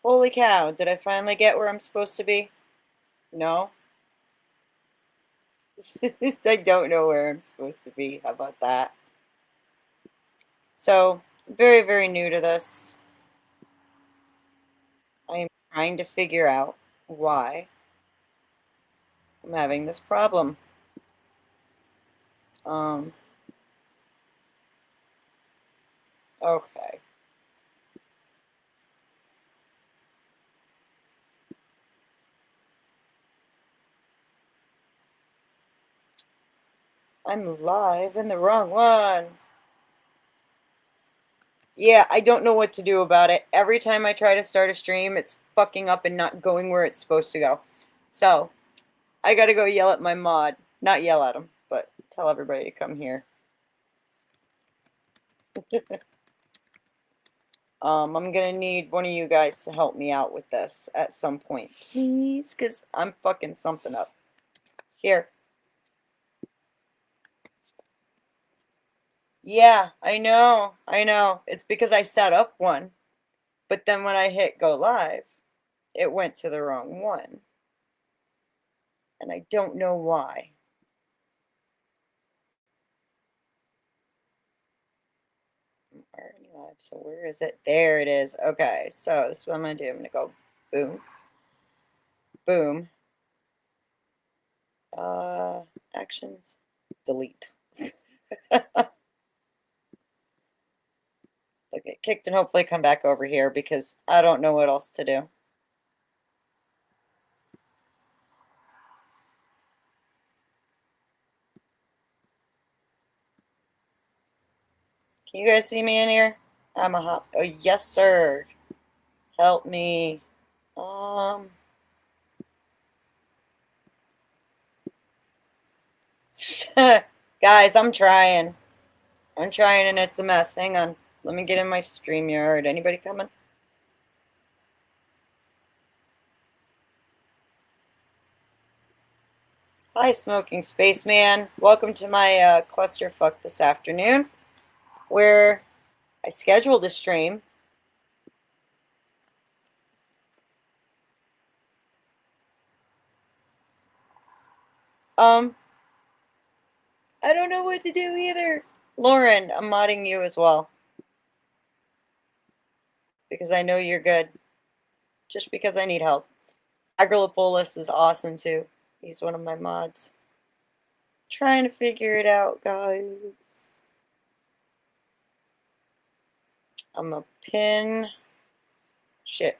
Holy cow, did I finally get where I'm supposed to be? No? I don't know where I'm supposed to be. How about that? So, very, very new to this. I am trying to figure out why I'm having this problem. Um, okay. I'm live in the wrong one. Yeah, I don't know what to do about it. Every time I try to start a stream, it's fucking up and not going where it's supposed to go. So, I gotta go yell at my mod. Not yell at him, but tell everybody to come here. I'm gonna need one of you guys to help me out with this at some point, please, because I'm fucking something up. Here. Yeah, I know. I know. It's because I set up one, but then when I hit go live, it went to the wrong one. And I don't know why. I'm already live, so where is it? There it is. Okay, so this is what I'm gonna do. I'm gonna go boom, boom. Actions, delete. Okay, kicked and hopefully come back over here because I don't know what else to do. Can you guys see me in here? I'm a hop. Oh, yes, sir. Help me. Guys, I'm trying. I'm trying and it's a mess. Hang on. Let me get in my StreamYard. Anybody coming? Hi, Smoking Spaceman. Welcome to my clusterfuck this afternoon, where I scheduled a stream. I don't know what to do either. Lauren, I'm modding you as well. Because I know you're good. Just because I need help. Agrolopolis is awesome too. He's one of my mods. Trying to figure it out, guys. I'm a pin. Shit.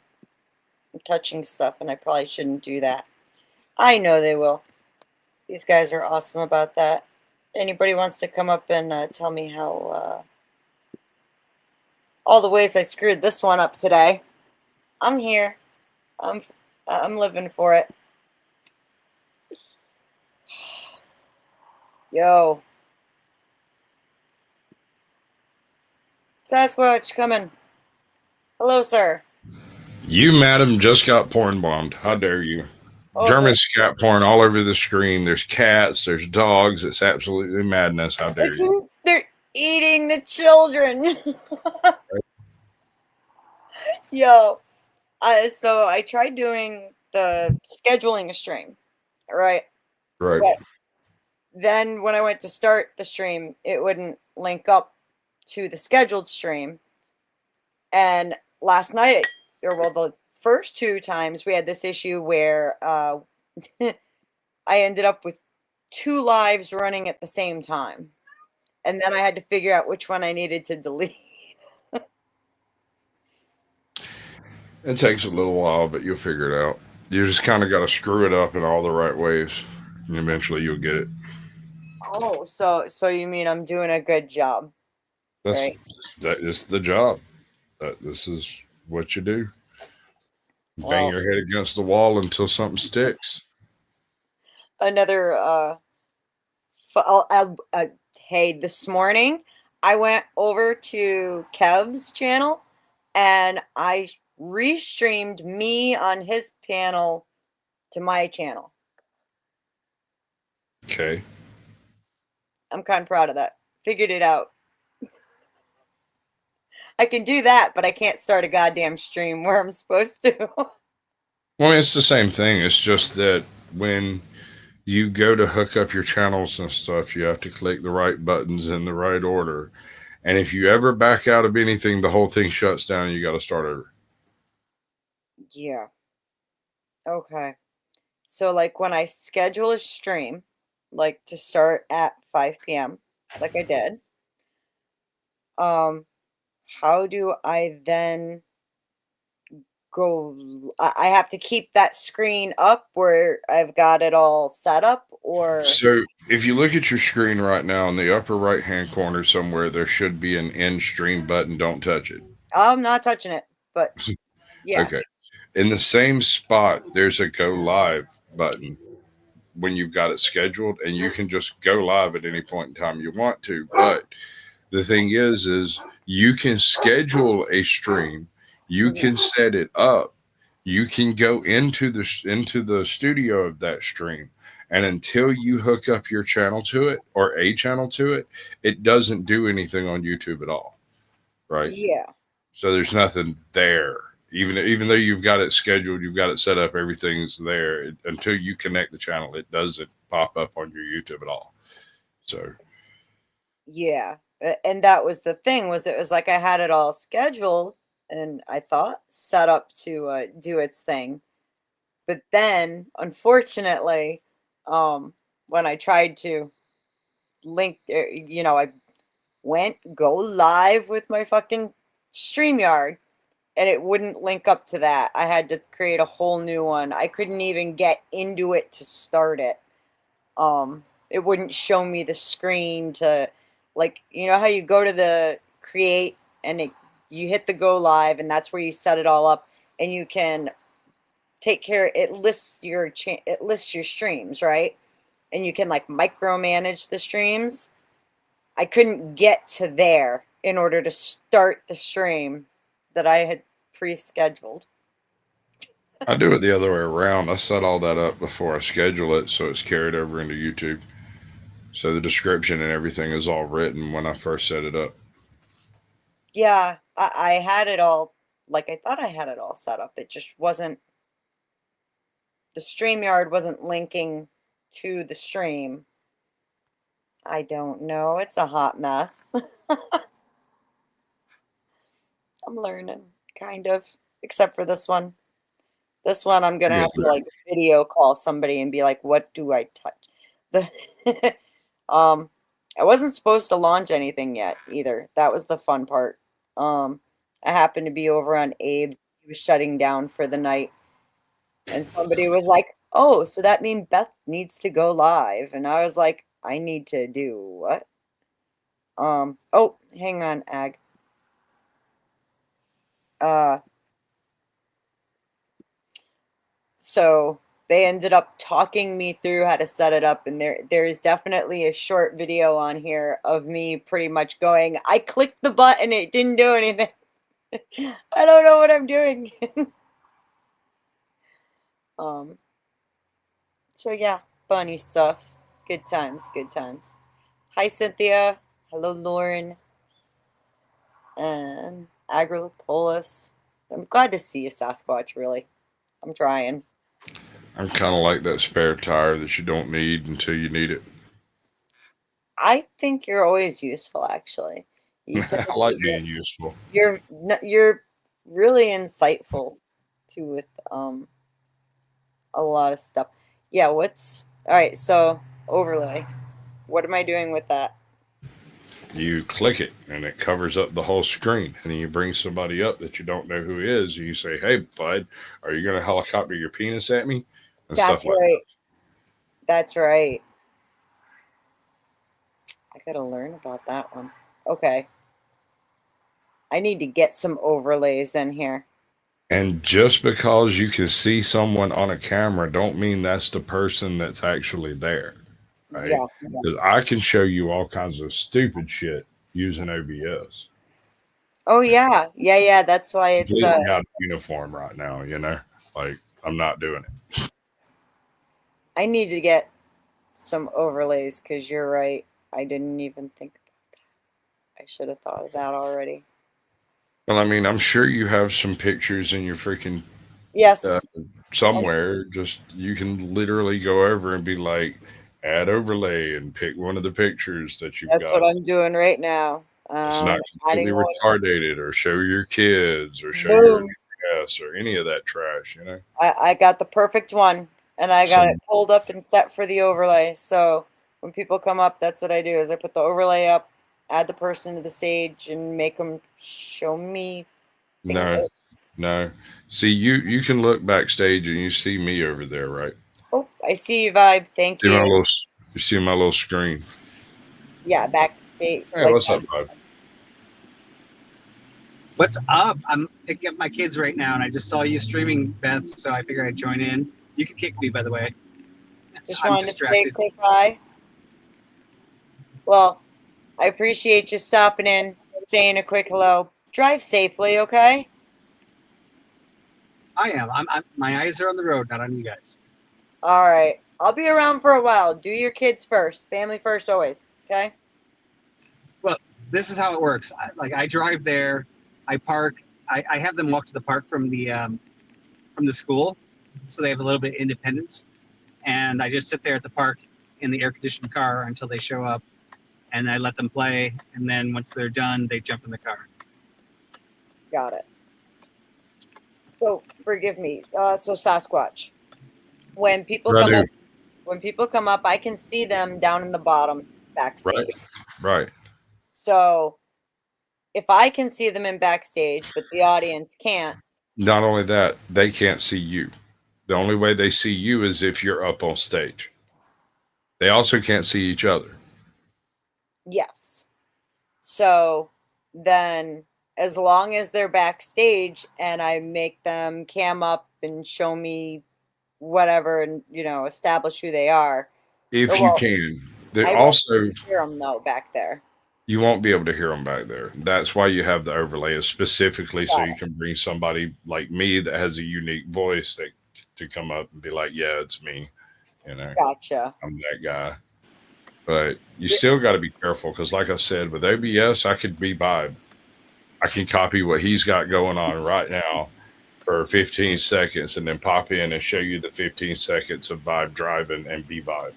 I'm touching stuff and I probably shouldn't do that. I know they will. These guys are awesome about that. Anybody wants to come up and tell me how all the ways I screwed this one up today? I'm here. I'm living for it. Yo. Sasquatch coming. Hello, sir. You, madam, just got porn bombed. How dare you? Oh, German scat porn all over the screen. There's cats, there's dogs. It's absolutely madness. How dare you? they're eating the children. Yo. So I tried doing the scheduling a stream, right? Right. But then when I went to start the stream, it wouldn't link up to the scheduled stream. And last night, or well, the first two times we had this issue where I ended up with two lives running at the same time. And then I had to figure out which one I needed to delete. It takes a little while, but you'll figure it out. You just kind of got to screw it up in all the right ways, and eventually you'll get it. Oh, so you mean I'm doing a good job, That's right? that is the job. This is what you do. Bang Well, your head against the wall until something sticks. another hey, this morning I went over to Kev's channel and I restreamed me on his panel to my channel. Okay. I'm kind of proud of that. Figured it out. I can do that, but I can't start a goddamn stream where I'm supposed to. Well, it's the same thing. It's just that when you go to hook up your channels and stuff, you have to click the right buttons in the right order. And if you ever back out of anything, the whole thing shuts down and you got to start over. Yeah. Okay. So like when I schedule a stream, like to start at 5 p.m., like I did, um, how do I then I have to keep that screen up where I've got it all set up, or So if you look at your screen right now in the upper right hand corner somewhere, there should be an end stream button. Don't touch it. I'm not touching it, but yeah. Okay. In the same spot, there's a go live button when you've got it scheduled, and you can just go live at any point in time you want to. But the thing is you can schedule a stream, you can set it up, you can go into the studio of that stream, and until you hook up your channel to it or a channel to it, it doesn't do anything on YouTube at all, right? Yeah. So there's nothing there. Even though you've got it scheduled, you've got it set up, everything's there. Until you connect the channel, it doesn't pop up on your YouTube at all. So Yeah. And that was the thing, was it was like I had it all scheduled and I thought set up to do its thing. But then unfortunately, when I tried to I went go live with my fucking StreamYard and it wouldn't link up to that. I had to create a whole new one. I couldn't even get into it to start it. It wouldn't show me the screen to, like, you know how you go to the create and you hit the go live and that's where you set it all up and you can take care, it lists it lists your streams, right? And you can like micromanage the streams. I couldn't get to there in order to start the stream that I had pre-scheduled. I do it the other way around. I set all that up before I schedule it, so it's carried over into YouTube. So the description and everything is all written when I first set it up. Yeah, I had it all, like I thought I had it all set up. It just wasn't, the StreamYard wasn't linking to the stream. I don't know. It's a hot mess. I'm learning, kind of, except for this one. This one, I'm gonna have to like video call somebody and be like, "What do I touch?" The I wasn't supposed to launch anything yet either. That was the fun part. I happened to be over on Abe's. He was shutting down for the night, and somebody was like, "Oh, so that means Beth needs to go live," and I was like, "I need to do what?" Oh, hang on, Ag. Uh, so they ended up talking me through how to set it up, and there is definitely a short video on here of me pretty much going, I clicked the button, it didn't do anything. I don't know what I'm doing. um so yeah, funny stuff. Good times, good times. Hi Cynthia. Hello Lauren and Agripolis. I'm glad to see you, Sasquatch, really. I'm trying. I'm kind of like that spare tire that you don't need until you need it. I think you're always useful, actually. You I typically like being useful. you're really insightful too with a lot of stuff. Yeah, what's all right, so overlay. What am I doing with that? You click it and it covers up the whole screen. And then you bring somebody up that you don't know who is. And you say, "Hey, bud, are you going to helicopter your penis at me?" And That's stuff like right. That's right. I gotta learn about that one. Okay. I need to get some overlays in here. And just because you can see someone on a camera, don't mean that's the person that's actually there, right? Yes. Because I can show you all kinds of stupid shit using OBS. Oh yeah. Yeah, yeah. That's why it's Completely out of uniform right now, like I'm not doing it. I need to get some overlays because you're right. I didn't even think about that. I should have thought of that already. Well, I mean, I'm sure you have some pictures in your freaking uh, Yes, and somewhere. Just you can literally go over and be like, add overlay and pick one of the pictures that you've that's what got. I'm doing right now. It's not Adding completely one. retarded, or show your kids, or show your Boom. address, or any of that trash. I got the perfect one, and I got it Some pulled up and set for the overlay. So when people come up, that's what I do is I put the overlay up, add the person to the stage, and make them show me finger. no, no. See, you can look backstage and you see me over there, right? Oh, I see you, Vibe. Thank See my you. little, you see my little screen. Yeah, backstage. Hey, Like what's up, bud? What's up? I'm picking up my kids right now, and I just saw you streaming, Beth, so I figured I'd join in. You can kick me, by the way. just I'm wanted to say a distracted. quick hi. Well, I appreciate you stopping in, saying a quick hello. Drive safely, okay? I am. My eyes are on the road, not on you guys. All right. I'll be around for a while. Do your kids first. Family first always, okay? Well, this is how it works. I drive there, I park. I have them walk to the park from the school, so they have a little bit of independence. And I just sit there at the park in the air-conditioned car until they show up, and I let them play. And then once they're done, they jump in the car. Got it. So forgive me. So Sasquatch. When people What I come do? up, when people come up, I can see them down in the bottom Right, backstage. right. So if I can see them in backstage, but the audience can't, Not only that, they can't see you. The only way they see you is if you're up on stage. They also can't see each other. yes. So then, as long as they're backstage and I make them cam up and show me whatever and, establish who they are, or If you well, can. They I won't also, hear them though back there. you won't be able to hear them back there. That's why you have the overlay, is specifically so Got you can bring somebody like me that has a unique voice that to come up and be like, yeah, it's me. Gotcha. I'm that guy. But you still got to be careful because, like I said, with OBS, I could be Vibe. I can copy what he's got going on right now for 15 seconds and then pop in and show you the 15 seconds of Vibe driving and be Vibe.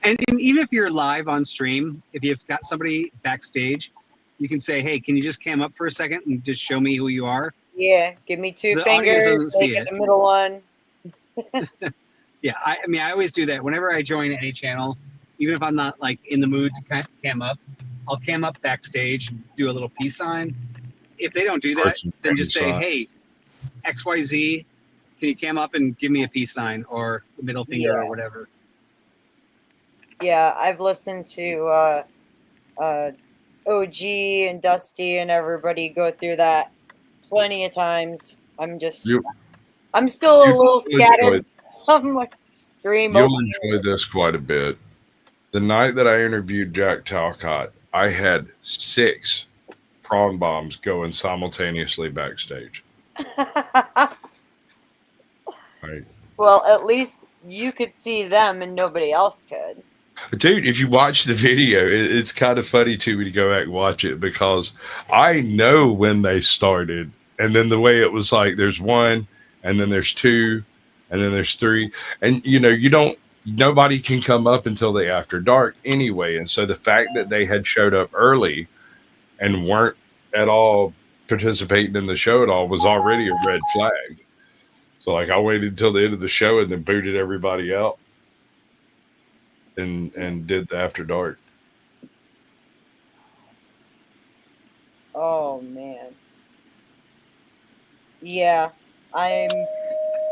And even if you're live on stream, if you've got somebody backstage, you can say, "Hey, can you just cam up for a second and just show me who you are?" Yeah, give me two The audience fingers, doesn't see make it it. the middle one. Yeah, I mean, I always do that. Whenever I join any channel, even if I'm not like in the mood to cam up, I'll cam up backstage, do a little peace sign. If they don't do Or that, some then just say, signs. "Hey, XYZ, can you cam up and give me a peace sign or the middle finger Yeah. or whatever?" Yeah, I've listened to OG and Dusty and everybody go through that plenty of times. I'm still a You, little you'll enjoy, scattered on my stream. you'll enjoy this quite a bit. The night that I interviewed Jack Talcott, I had 6 prawn bombs going simultaneously backstage. Right. Well, at least you could see them and nobody else could. Dude, if you watch the video, it's kind of funny to me to go back and watch it because I know when they started. And then the way it was like there's 1, and then there's 2, and then there's 3. And, nobody can come up until the after dark anyway. And so the fact that they had showed up early and weren't at all participating in the show at all was already a red flag. So, like, I waited until the end of the show and then booted everybody out. And did the after dark. Oh man. Yeah, I'm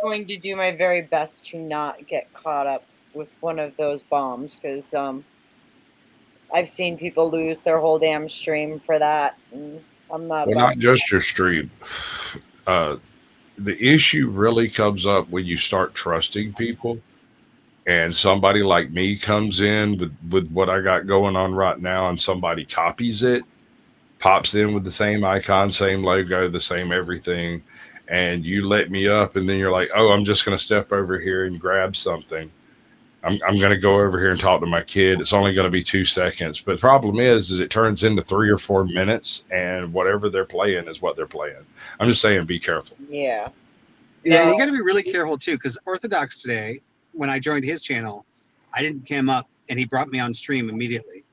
going to do my very best to not get caught up with one of those bombs because I've seen people lose their whole damn stream for that, and I'm not Well, about not just your stream. The issue really comes up when you start trusting people, and somebody like me comes in with what I got going on right now, and somebody copies it, pops in with the same icon, same logo, the same everything, and you let me up, and then you're like, oh, I'm just going to step over here and grab something. I'm going to go over here and talk to my kid. It's only going to be 2 seconds. But the problem is it turns into 3 or 4 minutes, and whatever they're playing is what they're playing. I'm just saying, be careful. Yeah. Yeah, So- you got to be really careful too, because Orthodox today, when I joined his channel, I didn't cam up, and he brought me on stream immediately.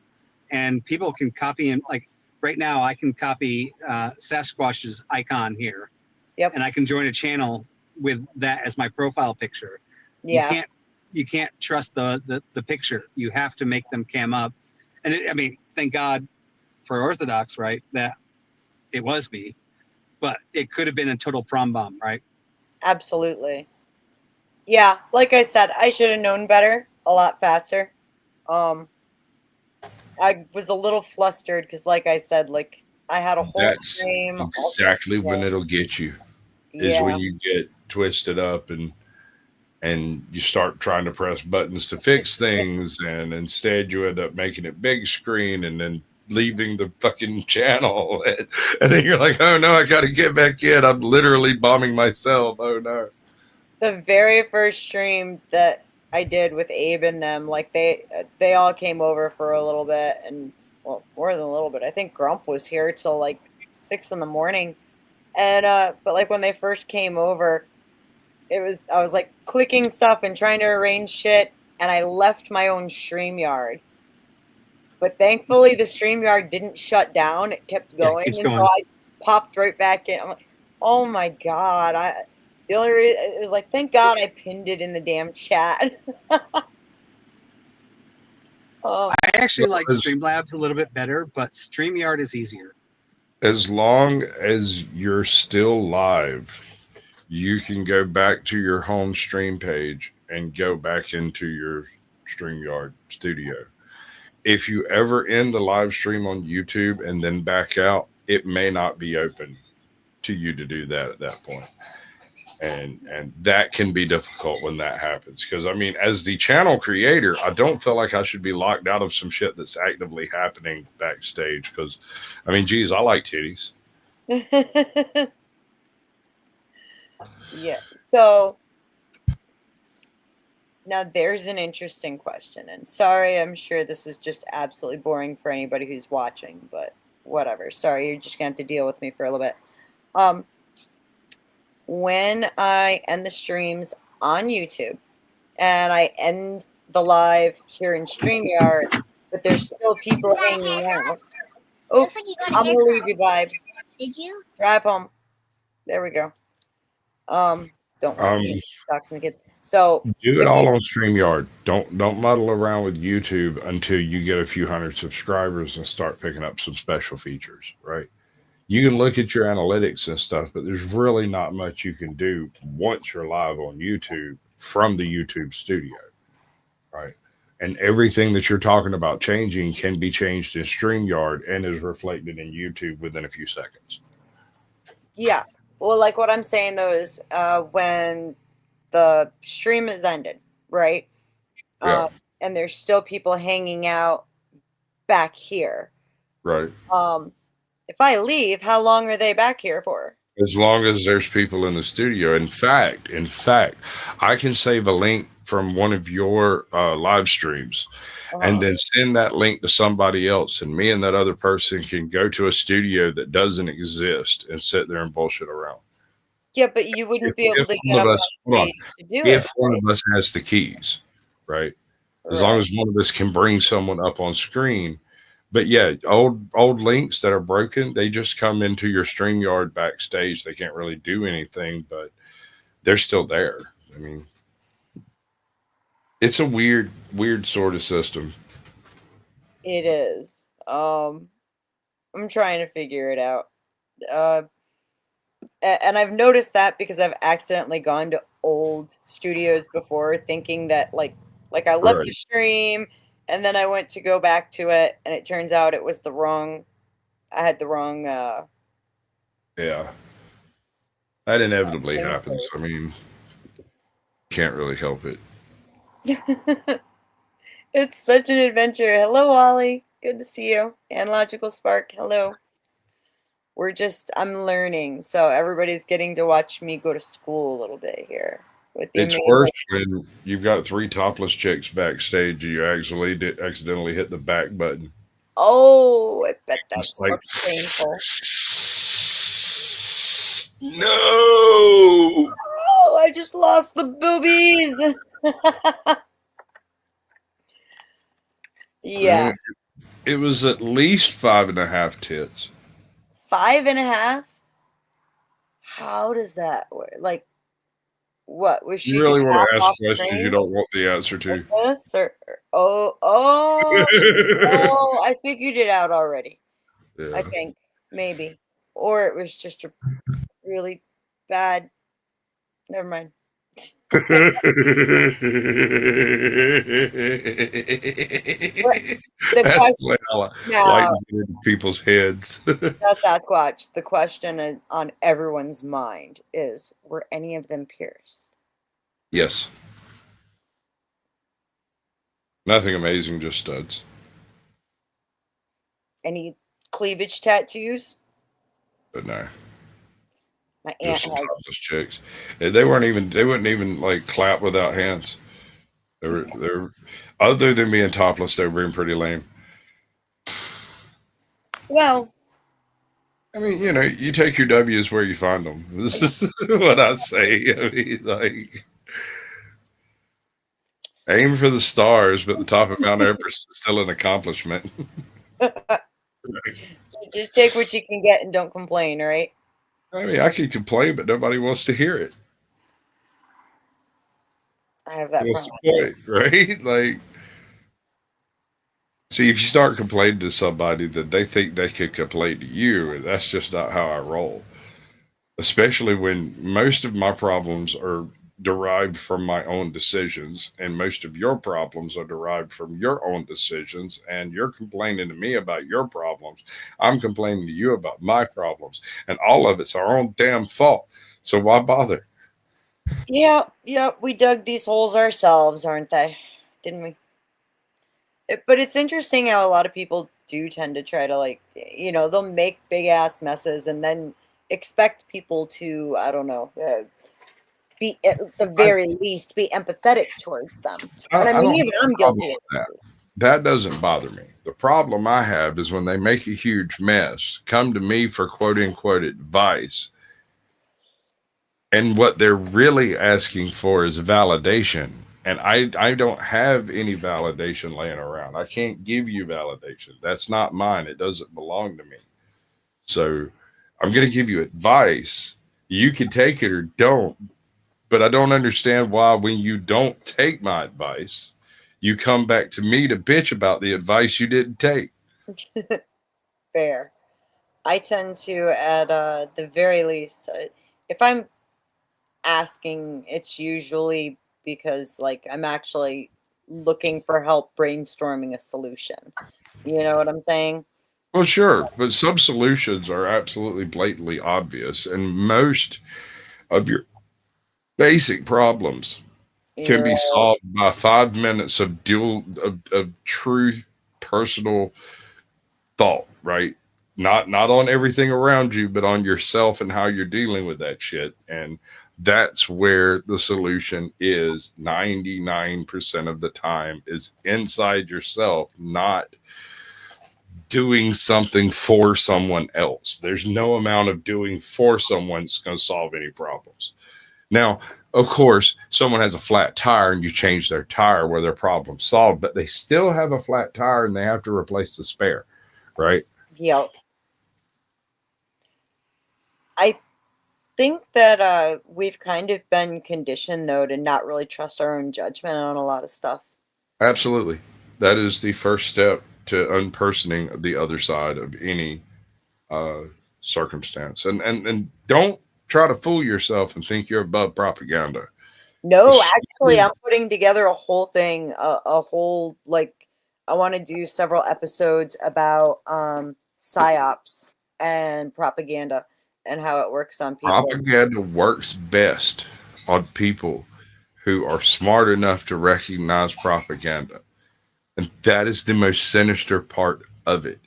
And people can copy him. Like right now, I can copy Sasquatch's icon here, Yep. and I can join a channel with that as my profile picture. Yeah. You can't trust the picture. You have to make them cam up. And I mean, thank God for Orthodox, right? That it was me, but it could have been a total prom bomb, right? Absolutely. Yeah, like I said, I should have known better a lot faster. I was a little flustered because, like I said, like I had a whole That's stream. exactly when it'll get you. Is Yeah. when you get twisted up and you start trying to press buttons to fix things, and instead you end up making it big screen and then leaving the fucking channel, and then you're like, oh no, I got to get back in. I'm literally bombing myself. Oh no. The very first stream that I did with Abe and them, like they all came over for a little bit, and well, more than a little bit. I think Grump was here till like 6 a.m. And but like when they first came over, I was like clicking stuff and trying to arrange shit, and I left my own StreamYard. But thankfully the StreamYard didn't shut down. It kept Yeah, it going. keeps And so going. I popped right back in. I'm like, oh my God. The only reason it was like, thank God I pinned it in the damn chat. Oh, I actually like Well, Streamlabs a little bit better, but StreamYard is easier. as long as you're still live, you can go back to your home stream page and go back into your StreamYard studio. If you ever end the live stream on YouTube and then back out, it may not be open to you to do that at that point. And that can be difficult when that happens, because I mean, as the channel creator, I don't feel like I should be locked out of some shit that's actively happening backstage, because I mean, geez, I like titties. yeah. So now there's an interesting question. And sorry, I'm sure this is just absolutely boring for anybody who's watching, but whatever. Sorry, you're just gonna have to deal with me for a little bit. When I end the streams on YouTube and I end the live here in StreamYard, but there's still people hanging out. Oh, Looks like you got a I'm gonna haircut. leave you, vibe. Did you? Drive home. There we go. Don't Um, talk to the kids. So Do it if all you- on StreamYard. Don't muddle around with YouTube until you get a few hundred subscribers and start picking up some special features, right? You can look at your analytics and stuff, but there's really not much you can do once you're live on YouTube from the YouTube studio, right? And everything that you're talking about changing can be changed in StreamYard and is reflected in YouTube within a few seconds. Yeah. Well, like what I'm saying though is when the stream is ended, right? Yeah. And there's still people hanging out back here. Right. If I leave, how long are they back here for? As long as there's people in the studio. In fact, I can save a link from one of your live streams and then send that link to somebody else, and me and that other person can go to a studio that doesn't exist and sit there and bullshit around. Yeah, but you wouldn't be able If to one get of up us- on hold on. stage to do If it. one of us has the keys, right? As long as one of us can bring someone up on screen. But yeah, old links that are broken, they just come into your StreamYard backstage. They can't really do anything, but they're still there. I mean, it's a weird sort of system. It is. I'm trying to figure it out. And I've noticed that because I've accidentally gone to old studios before, thinking that like I left the Right. stream and then I went to go back to it, and it turns out it was the wrong. I had the wrong. Yeah. That inevitably Things happens. I mean, can't really help it. It's such an adventure. Hello, Ollie. Good to see you. And Logical Spark. Hello. I'm learning. So everybody's getting to watch me go to school a little bit here, with the It's amazing. worse when you've got 3 topless chicks backstage and you accidentally hit the back button. Oh, I bet It's that's like, painful. no. Oh, I just lost the boobies. Yeah, It was at least 5.5 tits. 5.5. How does that work? Like, what was You she really just want half to ask off questions you screen? don't want the answer Like to. this, or oh, I figured it out already. I Yeah. think maybe, or it was just a really bad. Never mind. What the That's question like I like now? to get into people's heads. That's Sasquatch. The question on everyone's mind is: were any of them pierced? Yes. Nothing amazing, just studs. Any cleavage tattoos? But no, My aunt just some has. topless chicks. And they wouldn't even like clap without hands. They were other than being topless, they were being pretty lame. Well, I mean, you take your W's where you find them. This is what I say. I mean, like, aim for the stars, but the top of Mount Everest is still an accomplishment. just take what you can get and don't complain, right? I mean, I can complain, but nobody wants to hear it. I have that What's problem. the point, right? Like, see, if you start complaining to somebody that they think they could complain to you, that's just not how I roll. Especially when most of my problems are derived from my own decisions, and most of your problems are derived from your own decisions, and you're complaining to me about your problems. I'm complaining to you about my problems, and all of it's our own damn fault. So why bother? Yeah, we dug these holes ourselves, aren't they? Didn't we? But it's interesting how a lot of people do tend to try to they'll make big ass messes and then expect people to, I don't know, be at the I, very least be empathetic towards them. And I I mean, don't have even a I'm problem guilty of with that. That doesn't bother me. The problem I have is when they make a huge mess, come to me for quote unquote advice, and what they're really asking for is validation. And I don't have any validation laying around. I can't give you validation. That's not mine. It doesn't belong to me. So I'm going to give you advice. You can take it or don't. But I don't understand why, when you don't take my advice, you come back to me to bitch about the advice you didn't take. fair. I tend to, at the very least, if I'm asking, it's usually because I'm actually looking for help brainstorming a solution. You know what I'm saying? Well, sure. But some solutions are absolutely blatantly obvious. And most of your basic problems can You're be solved by 5 minutes of true personal thought, right? Not on everything around you, but on yourself and how you're dealing with that shit. And that's where the solution is 99% of the time, is inside yourself, not doing something for someone else. There's no amount of doing for someone that's going to solve any problems. Now, of course, someone has a flat tire and you change their tire where their problem's solved, but they still have a flat tire and they have to replace the spare, right? Yep. I think that we've kind of been conditioned though to not really trust our own judgment on a lot of stuff. Absolutely. That is the first step to unpersoning the other side of any uh, circumstance. And don't try to fool yourself and think you're above propaganda. No, As actually, I'm putting together a whole thing, a whole I want to do several episodes about psyops and propaganda and how it works on people. Propaganda works best on people who are smart enough to recognize propaganda. And that is the most sinister part of it.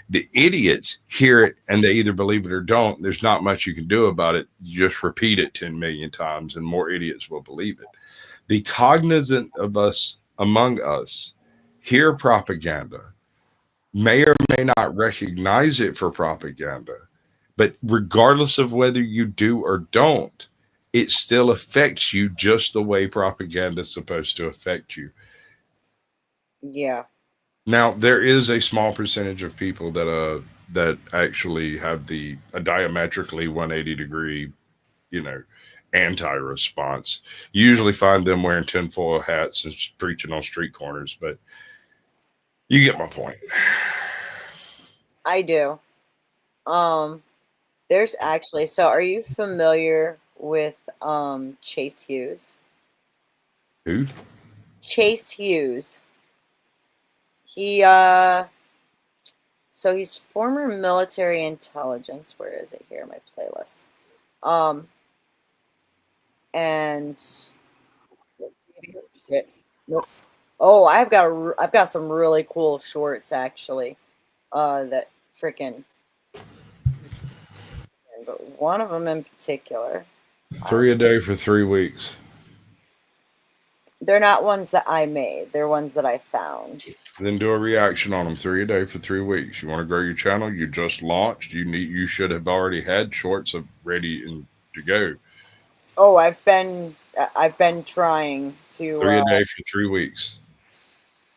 The idiots hear it and they either believe it or don't. There's not much you can do about it. You just repeat it 10 million times and more idiots will believe it. The cognizant of us among us hear propaganda, may or may not recognize it for propaganda, but regardless of whether you do or don't, it still affects you just the way propaganda is supposed to affect you. Yeah. Now, there is a small percentage of people that actually have a diametrically 180-degree, anti-response. You usually find them wearing tinfoil hats and preaching on street corners, but you get my point. I do. There's actually, so are you familiar with Chase Hughes? Who? Chase Hughes. He so he's former military intelligence. Where is it here in my playlist? And nope. Oh, I've got some really cool shorts actually. That freaking, but one of them in particular. 3 a day for 3 weeks. They're not ones that I made. They're ones that I found. Then do a reaction on them. 3 a day for 3 weeks. You want to grow your channel? You just launched. You should have already had shorts ready and to go. Oh, I've been trying to 3 a day for 3 weeks.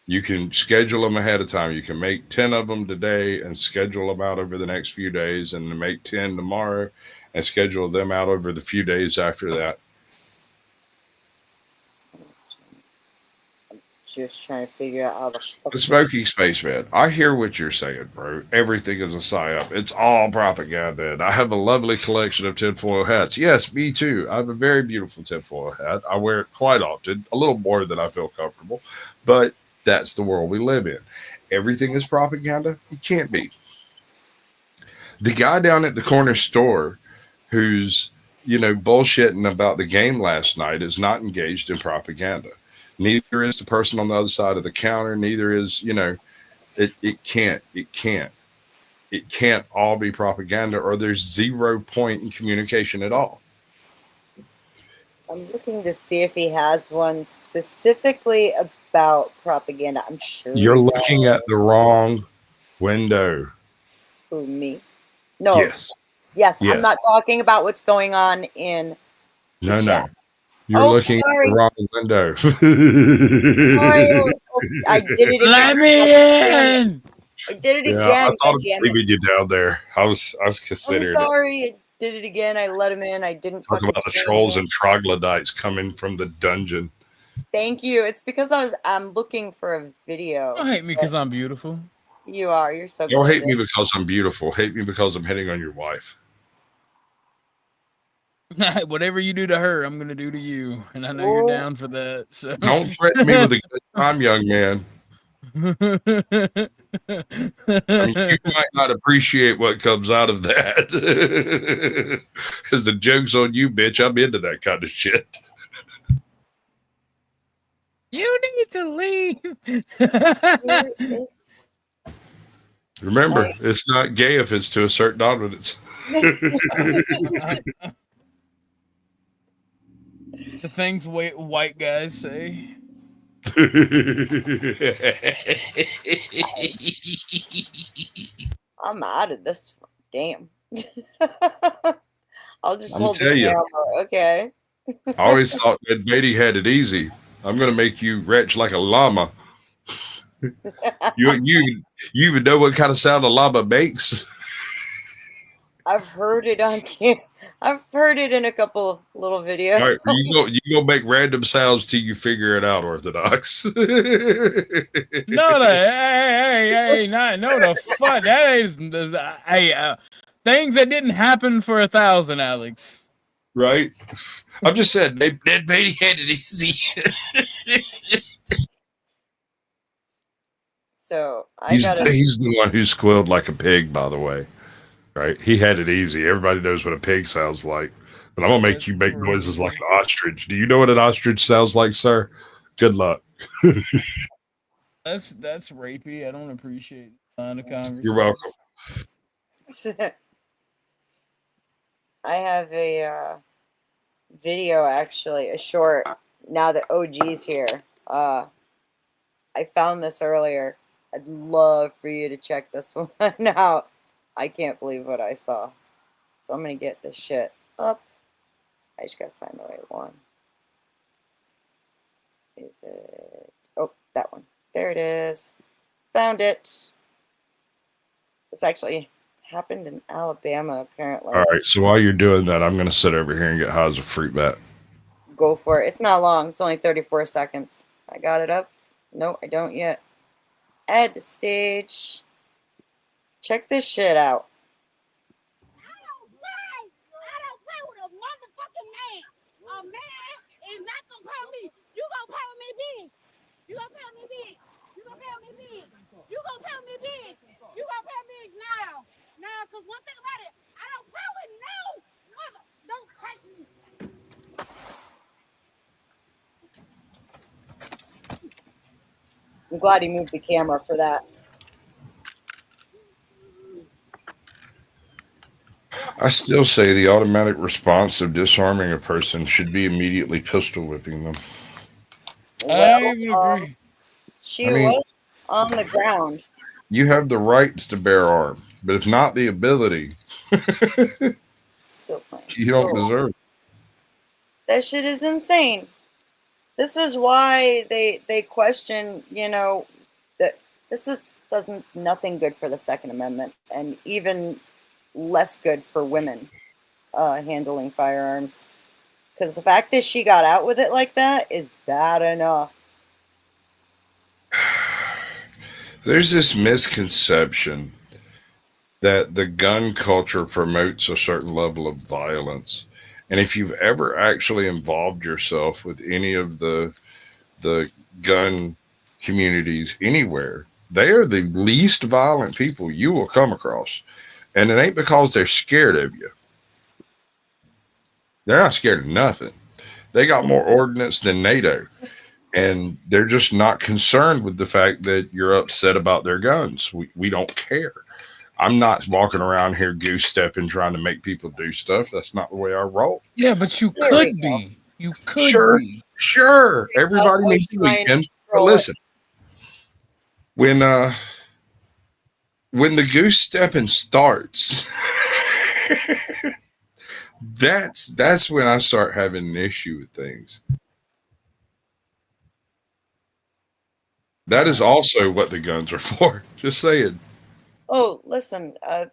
You can schedule them ahead of time. You can make 10 of them today and schedule them out over the next few days, and then make 10 tomorrow and schedule them out over the few days after that. just trying to figure out how the fuck. The Smoky Spaceman, I hear what you're saying, bro. Everything is a psyop. It's all propaganda. And I have a lovely collection of tinfoil hats. Yes, me too. I have a very beautiful tinfoil hat. I wear it quite often, a little more than I feel comfortable. But that's the world we live in. Everything is propaganda? It can't be. The guy down at the corner store who's, bullshitting about the game last night is not engaged in propaganda. Neither is the person on the other side of the counter. Neither is, it can't all be propaganda, or there's 0 point in communication at all. I'm looking to see if he has one specifically about propaganda. I'm sure You're looking at the wrong window. Who, me? No. Yes. I'm not talking about what's going on in the chat. You're looking at the wrong window. I did it again. Let me in. I did it again. I thought I was leaving you down there. I was considering I'm sorry. I did it again. I let him in. I didn't talk about the trolls and troglodytes coming from the dungeon. Thank you. It's because I'm looking for a video. Don't hate me because I'm beautiful. You are. You're so good. Don't hate me because I'm beautiful. Hate me because I'm hitting on your wife. Whatever you do to her, I'm going to do to you. And I know you're down for that. So. Don't threaten me with a good time, young man. You might not appreciate what comes out of that. Because the joke's on you, bitch. I'm into that kind of shit. You need to leave. Remember, it's not gay if it's to a certain audience. The things white guys say. I'm out of this one. Damn. I'll just I'll hold tell you. Okay. I always thought that Beatty had it easy. I'm going to make you retch like a llama. You even know what kind of sound a llama makes? I've heard it on camera. I've heard it in a couple of little videos. All right, you go make random sounds till you figure it out, Orthodox. No, the fuck. That is things that didn't happen for 1,000, Alex. Right? I'm just saying, Ned Beatty had it easy. So he's the one who squealed like a pig, by the way. Right? He had it easy. Everybody knows what a pig sounds like. But I'm going to make you make noises like an ostrich. Do you know what an ostrich sounds like, sir? Good luck. That's rapey. I don't appreciate On the conversation. You're welcome. I have a video, actually, a short. Now that OG's here, I found this earlier. I'd love for you to check this one out. I can't believe what I saw. So I'm gonna get this shit up. I just gotta find the right one. Is it? Oh, that one. There it is. Found it. This actually happened in Alabama, apparently. All right. So while you're doing that, I'm going to sit over here and get high as a fruit bat. Go for it. It's not long. It's only 34 seconds. I got it up. No, I don't yet. Add to stage. Check this shit out. I don't play with a motherfucking man. A man is not gonna play with me. You gonna play with me, bitch. You gonna play with me, bitch. You gonna play with me, bitch. You gonna play with me, bitch. You gonna play with me, bitch, now. Now, cause one thing about it, I don't play with no mother. Don't touch me. I'm glad he moved the camera for that. I still say the automatic response of disarming a person should be immediately pistol whipping them. I would agree. She I mean- was on the ground. You have the rights to bear arm, but if not the ability, Still playing. you don't deserve it. That shit is insane. This is why they question, that doesn't nothing good for the Second Amendment, and even less good for women handling firearms. Because the fact that she got out with it like that is bad enough. There's this misconception that the gun culture promotes a certain level of violence. And if you've ever actually involved yourself with any of the gun communities anywhere, they are the least violent people you will come across. And it ain't because they're scared of you. They're not scared of nothing. They got more ordnance than NATO. And they're just not concerned with the fact that you're upset about their guns. We don't care. I'm not walking around here goose stepping trying to make people do stuff. That's not the way I roll. Yeah, but you There could we go. be. You could Sure. be. Sure, everybody was needs a trying to weekend. But scroll it. listen, when the goose stepping starts, that's when I start having an issue with things. That is also what the guns are for. Just saying. Oh, listen, I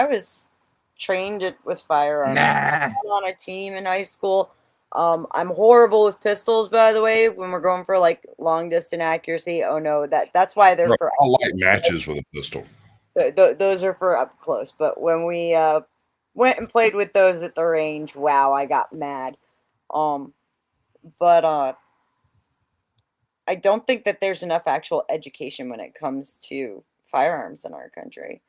was trained with firearms. Nah. On a team in high school. I'm horrible with pistols, by the way, when we're going for like long distance accuracy. Oh no, that's why they're Bro, for I like matches with a pistol. those are for up close. But when we went and played with those at the range, wow, I got mad. But I don't think that there's enough actual education when it comes to firearms in our country.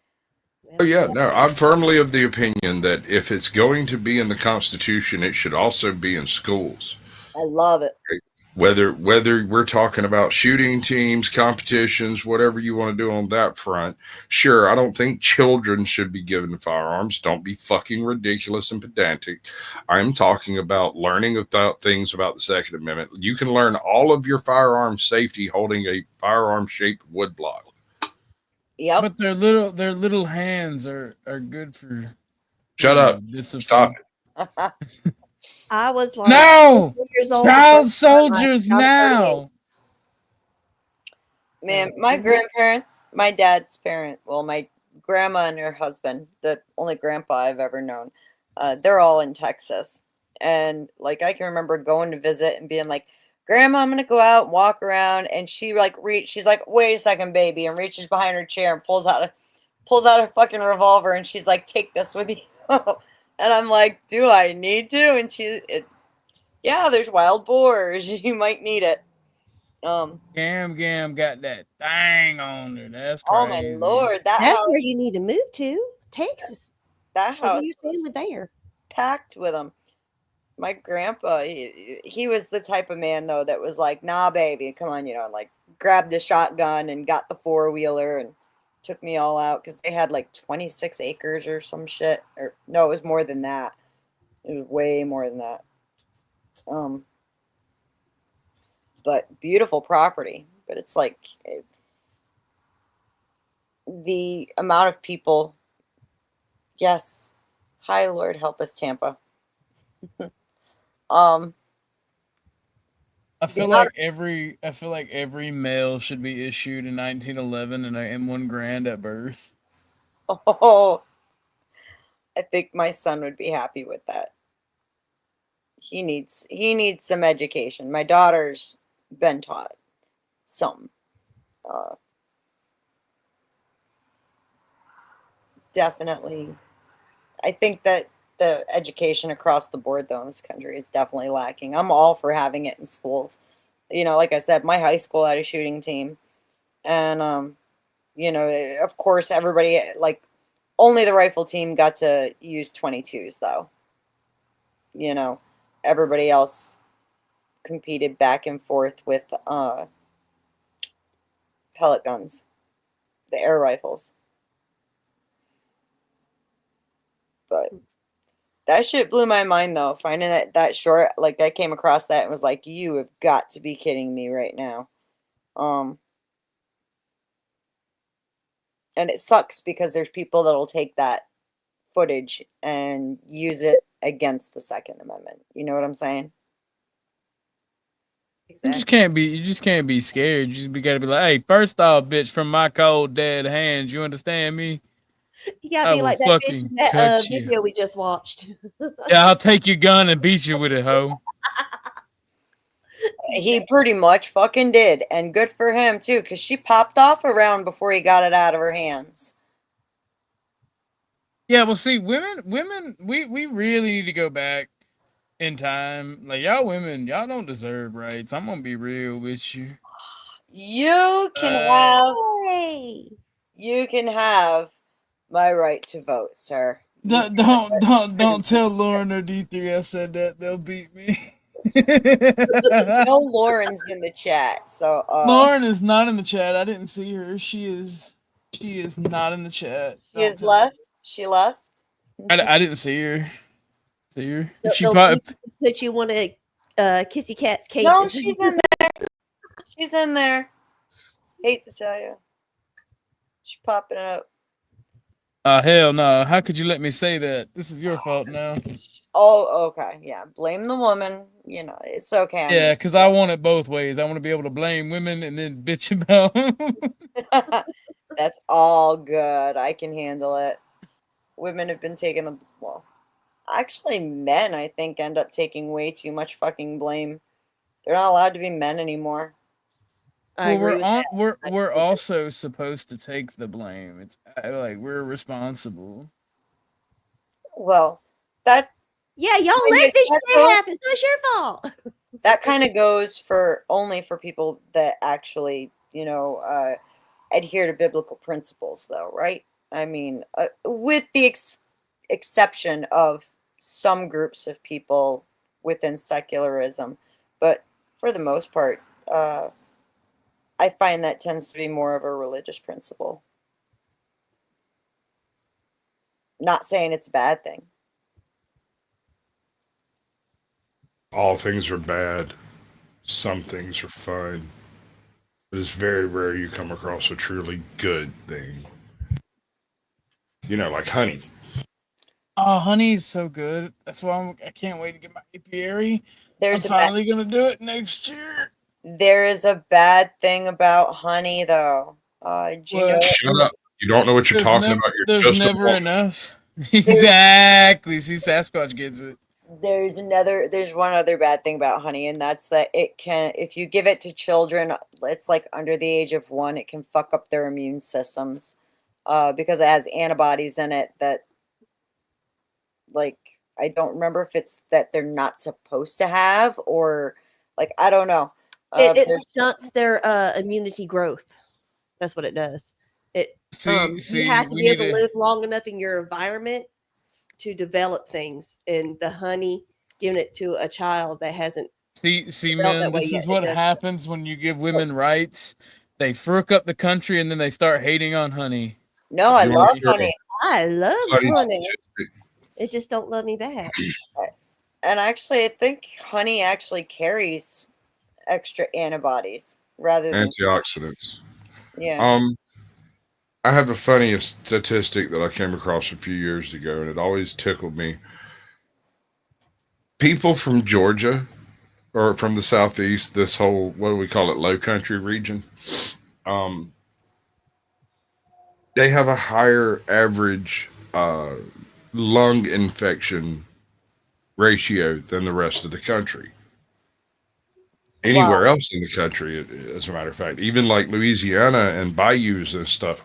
Oh yeah, no, I'm firmly of the opinion that if it's going to be in the Constitution, it should also be in schools. I love it. Whether we're talking about shooting teams, competitions, whatever you want to do on that front, sure, I don't think children should be given firearms. Don't be fucking ridiculous and pedantic. I'm talking about learning about things about the Second Amendment. You can learn all of your firearm safety holding a firearm-shaped wood block. Yep. But their little hands are good for Shut up. discipline. Stop it. I was like No 4 years old. child the first time I soldiers shot a 38. now. Man, my grandparents, my dad's parent, well, my grandma and her husband, the only grandpa I've ever known, they're all in Texas. And like I can remember going to visit and being like, Grandma, I'm gonna go out and walk around, and she's like, wait a second, baby, and reaches behind her chair and pulls out a fucking revolver, and she's like, take this with you. And I'm like, do I need to? And yeah, there's wild boars. You might need it. Gam got that thing on her. That's Oh crazy. my lord, that That's house, where you need to move to, Texas. that Or house your was family there. packed with them. My grandpa, he was the type of man though that was like, nah, baby, come on, and like grabbed the shotgun and got the four-wheeler and took me all out because they had like 26 acres or some shit. Or no, it was more than that. It was way more than that. But beautiful property. But it's like the amount of people. Yes. Hi, Lord, help us, Tampa. I feel like every male should be issued in 1911 and $1,000 at birth. Oh, I think my son would be happy with that. He needs some education. My daughter's been taught some. Definitely. I think that the education across the board, though, in this country is definitely lacking. I'm all for having it in schools. You know, like I said, my high school had a shooting team. And, you know, of course, everybody, like, only the rifle team got to use 22s, though. You know, everybody else competed back and forth with pellet guns, the air rifles. But that shit blew my mind, though. Finding that short, like, I came across that and was like, you have got to be kidding me right now. And it sucks because there's people that'll take that footage and use it against the Second Amendment. You know what I'm saying? You just can't be scared. You just gotta be like, hey, first off, bitch, from my cold dead hands, you understand me? You gotta I be will like that bitch fucking in that cut you. video we just watched. Yeah, I'll take your gun and beat you with it, ho. He pretty much fucking did. And good for him, too, because she popped off a round before he got it out of her hands. Yeah, well, see, women, we really need to go back in time. Like, y'all women, y'all don't deserve rights. I'm gonna be real with you. You can Hey. have my right to vote, sir. Don't tell Lauren or D3 I said that. They'll beat me. No Lauren's in the chat, so Lauren is not in the chat. I didn't see her. She is not in the chat. she has left. She left. I didn't see her. See her? She They'll probably put you one of Kissy Cat's cages. No, she's in there. She's in there. Hate to tell you. She's popping up. hell no. How could you let me say that? This is your fault now. Oh, okay. Yeah. Blame the woman. You know, it's okay. Yeah, because I want it both ways. I want to be able to blame women and then bitch about them. That's all good. I can handle it. Women have been taking the well. Actually, men, I think, end up taking way too much fucking blame. They're not allowed to be men anymore. I agree with that. We're also supposed to take the blame. It's like we're responsible. Well, that Yeah, y'all I let mean, this that's shit all- happen. It's not your fault. that kind of goes for only for people that actually, you know, adhere to biblical principles, though, right? I mean, with the exception of some groups of people within secularism, but for the most part, I find that tends to be more of a religious principle. Not saying it's a bad thing. All things are bad. Some things are fun. But it's very rare you come across a truly good thing. You know, like honey. Oh, honey's so good. That's why I can't wait to get my apiary. I'm There's a finally gonna do it next year. There is a bad thing about honey, though. Do you know? What? Shut up. You don't know what you're talking about. You're There's just a never woman. enough. Exactly. See, Sasquatch gets it. There's one other bad thing about honey, and that's that it can, if you give it to children, it's like under the age of 1, it can fuck up their immune systems, because it has antibodies in it that, like, I don't remember if it's that they're not supposed to have, or like, I don't know. It stunts their immunity growth. That's what it does. You have to be able to live long enough in your environment to develop things, and the honey, giving it to a child that hasn't See, developed man, that way this yet, is it what does. happens when you give women rights. they fruck up the country and then they start hating on honey. No, I You wanna love hear a honey. I love funny honey. statistic? It just don't love me back. And actually, I think honey actually carries extra antibodies rather than Antioxidants. yeah. I have a funny statistic that I came across a few years ago, and it always tickled me. People from Georgia or from the southeast, this whole, what do we call it, low country region, they have a higher average lung infection ratio than the rest of the country. Anywhere else in the country, as a matter of fact, even like Louisiana and bayous and stuff,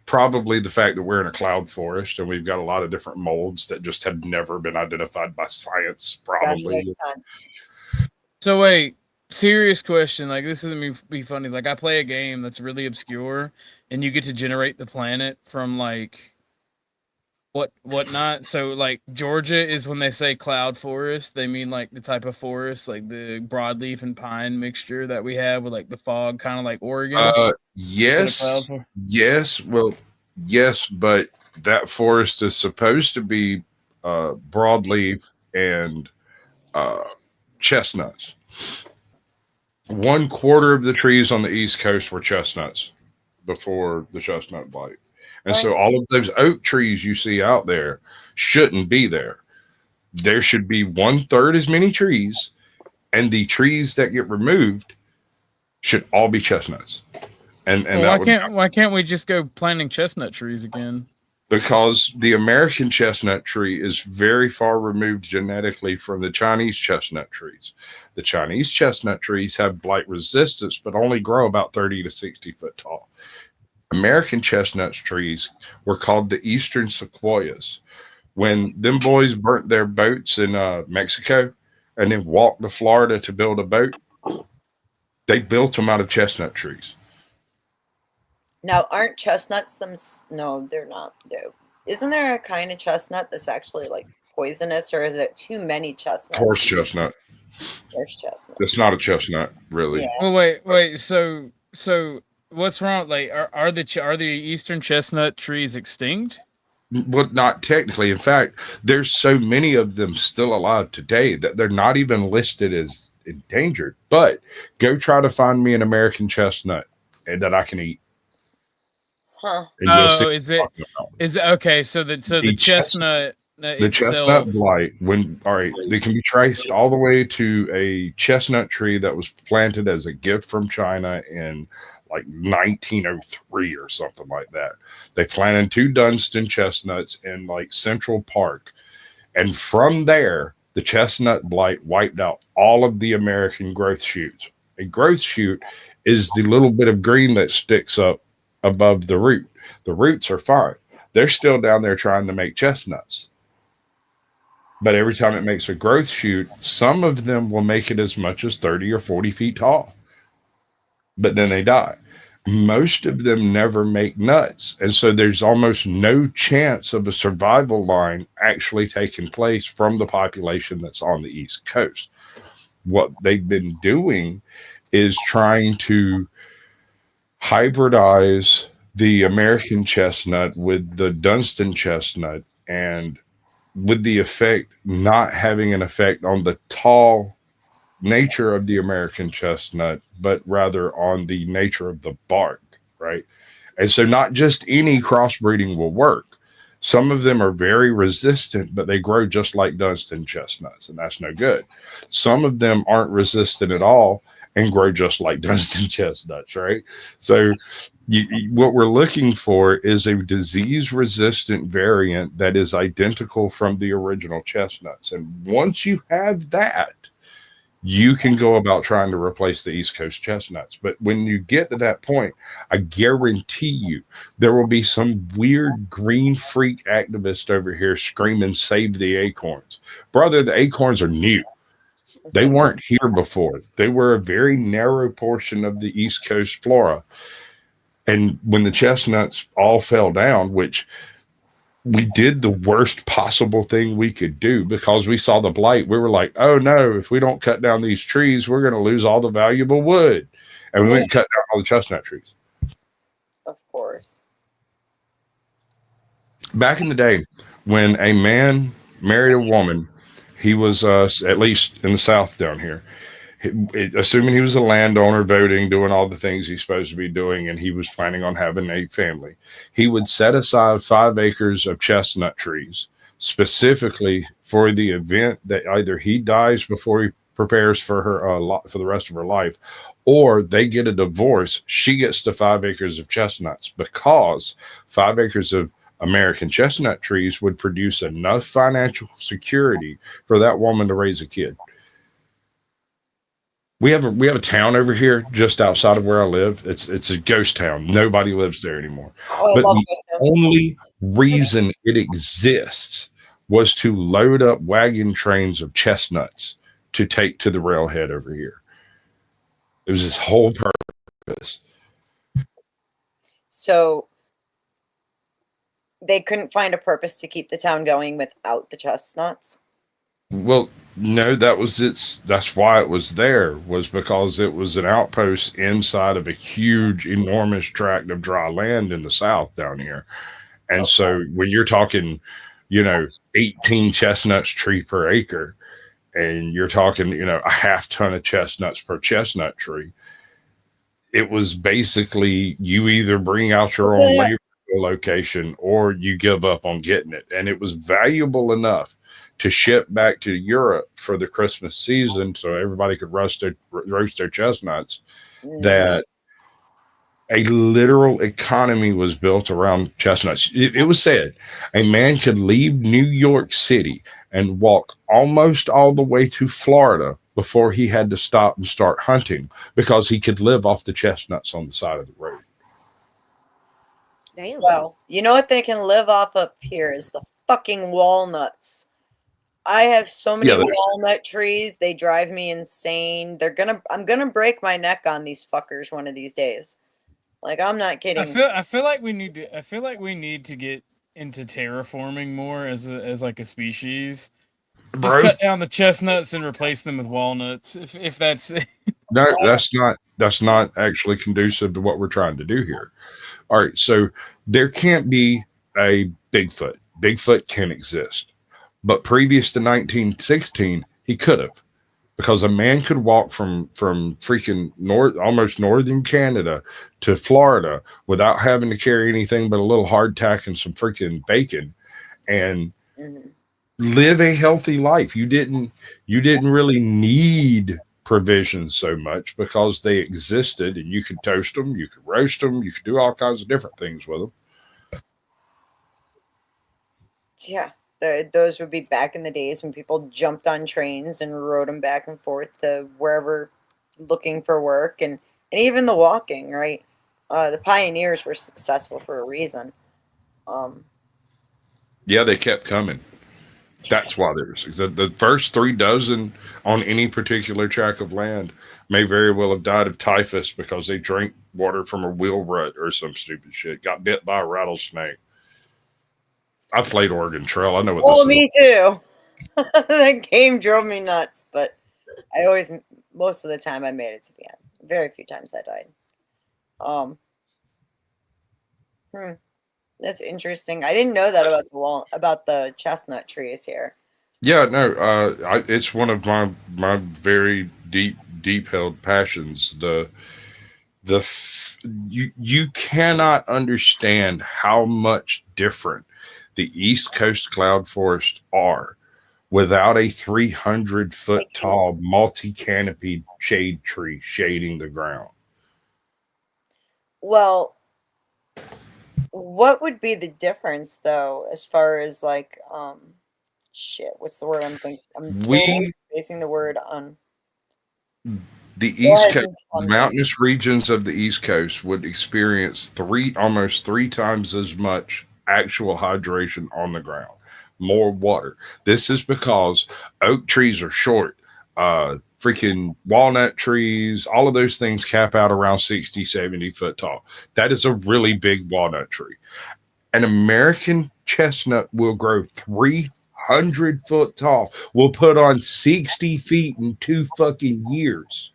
probably the fact that we're in a cloud forest and we've got a lot of different molds that just have never been identified by science, That probably. makes sense. So wait, serious question. Like this isn't me be funny. Like I play a game that's really obscure, and you get to generate the planet from like whatnot. So like Georgia is when they say cloud forest, they mean like the type of forest, like the broadleaf and pine mixture that we have with like the fog, kind of like Oregon. Yes, well, yes, but that forest is supposed to be broadleaf and chestnuts. 1/4 of the trees on the East Coast were chestnuts before the chestnut blight. And so all of those oak trees you see out there shouldn't be there. There should be 1/3 as many trees, and the trees that get removed should all be chestnuts. And why can't we just go planting chestnut trees again? Because the American chestnut tree is very far removed genetically from the Chinese chestnut trees. The Chinese chestnut trees have blight resistance, but only grow about 30 to 60 foot tall. American chestnut trees were called the Eastern sequoias. When them boys burnt their boats in Mexico and then walked to Florida to build a boat, they built them out of chestnut trees. Now, aren't chestnuts them? No, they're not. No. Isn't there a kind of chestnut that's actually like poisonous, or is it too many chestnuts? Horse chestnut. Horse chestnut. It's not a chestnut, really. Yeah. Well, wait. So what's wrong? Like, are the eastern chestnut trees extinct? Well, not technically. In fact, there's so many of them still alive today that they're not even listed as endangered. But go try to find me an American chestnut that I can eat. Huh. Oh, is it okay? So the chestnut. The chestnut blight, they can be traced all the way to a chestnut tree that was planted as a gift from China in like 1903 or something like that. They planted 2 Dunstan chestnuts in like Central Park. And from there, the chestnut blight wiped out all of the American growth shoots. A growth shoot is the little bit of green that sticks up above the root. The roots are fine. They're still down there trying to make chestnuts. But every time it makes a growth shoot, some of them will make it as much as 30 or 40 feet tall. But then they die. Most of them never make nuts. And so there's almost no chance of a survival line actually taking place from the population that's on the East Coast. What they've been doing is trying to hybridize the American chestnut with the Dunstan chestnut, and with the effect not having an effect on the tall nature of the American chestnut, but rather on the nature of the bark, right? And so not just any crossbreeding will work. Some of them are very resistant, but they grow just like Dunstan chestnuts, and that's no good. Some of them aren't resistant at all and grow just like Dunstan chestnuts, right? So what we're looking for is a disease-resistant variant that is identical from the original chestnuts. And once you have that, you can go about trying to replace the East Coast chestnuts. But when you get to that point, I guarantee you there will be some weird green freak activist over here screaming, "Save the acorns." Brother, the acorns are new. They weren't here before. They were a very narrow portion of the East Coast flora. And when the chestnuts all fell down, which we did the worst possible thing we could do because we saw the blight, we were like, oh no, if we don't cut down these trees, we're going to lose all the valuable wood. and we went and cut down all the chestnut trees. Of course. Back in the day, when a man married a woman, he was at least in the South down here, assuming he was a landowner, voting, doing all the things he's supposed to be doing, and he was planning on having a family, he would set aside 5 acres of chestnut trees specifically for the event that either he dies before he prepares for her for the rest of her life, or they get a divorce. She gets the 5 acres of chestnuts, because 5 acres of American chestnut trees would produce enough financial security for that woman to raise a kid. We have a town over here just outside of where I live. It's a ghost town. Nobody lives there anymore. Oh, But the only reason it exists was to load up wagon trains of chestnuts to take to the railhead over here. It was his whole purpose. So they couldn't find a purpose to keep the town going without the chestnuts? Well, no, that's why it was there, was because it was an outpost inside of a huge, enormous tract of dry land in the South down here. And so when you're talking, 18 chestnuts tree per acre, and you're talking, a half ton of chestnuts per chestnut tree, it was basically, you either bring out your own labor to a location or you give up on getting it. And it was valuable enough to ship back to Europe for the Christmas season so everybody could roast their chestnuts, that a literal economy was built around chestnuts. It was said a man could leave New York City and walk almost all the way to Florida before he had to stop and start hunting, because he could live off the chestnuts on the side of the road. Damn. Well, you know what they can live off up here is the fucking walnuts. I have so many walnut trees. They drive me insane. I'm gonna break my neck on these fuckers one of these days. Like, I'm not kidding. I feel like we need to get into terraforming more as a species. Just cut down the chestnuts and replace them with walnuts. If that's no, that's not actually conducive to what we're trying to do here. All right, so there can't be a Bigfoot. Bigfoot can exist. But previous to 1916, he could have, because a man could walk from freaking almost northern Canada to Florida without having to carry anything but a little hardtack and some freaking bacon, and live a healthy life. You didn't really need provisions so much, because they existed, and you could toast them, you could roast them, you could do all kinds of different things with them. Yeah. Those would be back in the days when people jumped on trains and rode them back and forth to wherever, looking for work, and even the walking, right? The pioneers were successful for a reason. Yeah, they kept coming. That's why there's the first 3 dozen on any particular tract of land may very well have died of typhus because they drank water from a wheel rut or some stupid shit. Got bit by a rattlesnake. I played Oregon Trail. I know what this is. Me too. That game drove me nuts, but most of the time I made it to the end. Very few times I died. That's interesting. I didn't know that about the chestnut trees here. Yeah, no, it's one of my very deep held passions. You cannot understand how much different the East Coast cloud forests are without a 300-foot tall multi-canopied shade tree shading the ground. Well, what would be the difference, though, as far as like what's the word I'm thinking? Basing the word on the East Coast. The mountainous regions of the East Coast would experience almost 3 times as much actual hydration on the ground, more water. This is because oak trees are short. Freaking walnut trees, all of those things cap out around 60, 70 foot tall. That is a really big walnut tree. An American chestnut will grow 300 foot tall. Will put on 60 feet in 2 fucking years.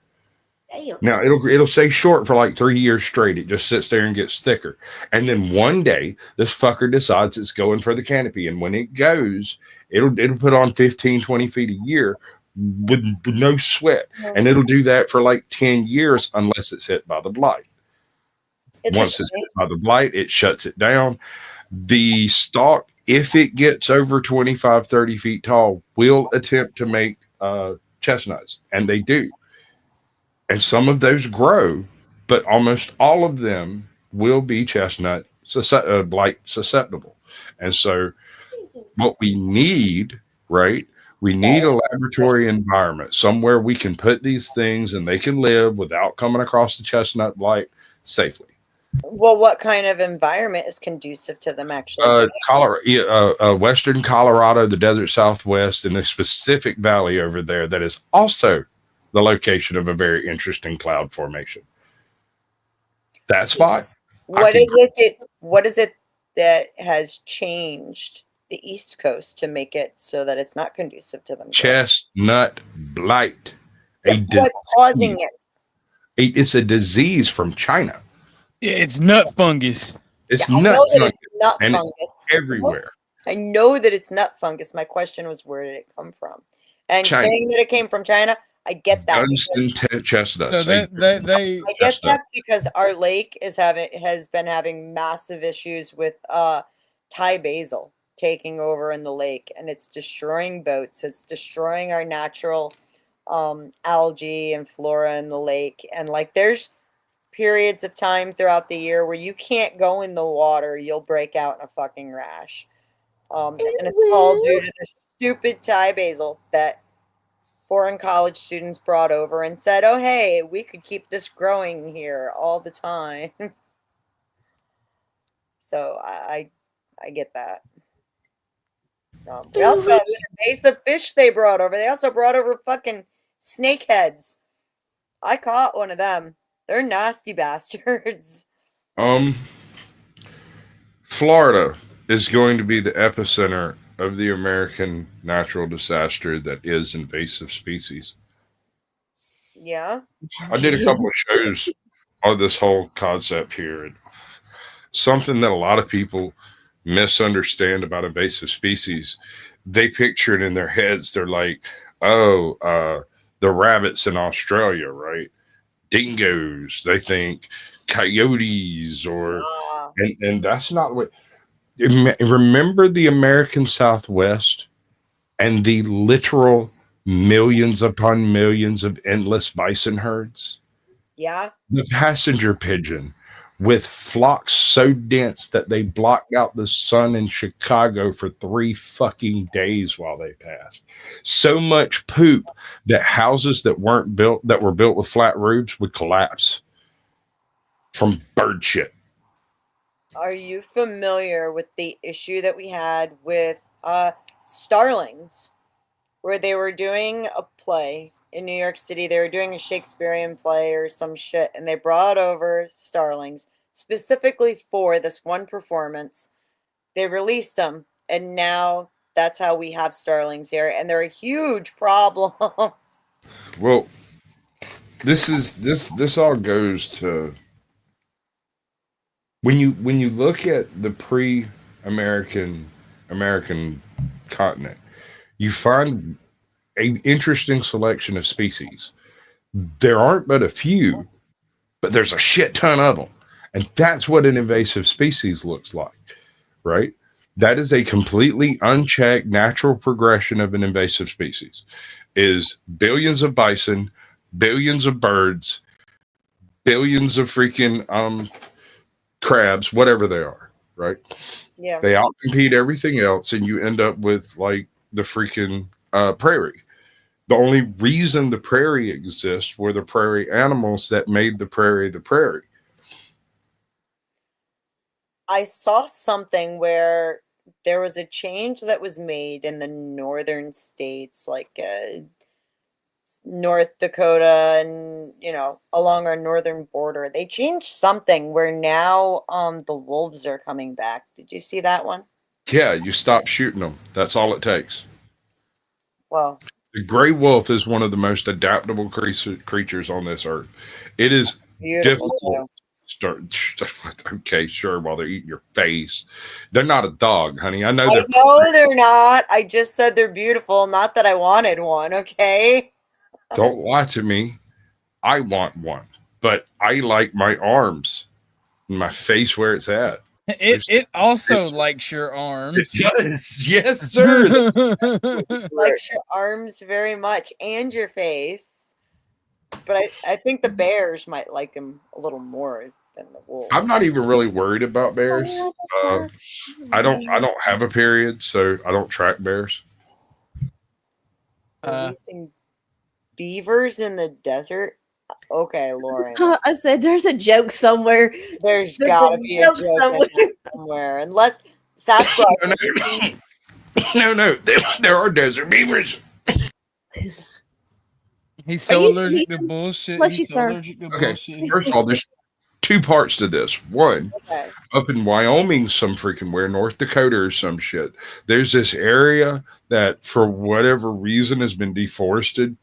Damn. Now it'll stay short for like 3 years straight. It just sits there and gets thicker. And then one day this fucker decides it's going for the canopy. And when it goes, it'll put on 15, 20 feet a year with no sweat. And it'll do that for like 10 years unless it's hit by the blight. Once it's hit by the blight, it shuts it down. The stalk, if it gets over 25, 30 feet tall, will attempt to make chestnuts. And they do. And some of those grow, but almost all of them will be chestnut blight susceptible. And so what we need, right? We need a laboratory environment, somewhere we can put these things and they can live without coming across the chestnut blight safely. Well, what kind of environment is conducive to them actually? Western Colorado, the desert Southwest, and a specific valley over there that is also the location of a very interesting cloud formation. That spot. What is it that has changed the East Coast to make it so that it's not conducive to them? Chestnut blight. What's causing it? It's a disease from China. Yeah, it's nut fungus. It's nut fungus, and fungus. it's everywhere. I know that it's nut fungus. My question was, where did it come from? And China. Saying that it came from China, I get that. Dunston chestnuts. So I get that because our lake has been having massive issues with Thai basil taking over in the lake, and it's destroying boats. It's destroying our natural algae and flora in the lake. And like, there's periods of time throughout the year where you can't go in the water, you'll break out in a fucking rash. And it's all due to the stupid Thai basil that foreign college students brought over and said, oh, hey, we could keep this growing here all the time. So I get that. We also have this invasive fish they brought over. They also brought over fucking snakeheads. I caught one of them. They're nasty bastards. Florida is going to be the epicenter of the American natural disaster that is invasive species. Yeah. I did a couple of shows on this whole concept here. And something that a lot of people misunderstand about invasive species, they picture it in their heads. They're like, the rabbits in Australia, right? Dingoes. They think coyotes and that's not what. Remember the American Southwest and the literal millions upon millions of endless bison herds? Yeah. The passenger pigeon with flocks so dense that they blocked out the sun in Chicago for 3 fucking days while they passed. So much poop that houses that were built with flat roofs would collapse from bird shit. Are you familiar with the issue that we had with starlings, where they were doing a play in New York City? They were doing a Shakespearean play or some shit, and they brought over starlings specifically for this one performance. They released them, and now that's how we have starlings here, and they're a huge problem. Well, this all goes to when you look at the pre-American continent, you find an interesting selection of species. There aren't but a few, but there's a shit ton of them. And that's what an invasive species looks like, right? That is a completely unchecked natural progression of an invasive species. Is billions of bison, billions of birds, billions of freaking crabs, whatever they are, right? Yeah. They outcompete everything else, and you end up with like the freaking prairie. The only reason the prairie exists were the prairie animals that made the prairie the prairie. I saw something where there was a change that was made in the northern states, like North Dakota and, along our northern border. They changed something where now the wolves are coming back. Did you see that one? Yeah, you stop shooting them. That's all it takes. Well, The gray wolf is one of the most adaptable creatures on this earth. It is Beautiful. difficult. Okay, sure. While they're eating your face, they're not a dog, honey. I know they're not. I just said they're beautiful. Not that I wanted one. Okay. Don't lie to me. I want one, but I like my arms, and my face where it's at. It also likes your arms. It does. Yes, sir. Likes your arms very much and your face. But I think the bears might like him a little more than the wolf. I'm not even really worried about bears. I don't have a period, so I don't track bears. Releasing beavers in the desert. Okay, Lauren. I said there's a joke somewhere. There's gotta be a joke somewhere. Unless Sasquatch. No. There are desert beavers. He's so allergic to bullshit. He's so allergic to bullshit. First of all, there's two parts to this. One, up in Wyoming, some freaking where, North Dakota or some shit, there's this area that for whatever reason has been deforested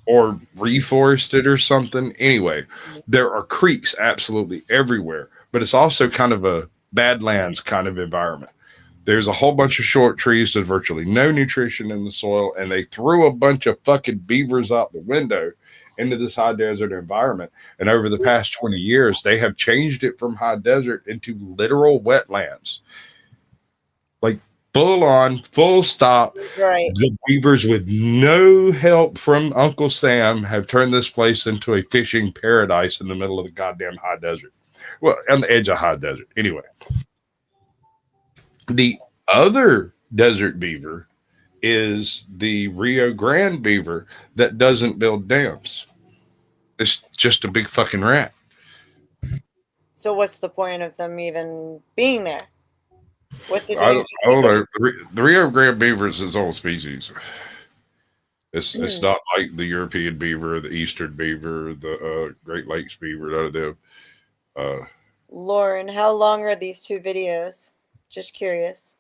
or reforested or something. Anyway, there are creeks absolutely everywhere, but it's also kind of a badlands kind of environment. There's a whole bunch of short trees. There's virtually no nutrition in the soil, and they threw a bunch of fucking beavers out the window into this high desert environment. And over the past 20 years, they have changed it from high desert into literal wetlands. Like full on, full stop. Right. The beavers, with no help from Uncle Sam, have turned this place into a fishing paradise in the middle of the goddamn high desert. Well, on the edge of high desert. Anyway. The other desert beaver is the Rio Grande beaver that doesn't build dams. It's just a big fucking rat. So what's the point of them even being there? What's it? I don't know. The Rio Grande beaver is its own species. It's not like the European beaver, the Eastern beaver, the Great Lakes beaver. None of them. Lauren, how long are these two videos? Just curious.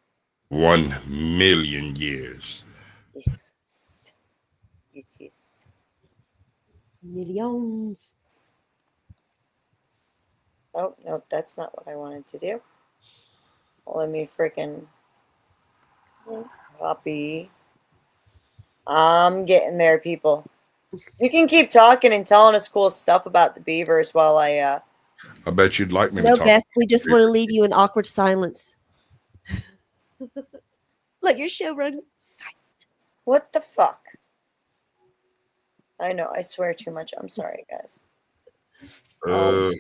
1 million years. Yes. Millions. Oh, no, that's not what I wanted to do. Let me freaking copy. I'm getting there, people. You can keep talking and telling us cool stuff about the beavers while I bet you'd like me to No, talk. Beth, we just want to leave you in awkward silence. Let your show run silent. What the fuck? I know, I swear too much. I'm sorry, guys. What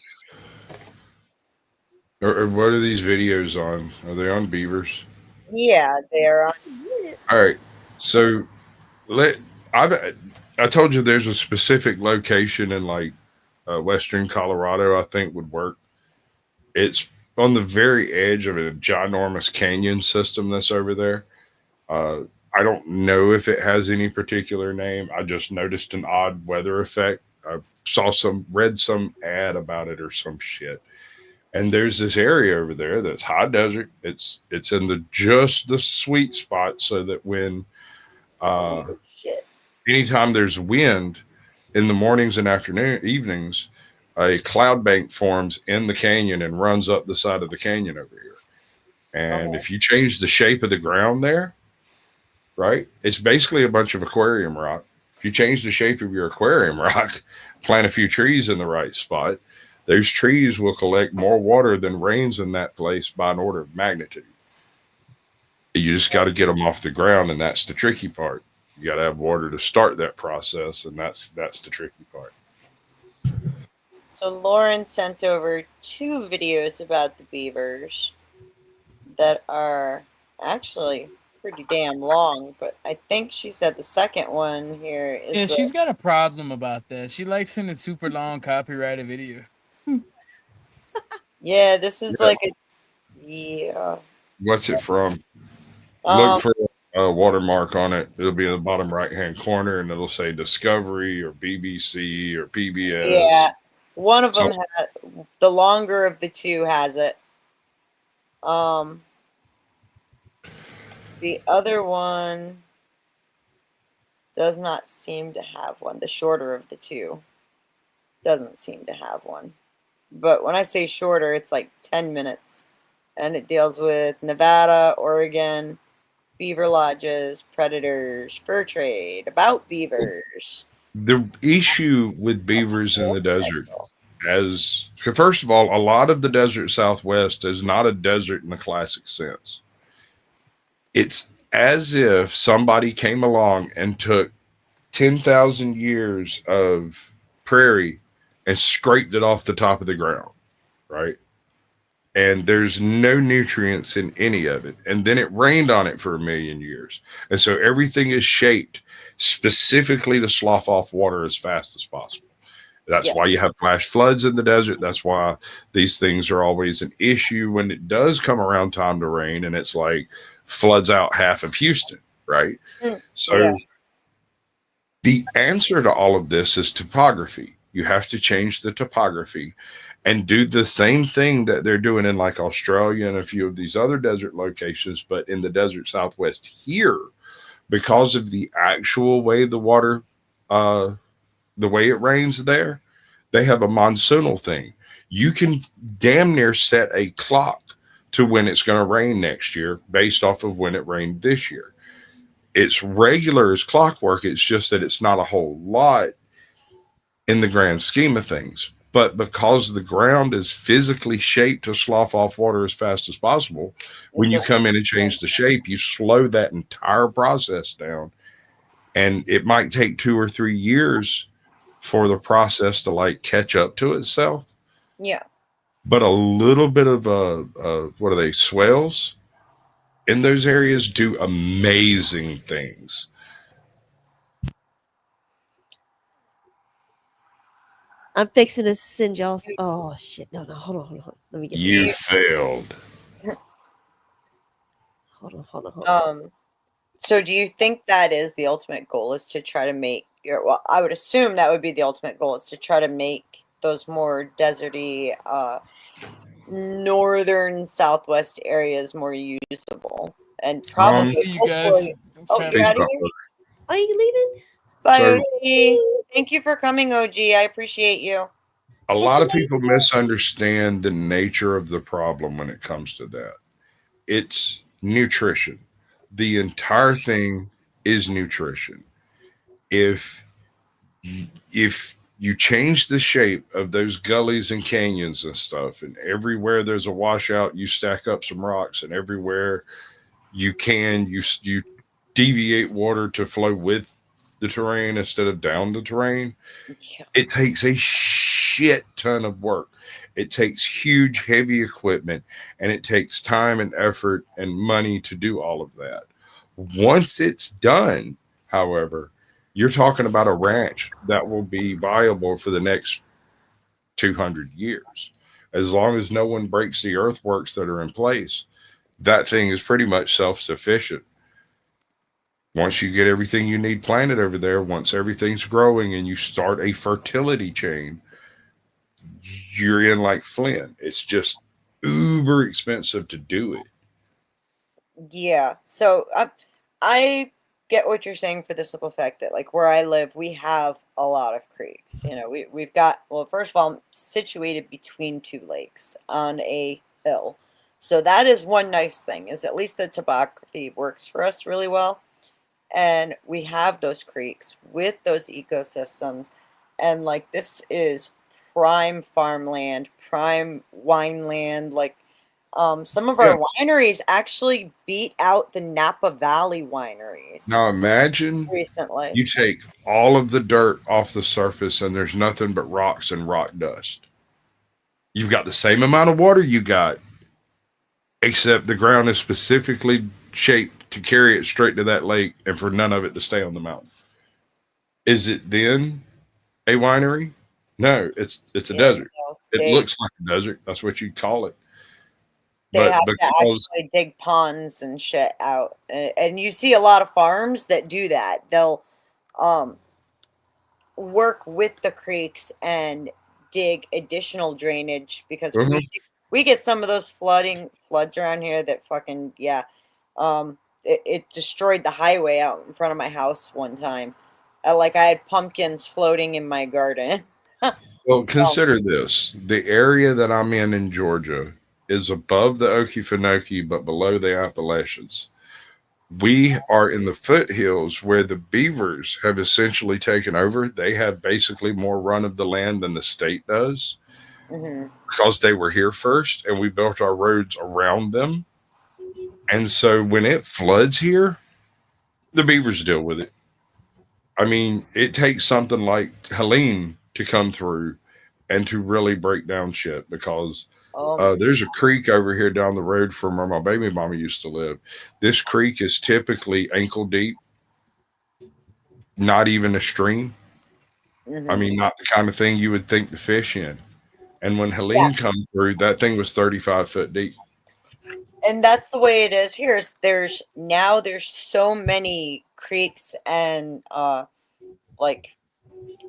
are these videos on? Are they on beavers? Yeah, they're on. All right. So I told you there's a specific location in like western Colorado I think would work. It's on the very edge of a ginormous canyon system that's over there. I don't know if it has any particular name. I just noticed an odd weather effect. I read some ad about it or some shit. And there's this area over there that's high desert. It's in just the sweet spot so that when anytime there's wind in the mornings and evenings, a cloud bank forms in the canyon and runs up the side of the canyon over here. And if you change the shape of the ground there, right, it's basically a bunch of aquarium rock. If you change the shape of your aquarium rock, plant a few trees in the right spot, those trees will collect more water than rains in that place by an order of magnitude. You just got to get them off the ground, and that's the tricky part. You got to have water to start that process, and that's the tricky part. So Lauren sent over 2 videos about the beavers that are actually pretty damn long, but I think she said the second one here is. Yeah, she's got a problem about that. She likes sending super long copyrighted video. Yeah, this is like a. Yeah. What's it from? Look for a watermark on it. It'll be in the bottom right-hand corner, and it'll say Discovery or BBC or PBS. Yeah, one of them the longer of the 2 has it. The other one does not seem to have one. The shorter of the two doesn't seem to have one. But when I say shorter, it's like 10 minutes. And it deals with Nevada, Oregon, beaver lodges, predators, fur trade, about beavers. The issue with beavers in the desert, first of all, a lot of the desert Southwest is not a desert in the classic sense. It's as if somebody came along and took 10,000 years of prairie and scraped it off the top of the ground, right? And there's no nutrients in any of it. And then it rained on it for 1,000,000 years. And so everything is shaped specifically to slough off water as fast as possible. That's why you have flash floods in the desert. That's why these things are always an issue when it does come around time to rain, and it's like floods out half of Houston, right? So the answer to all of this is topography. You have to change the topography and do the same thing that they're doing in like Australia and a few of these other desert locations, but in the desert Southwest here, because of the actual way the water, the way it rains there, they have a monsoonal thing. You can damn near set a clock to when it's going to rain next year based off of when it rained this year. It's regular as clockwork. It's just that it's not a whole lot in the grand scheme of things. But because the ground is physically shaped to slough off water as fast as possible, when you come in and change the shape, you slow that entire process down. And it might take 2 or 3 years for the process to like catch up to itself. Yeah. But a little bit of what are they, swells in those areas do amazing things. I'm fixing to send y'all. Oh shit! No, hold on. Let me get. You failed. Hold on. So do you think that is the ultimate goal, is to try to make well, I would assume that would be the ultimate goal, is to try to make those more deserty, northern Southwest areas more usable, and probably see you guys. Oh, you're out of here? Are you leaving? Bye, So- OG. Thank you for coming, OG. I appreciate you. A lot of people misunderstand the nature of the problem when it comes to that. It's nutrition. The entire thing is nutrition. If you change the shape of those gullies and canyons and stuff, and everywhere there's a washout, you stack up some rocks, and everywhere you can, you deviate water to flow with the terrain instead of down the terrain. It takes a shit ton of work. It takes huge, heavy equipment, and it takes time and effort and money to do all of that. Once it's done, however, you're talking about a ranch that will be viable for the next 200 years. As long as no one breaks the earthworks that are in place, that thing is pretty much self-sufficient. Once you get everything you need planted over there, once everything's growing and you start a fertility chain, you're in like Flint. It's just uber expensive to do it. Yeah. So I get what you're saying, for the simple fact that, like, where I live, we have a lot of creeks. You know, we've got, well, first of all, I'm situated between 2 lakes on a hill. So that is one nice thing, is at least the topography works for us really well. And we have those creeks with those ecosystems. And like, this is prime farmland, prime wineland. Like, some of our wineries actually beat out the Napa Valley wineries. Now imagine recently you take all of the dirt off the surface and there's nothing but rocks and rock dust. You've got the same amount of water you got, except the ground is specifically shaped to carry it straight to that lake and for none of it to stay on the mountain. Is it then a winery? No, it's a desert. It looks like a desert. That's what you'd call it. They have to actually dig ponds and shit out. And you see a lot of farms that do that. They'll work with the creeks and dig additional drainage, because we get some of those floods around here that fucking, it destroyed the highway out in front of my house one time. Like I had pumpkins floating in my garden. Well, consider this. The area that I'm in Georgia is above the Okefenokee, but below the Appalachians. We are in the foothills where the beavers have essentially taken over. They have basically more run of the land than the state does because they were here first and we built our roads around them. And so when it floods here, the beavers deal with it. I mean, it takes something like Helene to come through and to really break down shit because there's a creek over here down the road from where my baby mama used to live. This creek is typically ankle deep, not even a stream. I mean, not the kind of thing you would think to fish in. And when Helene come through, that thing was 35 foot deep. And that's the way it is here. There's so many creeks and like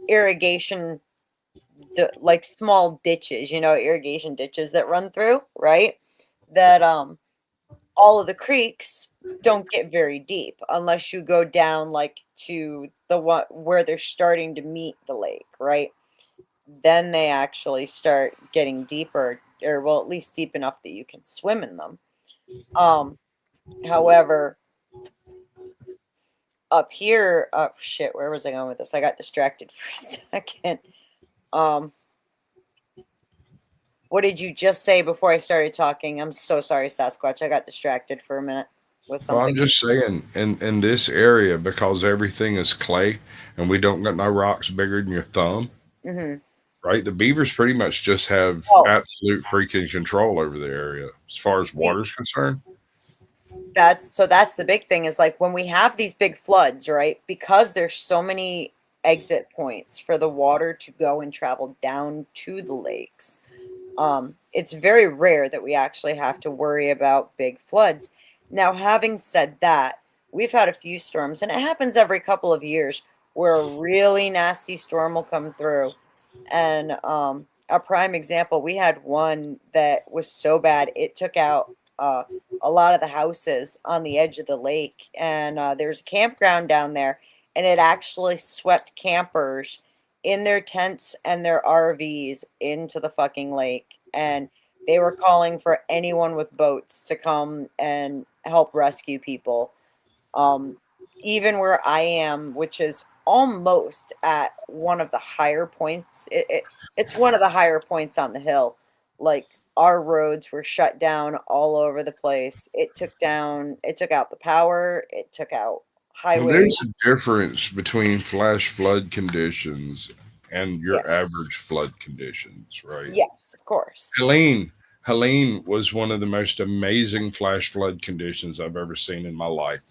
irrigation, like small ditches, irrigation ditches that run through, right? That all of the creeks don't get very deep unless you go down like to the one where they're starting to meet the lake, right? Then they actually start getting deeper, or well, at least deep enough that you can swim in them. However, up here, oh shit, where was I going with this? I got distracted for a second. What did you just say before I started talking? I'm so sorry, Sasquatch. I got distracted for a minute with something. Well, I'm just saying, in this area, because everything is clay and we don't got no rocks bigger than your thumb, right? The beavers pretty much just have absolute freaking control over the area as far as water's concerned. That's the big thing is like when we have these big floods, right? Because there's so many exit points for the water to go and travel down to the lakes. It's very rare that we actually have to worry about big floods. Now, having said that, we've had a few storms, and it happens every couple of years where a really nasty storm will come through. And a prime example, we had one that was so bad, it took out a lot of the houses on the edge of the lake. And there's a campground down there, and it actually swept campers in their tents and their RVs into the fucking lake. And they were calling for anyone with boats to come and help rescue people. Even where I am, which is almost at one of the higher points, it's one of the higher points on the hill. Like our roads were shut down all over the place. It took out the power. It took out highways. Well, there's a difference between flash flood conditions and your average flood conditions, right? Yes, of course. Helene was one of the most amazing flash flood conditions I've ever seen in my life.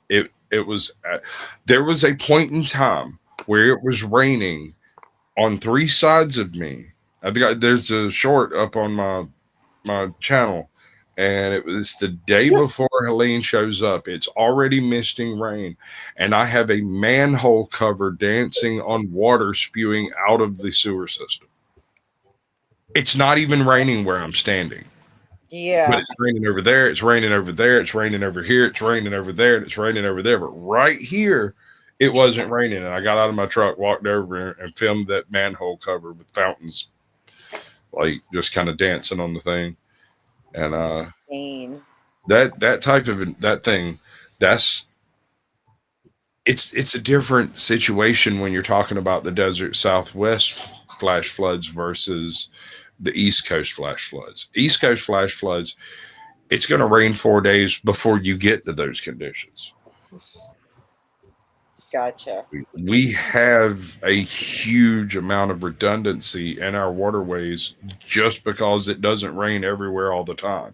It was there was a point in time where it was raining on 3 sides of me. There's a short up on my channel, and it was the day before Helene shows up. It's already misting rain, and I have a manhole cover dancing on water spewing out of the sewer system. It's not even raining where I'm standing. Yeah. But it's raining over there. It's raining over there. It's raining over here. It's raining over there. And it's raining over there. But right here, it wasn't raining. And I got out of my truck, walked over and filmed that manhole cover with fountains, like just kind of dancing on the thing. And that type of that thing, it's a different situation when you're talking about the desert Southwest flash floods versus the East Coast flash floods. East Coast flash floods, it's going to rain 4 days before you get to those conditions. Gotcha. We have a huge amount of redundancy in our waterways just because it doesn't rain everywhere all the time.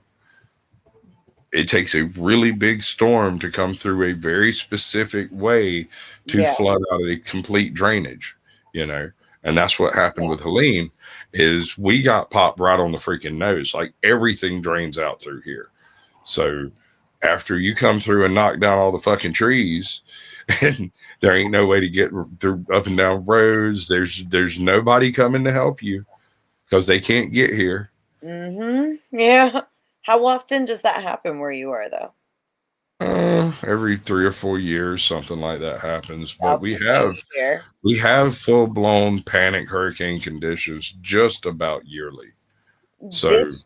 It takes a really big storm to come through a very specific way to flood out a complete drainage, and that's what happened with Helene. Is we got popped right on the freaking nose. Like everything drains out through here. So after you come through and knock down all the fucking trees, and there ain't no way to get through up and down roads, there's nobody coming to help you because they can't get here. Yeah. How often does that happen where you are, though? Every 3 or 4 years, something like that happens. But we Here. have full blown panic hurricane conditions just about yearly. So This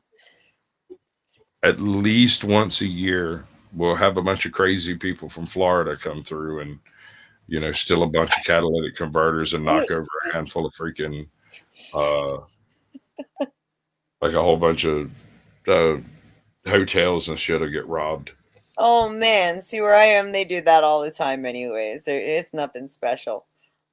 at least once a year, we'll have a bunch of crazy people from Florida come through and, steal a bunch of catalytic converters and knock over a handful of freaking, uh, like a whole bunch of hotels and shit will get robbed. Oh man, see where I am, they do that all the time anyways. It's nothing special.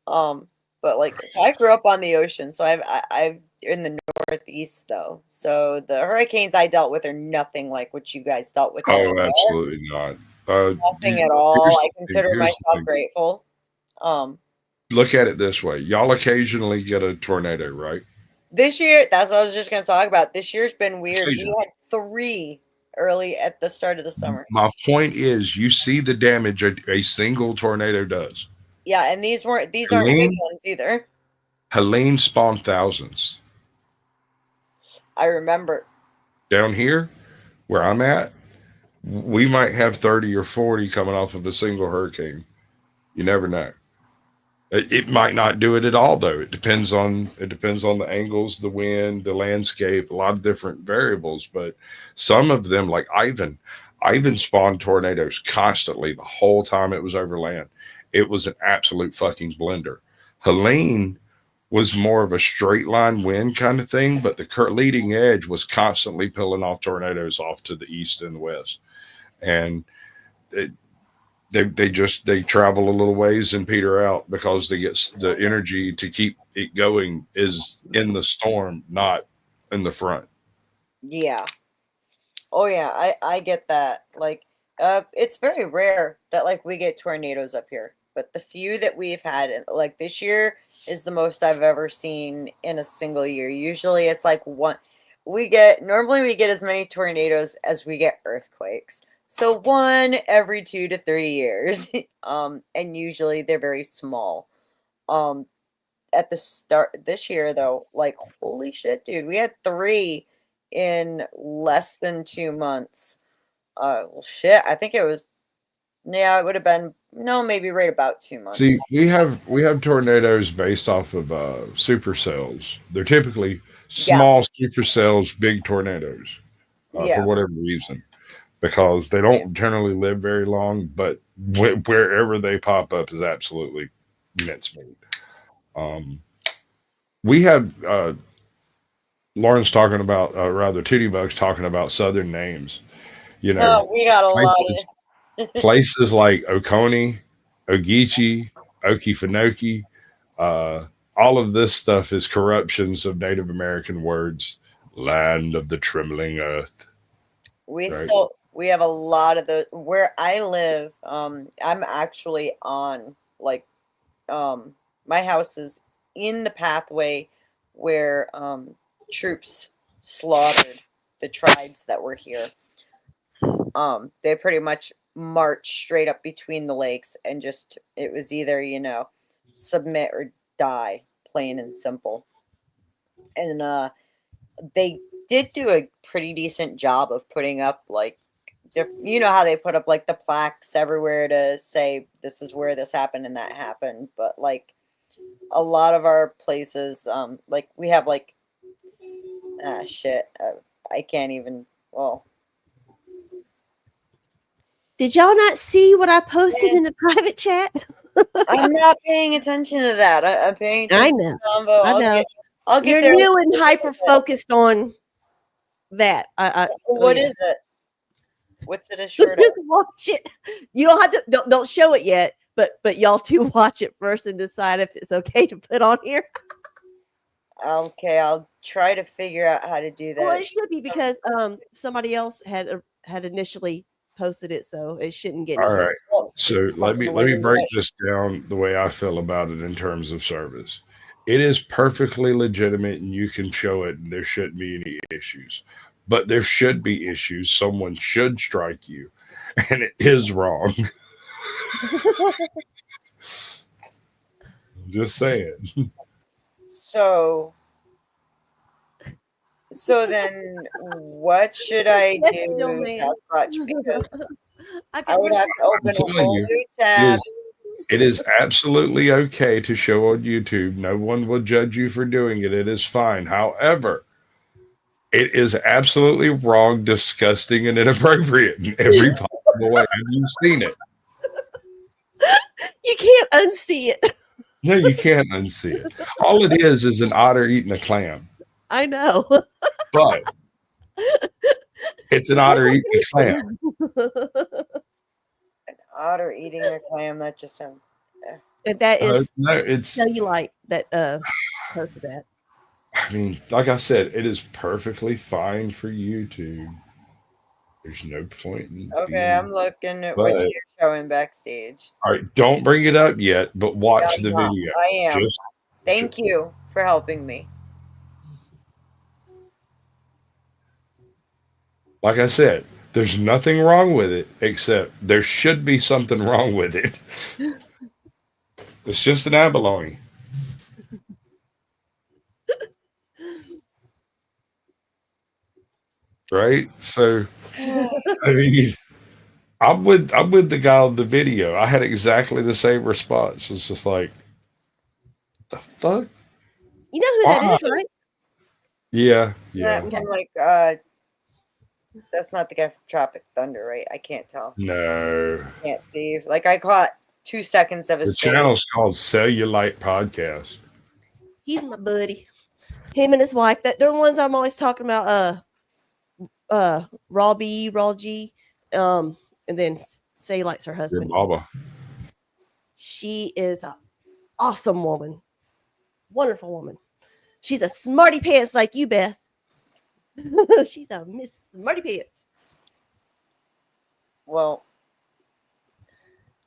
But like so I grew up on the ocean, so I've in the northeast though. So the hurricanes I dealt with are nothing like what you guys dealt with. Oh, absolutely not. Nothing at all. I consider myself grateful. Look at it this way. Y'all occasionally get a tornado, right? This year, that's what I was just going to talk about. This year's been weird. We had 3 early at the start of the summer. My point is, you see the damage a single tornado does. Yeah, and these aren't big ones either. Helene spawned thousands. I remember. Down here, where I'm at, we might have 30 or 40 coming off of a single hurricane. You never know. It might not do it at all, though. It depends on the angles, the wind, the landscape, a lot of different variables. But some of them, like Ivan spawned tornadoes constantly the whole time it was over land. It was an absolute fucking blender. Helene was more of a straight line wind kind of thing, but the leading edge was constantly pulling off tornadoes off to the east and the west. And they travel a little ways and peter out because they get the energy to keep it going is in the storm, not in the front. Yeah. Oh yeah, I get that. Like, it's very rare that like we get tornadoes up here, but the few that we've had, like this year, is the most I've ever seen in a single year. Usually, it's like one. Normally we get as many tornadoes as we get earthquakes. So 1 every 2 to 3 years. And usually they're very small. At the start this year though, like holy shit, dude, we had 3 in less than 2 months. Well shit, I think it was it would have been maybe right about 2 months. See, we have tornadoes based off of supercells. They're typically small supercells, big tornadoes, for whatever reason. Because they don't generally live very long, but wherever they pop up is absolutely mincemeat. We have Lauren's talking about, rather Tootie Bugs talking about Southern names. We got a lot of places like Oconee, Ogeechee, Okefenokee. All of this stuff is corruptions of Native American words. Land of the trembling earth. We have a lot of those where I live. I'm actually on my house is in the pathway where troops slaughtered the tribes that were here. They pretty much marched straight up between the lakes and it was either, submit or die, plain and simple. And they did do a pretty decent job of putting up how they put up like the plaques everywhere to say this is where this happened and that happened, but like a lot of our places, we have I can't even. Did y'all not see what I posted in the private chat? I'm not paying attention to that. I'm paying attention. I know. I know. I'll get You're new and hyper focused on that. What is it? What's it a shirt? Just watch it. You don't have to. Don't show it yet. But y'all two watch it first and decide if it's okay to put on here. Okay, I'll try to figure out how to do that. Well, it should be because somebody else had initially posted it, so it shouldn't get. All right. So let me break this down the way I feel about it in terms of service. It is perfectly legitimate, and you can show it, and there shouldn't be any issues. But there should be issues. Someone should strike you, and it is wrong. Just saying. So then what should I do, Sasquatch? Because I would have to open a whole new tab. It is absolutely okay to show on YouTube. No one will judge you for doing it. It is fine. However, it is absolutely wrong, disgusting, and inappropriate in every possible way. Have you seen it? You can't unsee it. No, you can't unsee it. All it is an otter eating a clam. I know. But it's an otter eating a clam. An otter eating a clam. That just sounds. And that is No, it's Cellulite that posted that. I mean, like I said, it is perfectly fine for YouTube. There's no point in Okay, I'm looking at what you're showing backstage. All right, don't bring it up yet, but watch the video. I am. Thank you for helping me. Like I said, there's nothing wrong with it, except there should be something wrong with it. It's just an abalone. Right? So, I mean, I'm with the guy on the video. I had exactly the same response. It's just like, the fuck? You know who that is, right? Yeah. I'm like, that's not the guy from Tropic Thunder, right? I can't tell. No. Can't see. Like, I caught 2 seconds of his The channel's called Cellulite Podcast. He's my buddy. Him and his wife. They're the ones I'm always talking about. Raw B, Raw G, and then Cellulite's her husband. Your mama. She is an awesome woman. Wonderful woman. She's a smarty pants like you, Beth. She's a Miss Smarty Pants. Well,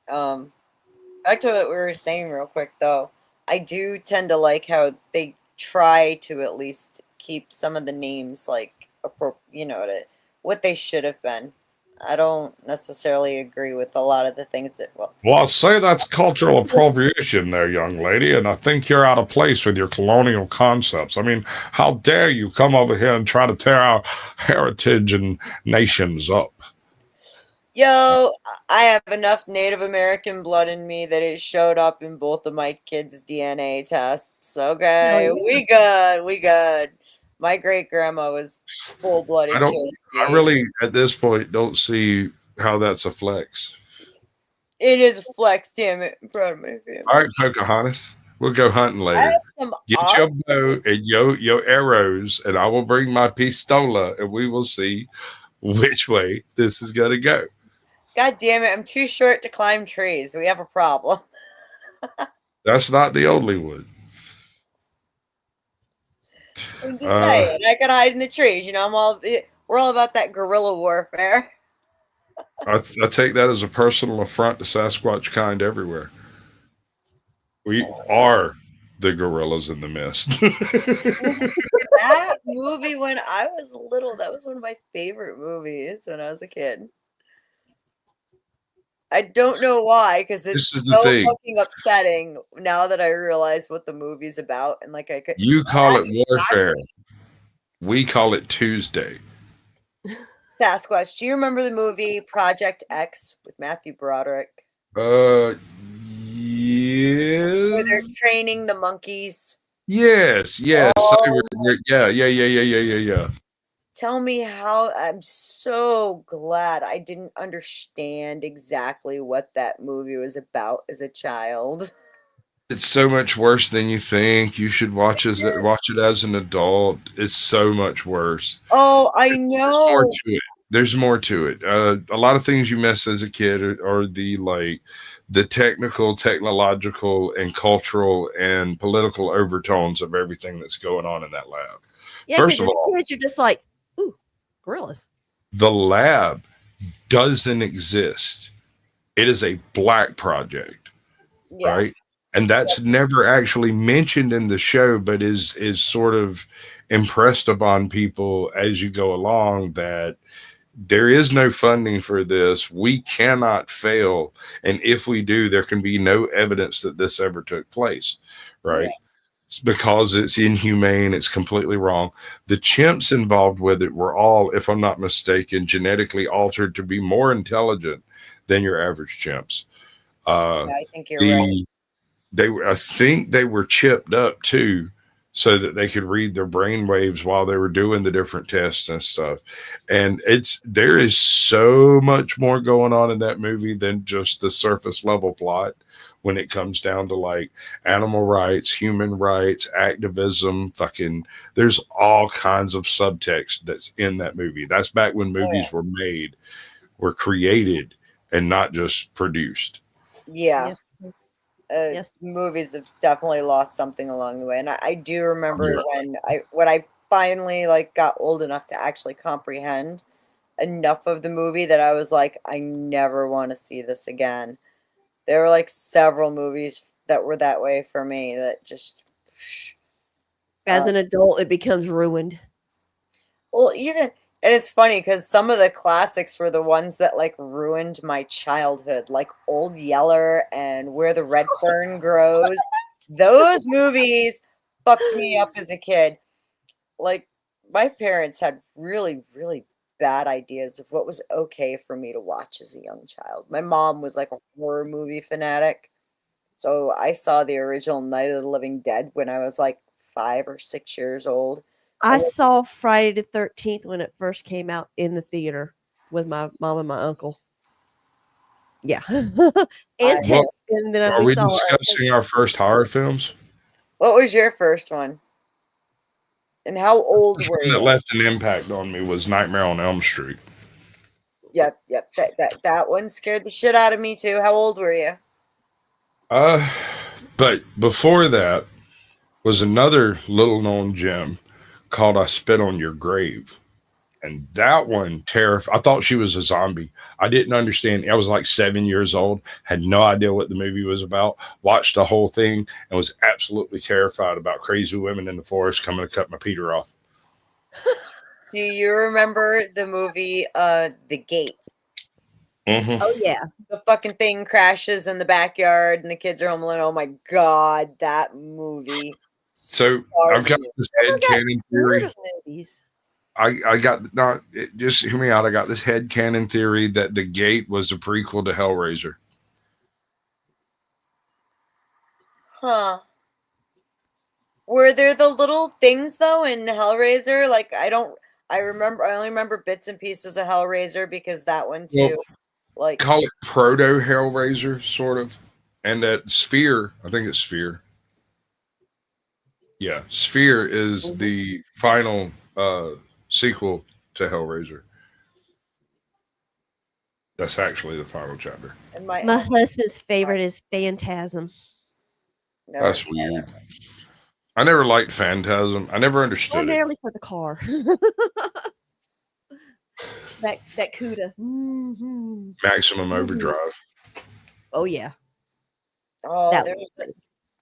back to what we were saying real quick, though. I do tend to like how they try to at least keep some of the names like what they should have been. I don't necessarily agree with a lot of the things that. Well, I'd say that's cultural appropriation there, young lady, and I think you're out of place with your colonial concepts. I mean, how dare you come over here and try to tear our heritage and nations up? Yo, I have enough Native American blood in me that it showed up in both of my kids' DNA tests. Okay, we good. My great grandma was full-blooded. I really, at this point, don't see how that's a flex. It is a flex, damn it. I'm proud of my family. All right, Pocahontas, we'll go hunting later. Get your bow and your arrows, and I will bring my pistola, and we will see which way this is going to go. God damn it, I'm too short to climb trees. We have a problem. That's not the only one. I'm just saying, I could hide in the trees. We're all about that guerrilla warfare. I take that as a personal affront to Sasquatch kind everywhere. We are the gorillas in the mist. That movie, when I was little, that was one of my favorite movies when I was a kid. I don't know why, because it's so fucking upsetting now that I realize what the movie's about. And like you call it warfare. We call it Tuesday. Sasquatch. Do you remember the movie Project X with Matthew Broderick? Yes. Where they're training the monkeys. Yes. Oh. Yeah. Tell me how. I'm so glad I didn't understand exactly what that movie was about as a child. It's so much worse than you think. You should watch it as an adult. It's so much worse. Oh, I know. There's more to it. A lot of things you miss as a kid are the technological, and cultural and political overtones of everything that's going on in that lab. Yeah, first of all, kids, you're just like, ooh, gorillas. The lab doesn't exist. It is a black project, right? And that's never actually mentioned in the show, but is sort of impressed upon people as you go along that there is no funding for this. We cannot fail. And if we do, there can be no evidence that this ever took place, right? because it's inhumane. It's completely wrong. The chimps involved with it were all, if I'm not mistaken, genetically altered to be more intelligent than your average chimps. I think you're right. I think they were chipped up too, so that they could read their brain waves while they were doing the different tests and stuff. And there is so much more going on in that movie than just the surface level plot when it comes down to like animal rights, human rights, activism, there's all kinds of subtext that's in that movie. That's back when movies were created and not just produced. Yeah. Yes. Yes. Movies have definitely lost something along the way. And I do remember when I finally like got old enough to actually comprehend enough of the movie that I was like, I never want to see this again. There were like several movies that were that way for me that just as an adult it becomes ruined. Well, and it's funny because some of the classics were the ones that like ruined my childhood, like Old Yeller and Where the Red Fern Grows. Those movies fucked me up as a kid. Like my parents had really, really bad ideas of what was okay for me to watch as a young child. My mom was like a horror movie fanatic. So I saw the original Night of the Living Dead when I was like 5 or 6 years old. I saw Friday the 13th when it first came out in the theater with my mom and my uncle. Yeah. And then are we discussing our first horror films? What was your first one? And how old were you? That left an impact on me was Nightmare on Elm Street. Yep. That one scared the shit out of me too. How old were you? But before that was another little known gem called I Spit on Your Grave. And that one terrified. I thought she was a zombie. I didn't understand. I was like 7 years old, had no idea what the movie was about, watched the whole thing, and was absolutely terrified about crazy women in the forest coming to cut my Peter off. Do you remember the movie The Gate? Mm-hmm. Oh, yeah. The fucking thing crashes in the backyard and the kids are home alone. Oh, my God, that movie. So I've got this headcanon theory. I got just hear me out. I got this headcanon theory that The Gate was a prequel to Hellraiser. Huh. Were there the little things though in Hellraiser? Like I only remember bits and pieces of Hellraiser because that one too. Like call it proto Hellraiser, sort of. And that Sphere, I think it's Sphere. Yeah, Sphere is the final sequel to Hellraiser. That's actually the final chapter. And my husband's favorite is Phantasm. That's weird. I never liked Phantasm. I never understood primarily for the car. that CUDA. Mm-hmm. Maximum Overdrive. Oh yeah. Oh,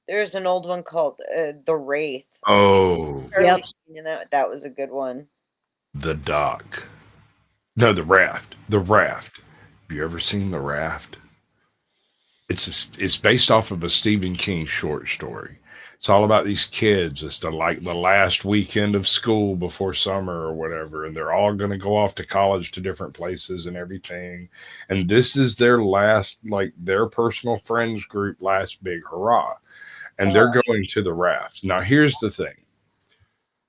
there's an old one called The Wraith. Oh, yep. That was a good one. The Dock. No, The Raft. The Raft. Have you ever seen The Raft? It's based off of a Stephen King short story. It's all about these kids. It's the last weekend of school before summer or whatever, and they're all going to go off to college to different places and everything. And this is their last, their personal friends group last big hurrah. And they're going to the raft. Now, here's the thing.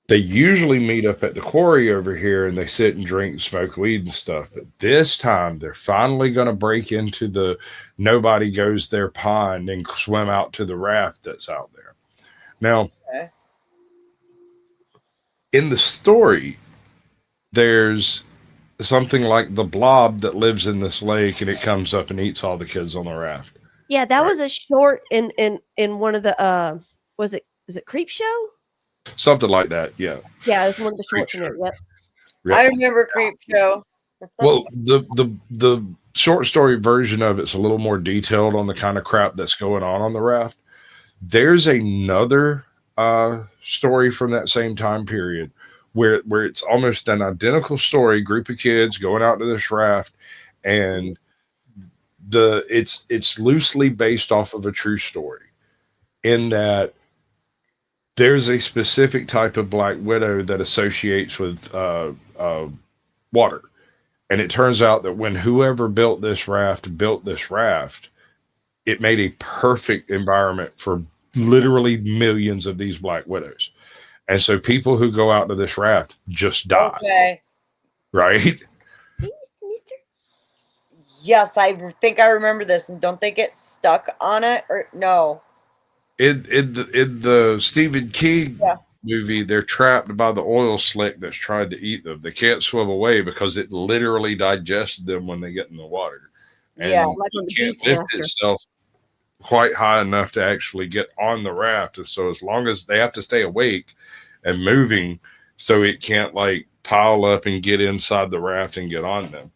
They usually meet up at the quarry over here and they sit and drink and smoke weed and stuff. But this time they're finally going to break into the nobody goes there pond and swim out to the raft that's out there. Now, in the story, there's something like the blob that lives in this lake and it comes up and eats all the kids on the raft. Yeah, that was a short in one of the was it Creep Show? Something like that, yeah. Yeah, it was one of the shorts in it. Yep. I remember Creep Show. Well, the short story version of it's a little more detailed on the kind of crap that's going on the raft. There's another story from that same time period where it's almost an identical story, group of kids going out to this raft, and it's loosely based off of a true story in that there's a specific type of black widow that associates with water. And it turns out that when whoever built this raft, it made a perfect environment for literally millions of these black widows. And so people who go out to this raft just die. Okay. Right? Yes, I think I remember this. And don't they get stuck on it or no? In the Stephen King movie, they're trapped by the oil slick that's trying to eat them. They can't swim away because it literally digests them when they get in the water. And like on it the can't Beast lift Master. itself quite high enough to actually get on the raft. And so as long as they have to stay awake and moving so it can't like pile up and get inside the raft and get on them.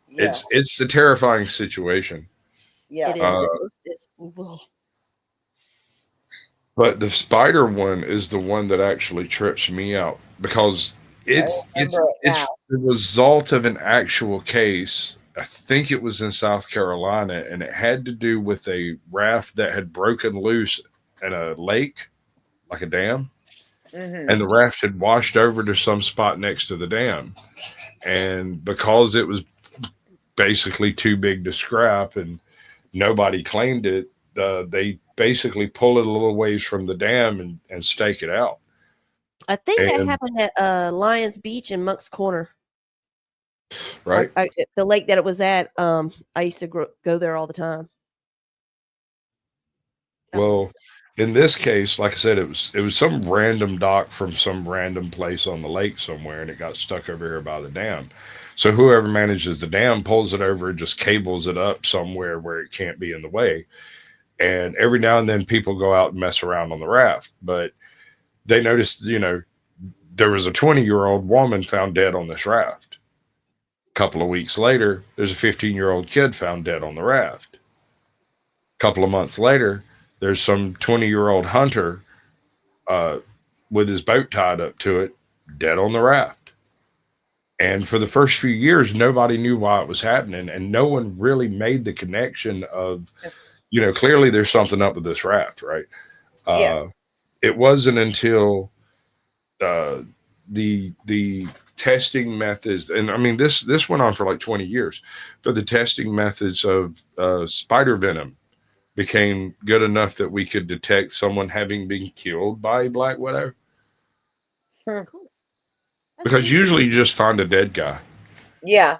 Yeah. It's a terrifying situation. Yeah. It is. But the spider one is the one that actually trips me out because it's the result of an actual case. I think it was in South Carolina, and it had to do with a raft that had broken loose in a lake, like a dam, and the raft had washed over to some spot next to the dam. And because it was basically too big to scrap and nobody claimed it, they basically pull it a little ways from the dam and stake it out. I think that happened at Lions Beach in Monk's Corner. Right. The lake that it was at, I used to go there all the time. Well, in this case, like I said, it was some random dock from some random place on the lake somewhere, and it got stuck over here by the dam. So whoever manages the dam pulls it over and just cables it up somewhere where it can't be in the way. And every now and then people go out and mess around on the raft, but they noticed, there was a 20-year-old woman found dead on this raft. A couple of weeks later, there's a 15-year-old kid found dead on the raft. A couple of months later, there's some 20-year-old hunter with his boat tied up to it, dead on the raft. And for the first few years, nobody knew why it was happening, and no one really made the connection of, clearly there's something up with this raft, right? It wasn't until the testing methods, and I mean this went on for like 20 years, but the testing methods of spider venom became good enough that we could detect someone having been killed by a black widow. Cool. Because usually you just find a dead guy. Yeah.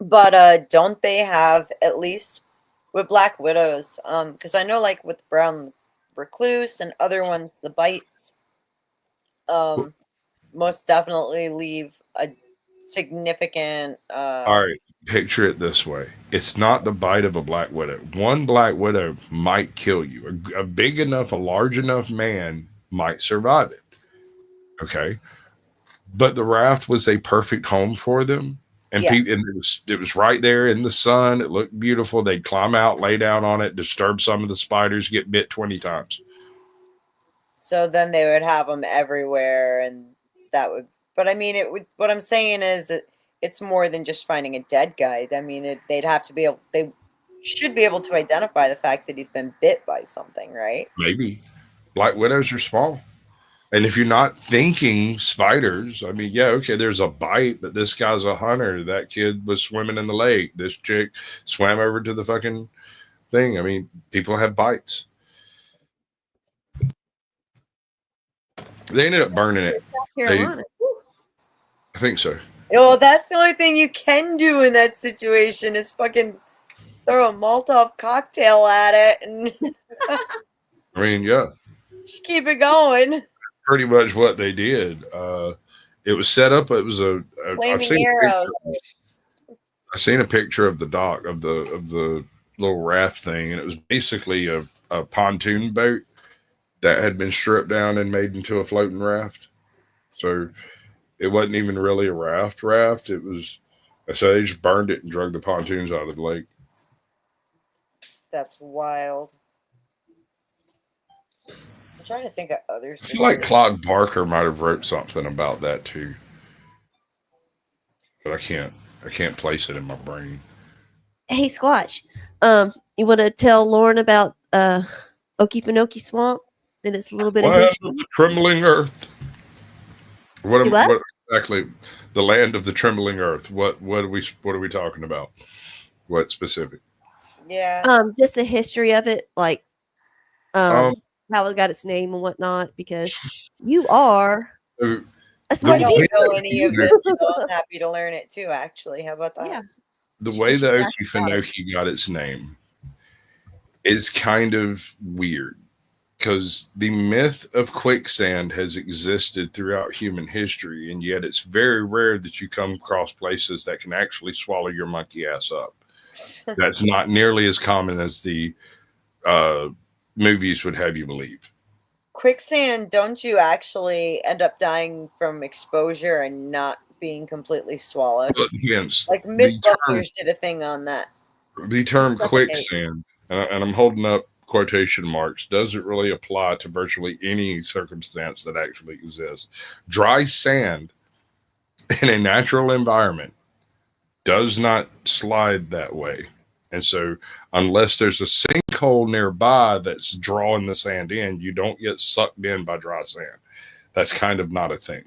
But don't they have, at least with black widows, because I know like with brown recluse and other ones, the bites most definitely leave a significant all right, picture it this way. It's not the bite of a black widow. One black widow might kill you. A big enough, a large enough man might survive it. Okay. But the raft was a perfect home for them. And people, and it was right there in the sun. It looked beautiful. They'd climb out, lay down on it, disturb some of the spiders, get bit 20 times. So then they would have them everywhere, and that would. But I mean, it would. What I'm saying is, it's more than just finding a dead guy. I mean, they'd have to be able. They should be able to identify the fact that he's been bit by something, right? Maybe. Black widows are small. And if you're not thinking spiders, I mean, yeah, okay, there's a bite, but this guy's a hunter. That kid was swimming in the lake. This chick swam over to the fucking thing. I mean, people have bites. They ended up burning it. Carolina. I think so. Well, that's the only thing you can do in that situation is fucking throw a Molotov cocktail at it and I mean, yeah. Just keep it going. Pretty much what they did. It was set up. It was flaming arrows. I've seen a picture of the dock of the little raft thing, and it was basically a pontoon boat that had been stripped down and made into a floating raft. So it wasn't even really a raft. It was. So they just burned it and drug the pontoons out of the lake. That's wild. I'm trying to think of others. I feel like Clive Barker might have wrote something about that too, but I can't place it in my brain. Hey, Squatch. You want to tell Lauren about Okefenokee Swamp? Then it's a little bit of Land history. of the trembling earth. What exactly? The land of the trembling earth. What are we talking about? What specific? Yeah. Just the history of it, like how it got its name and whatnot. Because you are a smart I don't know any of this, so I'm happy to learn it too. Actually, how about that? Yeah. The way the Okefenokee got its name is kind of weird because the myth of quicksand has existed throughout human history, and yet it's very rare that you come across places that can actually swallow your monkey ass up. That's not nearly as common as the movies would have you believe. Quicksand, don't you actually end up dying from exposure and not being completely swallowed? Yes, like Mythbusters did a thing on that. The term quicksand, and I'm holding up quotation marks, doesn't really apply to virtually any circumstance that actually exists. Dry sand in a natural environment does not slide that way. And so unless there's a sinkhole nearby that's drawing the sand in, you don't get sucked in by dry sand. That's kind of not a thing.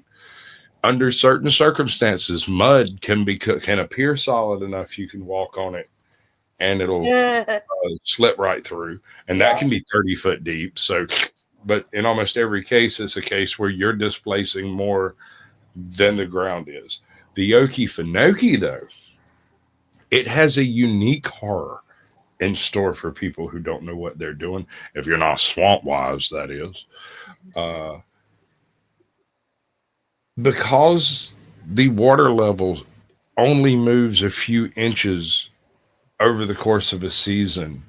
Under certain circumstances, mud can appear solid enough you can walk on it and it'll slip right through. And that can be 30 foot deep. So, but in almost every case, it's a case where you're displacing more than the ground is. The Okefenokee, though, it has a unique horror in store for people who don't know what they're doing. If you're not swamp wise, that is. Because the water level only moves a few inches over the course of a season,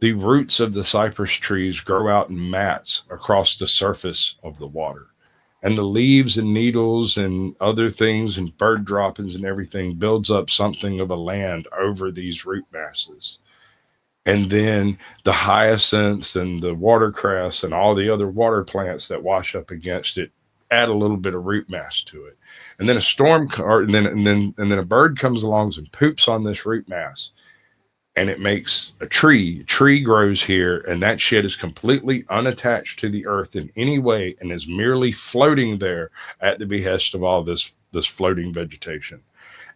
the roots of the cypress trees grow out in mats across the surface of the water. And the leaves and needles and other things and bird droppings and everything builds up something of a land over these root masses. And then the hyacinths and the watercress and all the other water plants that wash up against it add a little bit of root mass to it. And then a storm, and then a bird comes along and poops on this root mass. And it makes a tree. A tree grows here, and that shit is completely unattached to the earth in any way and is merely floating there at the behest of all this floating vegetation.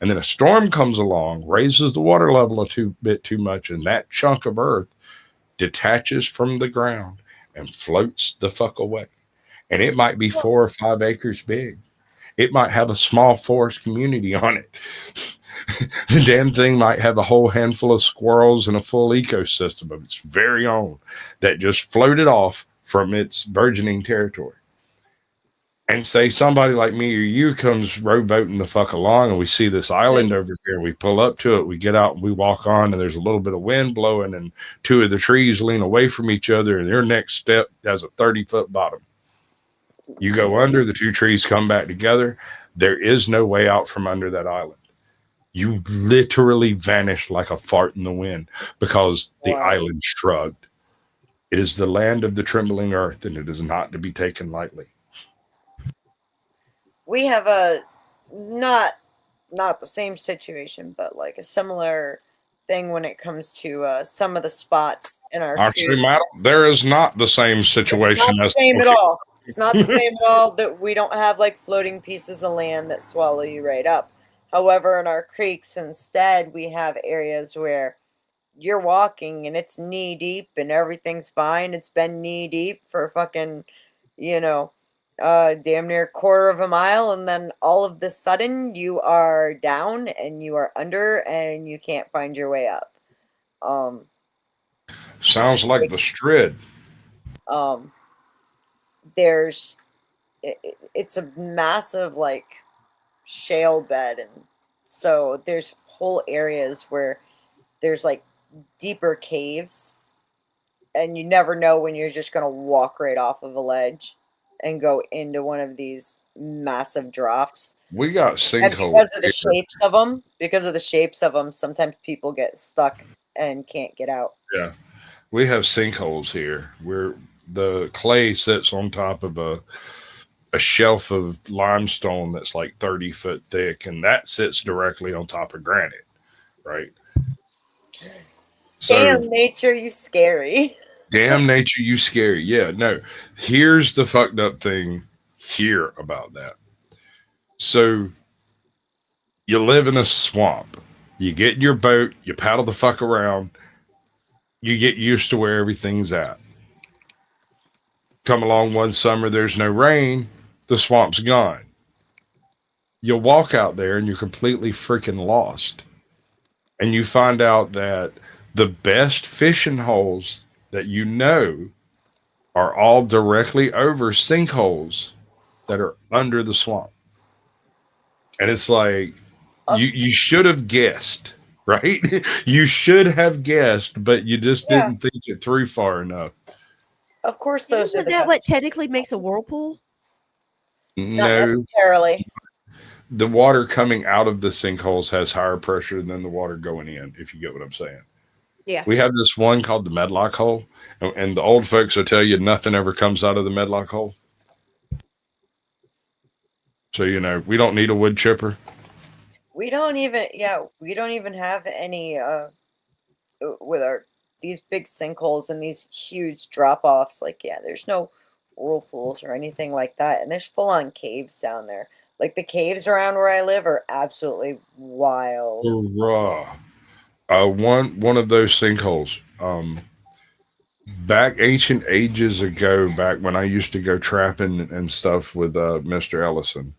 And then a storm comes along, raises the water level a bit too much, and that chunk of earth detaches from the ground and floats the fuck away. And it might be 4 or 5 acres big. It might have a small forest community on it. The damn thing might have a whole handful of squirrels and a full ecosystem of its very own that just floated off from its burgeoning territory. And say somebody like me or you comes rowboating the fuck along and we see this island over here. We pull up to it, we get out and we walk on, and there's a little bit of wind blowing and 2 of the trees lean away from each other, and their next step has a 30-foot bottom. You go under, the 2 trees come back together. There is no way out from under that island. You literally vanish like a fart in the wind because the island shrugged. It is the land of the trembling earth, and it is not to be taken lightly. We have a not the same situation, but like a similar thing when it comes to some of the spots in our. Actually, madam, there is not the same situation. It's not the same at all. It's not the same at all. That we don't have like floating pieces of land that swallow you right up. However, in our creeks, instead, we have areas where you're walking and it's knee deep and everything's fine. It's been knee deep for fucking, damn near a quarter of a mile. And then all of the sudden you are down and you are under and you can't find your way up. Sounds like the Strid. It's a massive, like, shale bed, and so there's whole areas where there's like deeper caves, and you never know when you're just going to walk right off of a ledge and go into one of these massive drops. We got sinkholes because of the shapes of them, sometimes people get stuck and can't get out. Yeah, we have sinkholes here where the clay sits on top of a shelf of limestone that's like 30 foot thick, and that sits directly on top of granite, right? So, damn nature, you scary. damn nature, you scary. Yeah, no. Here's the fucked up thing here about that. So you live in a swamp. You get in your boat, you paddle the fuck around, you get used to where everything's at. Come along one summer, there's no rain, the swamp's gone. You walk out there and you're completely freaking lost. And you find out that the best fishing holes that you know are all directly over sinkholes that are under the swamp. And it's like, you should have guessed, right? You should have guessed, but you just didn't think it through far enough. Of course, those Isn't are the that best. what technically makes a whirlpool? Not No, necessarily. the water coming out of the sinkholes has higher pressure than the water going in, if you get what I'm saying. Yeah. We have this one called the Medlock hole, and the old folks will tell you nothing ever comes out of the Medlock hole. So, we don't need a wood chipper. We don't even have any with these big sinkholes and these huge drop offs. Like, there's no whirlpools or anything like that. And there's full on caves down there. Like, the caves around where I live are absolutely wild. Hurrah. One of those sinkholes. Back ancient ages ago, back when I used to go trapping and stuff with Mr. Ellison,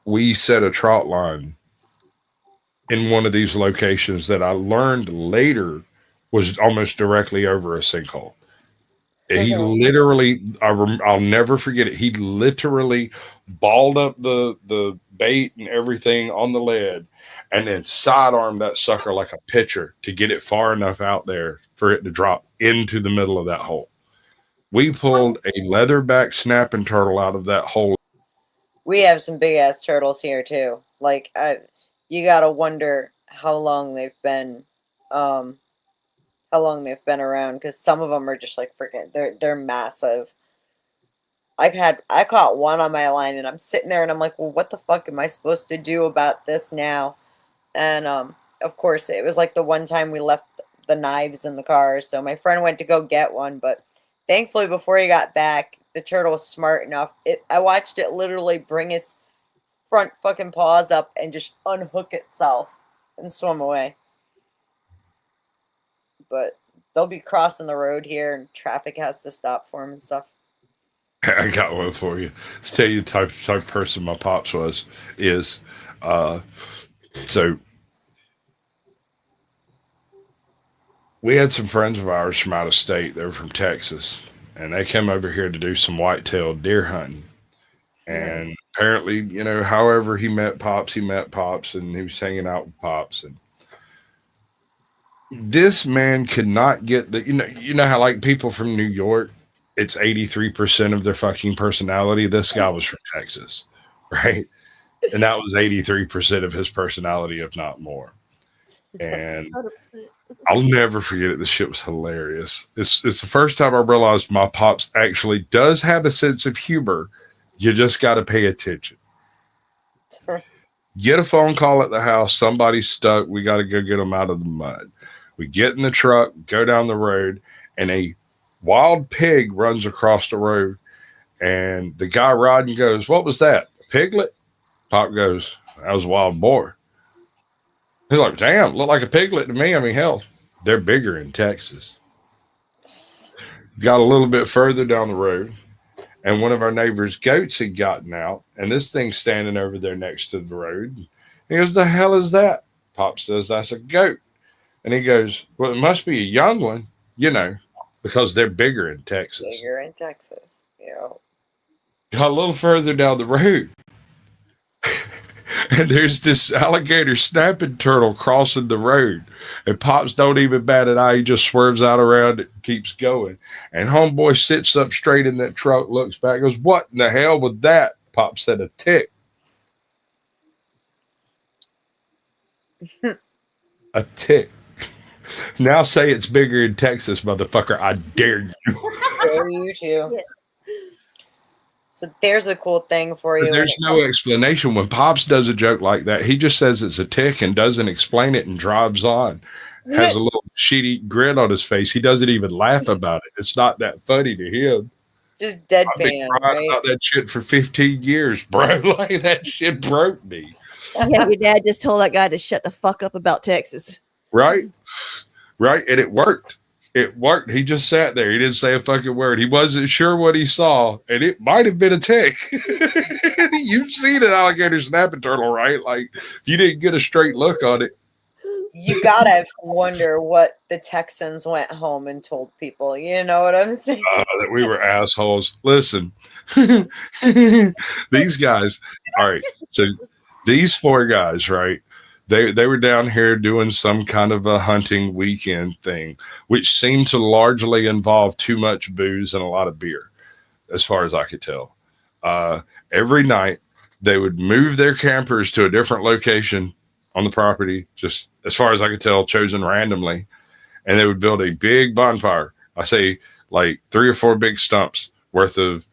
we set a trout line in one of these locations that I learned later was almost directly over a sinkhole. He literally, I'll never forget it. He literally balled up the bait and everything on the lead and then sidearmed that sucker like a pitcher to get it far enough out there for it to drop into the middle of that hole. We pulled a leatherback snapping turtle out of that hole. We have some big ass turtles here too. Like, you gotta wonder how long they've been around, because some of them are just like freaking, they're massive. I caught one on my line and I'm sitting there and I'm like, well, what the fuck am I supposed to do about this now? And of course it was like the one time we left the knives in the car, so my friend went to go get one, but thankfully before he got back, the turtle was smart enough. I watched it literally bring its front fucking paws up and just unhook itself and swim away. But they'll be crossing the road here and traffic has to stop for them and stuff. I got one for you. To tell you the type of person my pops is. So we had some friends of ours from out of state. They were from Texas, and they came over here to do some white-tailed deer hunting. And apparently, however he met Pops, and he was hanging out with Pops. And this man could not get you know how like people from New York, it's 83% of their fucking personality. This guy was from Texas, right? And that was 83% of his personality, if not more. And I'll never forget it. This shit was hilarious. It's the first time I realized my Pops actually does have a sense of humor. You just got to pay attention. Get a phone call at the house. Somebody's stuck. We got to go get them out of the mud. We get in the truck, go down the road, and a wild pig runs across the road. And the guy riding goes, "What was that? A piglet?" Pop goes, "That was a wild boar." He's like, "Damn, look like a piglet to me." I mean, hell, they're bigger in Texas. Got a little bit further down the road, and one of our neighbors' goats had gotten out, and this thing's standing over there next to the road. He goes, "The hell is that?" Pop says, "That's a goat." And he goes, "Well, it must be a young one, because they're bigger in Texas." Bigger in Texas, Got a little further down the road, and there's this alligator snapping turtle crossing the road. And Pops don't even bat an eye. He just swerves out around it and keeps going. And homeboy sits up straight in that truck, looks back, goes, "What in the hell was that?" Pop said, "A tick." A tick. Now say it's bigger in Texas, motherfucker. I dare you. Dare you too. So there's a cool thing for you. But there's no explanation. When Pops does a joke like that, he just says it's a tick and doesn't explain it and drives on. Has a little shitty grin on his face. He doesn't even laugh about it. It's not that funny to him. Just deadpan, I've been crying about that shit for 15 years, bro. Like, that shit broke me. Yeah, your dad just told that guy to shut the fuck up about Texas. Right? Right? And it worked. It worked. He just sat there. He didn't say a fucking word. He wasn't sure what he saw, and it might have been a tick. You've seen an alligator snapping turtle, right? Like, if you didn't get a straight look on it. You gotta wonder what the Texans went home and told people. You know what I'm saying? That we were assholes. Listen, these guys. All right, so these 4 guys, right? They were down here doing some kind of a hunting weekend thing, which seemed to largely involve too much booze and a lot of beer, as far as I could tell. Every night, they would move their campers to a different location on the property, just as far as I could tell, chosen randomly, and they would build a big bonfire. I say like 3 or 4 big stumps worth of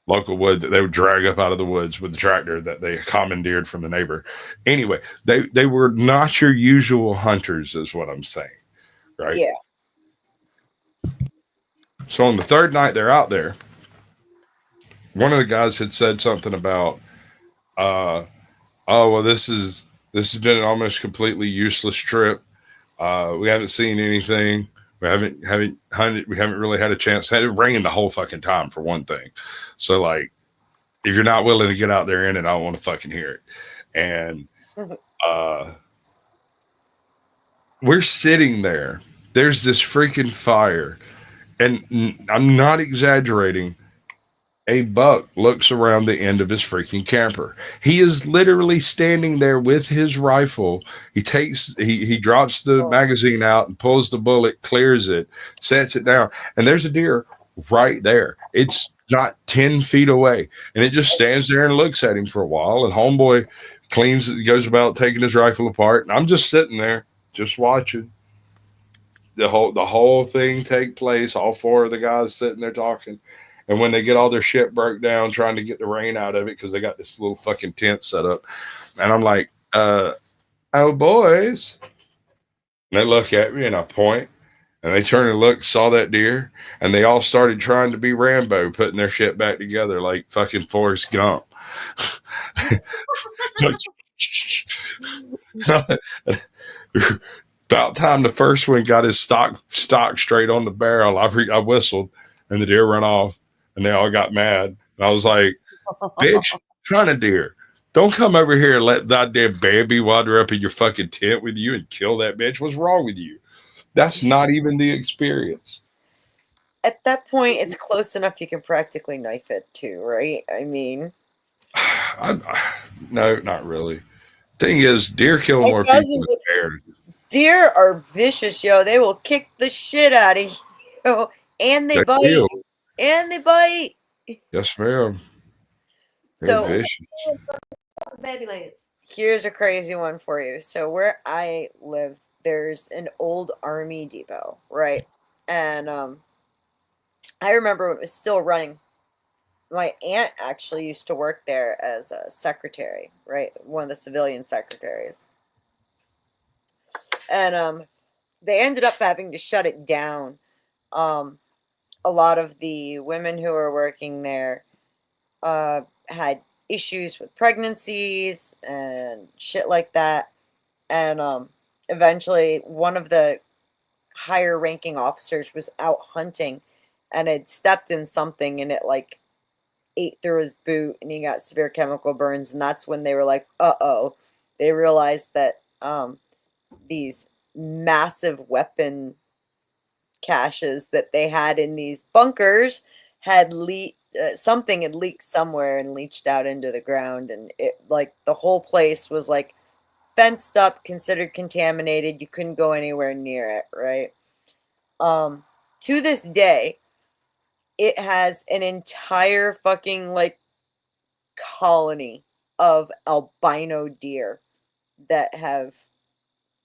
local wood that they would drag up out of the woods with the tractor that they commandeered from the neighbor. Anyway, they were not your usual hunters, is what I'm saying, right? Yeah. So on the 3rd night they're out there, one of the guys had said something about, oh, well, this has been an almost completely useless trip. We haven't seen anything. We haven't hunted. We haven't really had a chance. Had it raining the whole fucking time, for one thing. So, like, if you're not willing to get out there in it, I don't want to fucking hear it. And we're sitting there. There's this freaking fire. And I'm not exaggerating. A buck looks around the end of his freaking camper. He is literally standing there with his rifle. He drops the magazine out and pulls the bullet, clears it, sets it down, and there's a deer right there. It's not 10 feet away, and it just stands there and looks at him for a while. And homeboy goes about taking his rifle apart, and I'm just sitting there, just watching the whole thing take place. All 4 of the guys sitting there talking. And when they get all their shit broke down, trying to get the rain out of it, because they got this little fucking tent set up. And I'm like, oh, boys. And they look at me and I point. And they turn and look, saw that deer. And they all started trying to be Rambo, putting their shit back together like fucking Forrest Gump. About time the first one got his stock straight on the barrel, I whistled, and the deer ran off. And they all got mad. And I was like, bitch, kind of deer. Don't come over here and let that damn baby wander up in your fucking tent with you and kill that bitch. What's wrong with you? That's not even the experience. At that point, it's close enough you can practically knife it too, right? I mean, no, not really. Thing is, deer kill more people than bears. Deer are vicious, yo. They will kick the shit out of you, and they bite. Kill. And they bite. Yes, ma'am. So, Babylands. Here's a crazy one for you. So, where I live, there's an old army depot, right? And I remember when it was still running. My aunt actually used to work there as a secretary, right? One of the civilian secretaries. And they ended up having to shut it down. A lot of the women who were working there had issues with pregnancies and shit like that. And eventually one of the higher ranking officers was out hunting and had stepped in something and it like ate through his boot and he got severe chemical burns. And that's when they were like, uh-oh. They realized that these massive weapon caches that they had in these bunkers had something had leaked somewhere and leached out into the ground, and it like the whole place was like fenced up, considered contaminated. You couldn't go anywhere near it, right? To this day, it has an entire fucking like colony of albino deer that have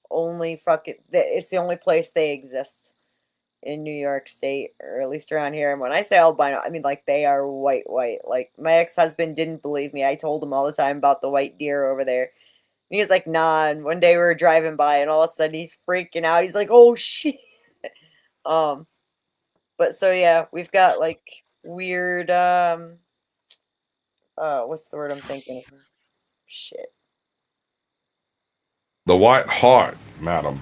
only it's the only place they exist. in New York State, or at least around here. And when I say albino, I mean like they are white. Like my ex-husband didn't believe me. I told him all the time about the white deer over there. And he was like, nah. And one day we were driving by and all of a sudden he's freaking out. He's like, oh shit. But so yeah, we've got like weird what's the word I'm thinking? Shit. The white hart, madam.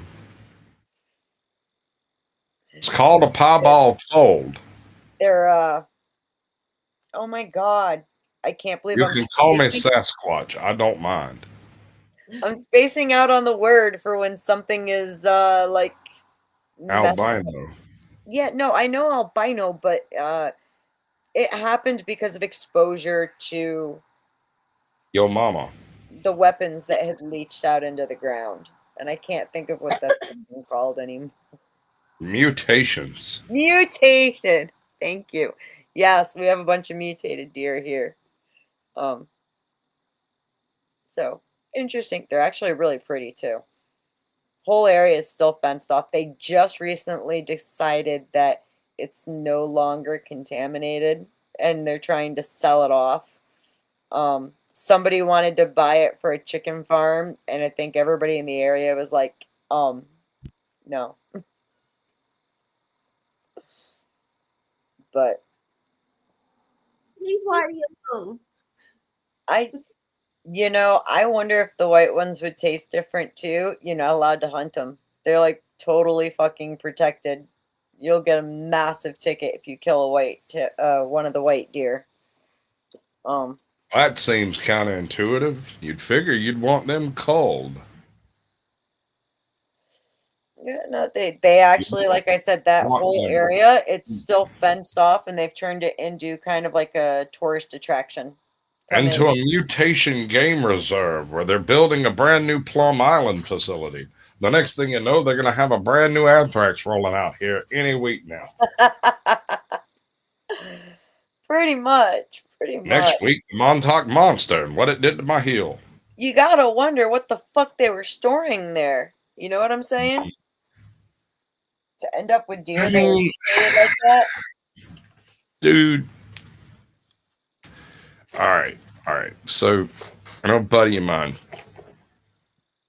It's called a piebald fold. They're oh my god. I can't believe You can call me Sasquatch. I don't mind. I'm spacing out on the word for when something is like albino. Yeah, no, I know albino, but it happened because of exposure to Yo mama. the weapons that had leached out into the ground. And I can't think of what that's called anymore. Mutations. Mutation. Thank you. Yes, we have a bunch of mutated deer here. So interesting. They're actually really pretty too. Whole area is still fenced off. They just recently decided that it's no longer contaminated and they're trying to sell it off. Somebody wanted to buy it for a chicken farm, and I think everybody in the area was like, no. But leave Whitey alone. I wonder if the white ones would taste different too. You're not allowed to hunt them. They're like totally fucking protected. You'll get a massive ticket if you kill one of the white deer. That seems counterintuitive. You'd figure you'd want them cold. Yeah, no, they actually, like I said, that whole area, it's still fenced off, and they've turned it into kind of like a tourist attraction. Into a mutation game reserve where they're building a brand new Plum Island facility. The next thing you know, they're going to have a brand new anthrax rolling out here any week now. Pretty much. Next week, Montauk Monster and what it did to my heel. You gotta wonder what the fuck they were storing there. You know what I'm saying? To end up with deer like that? Dude. All right. So, I know a buddy of mine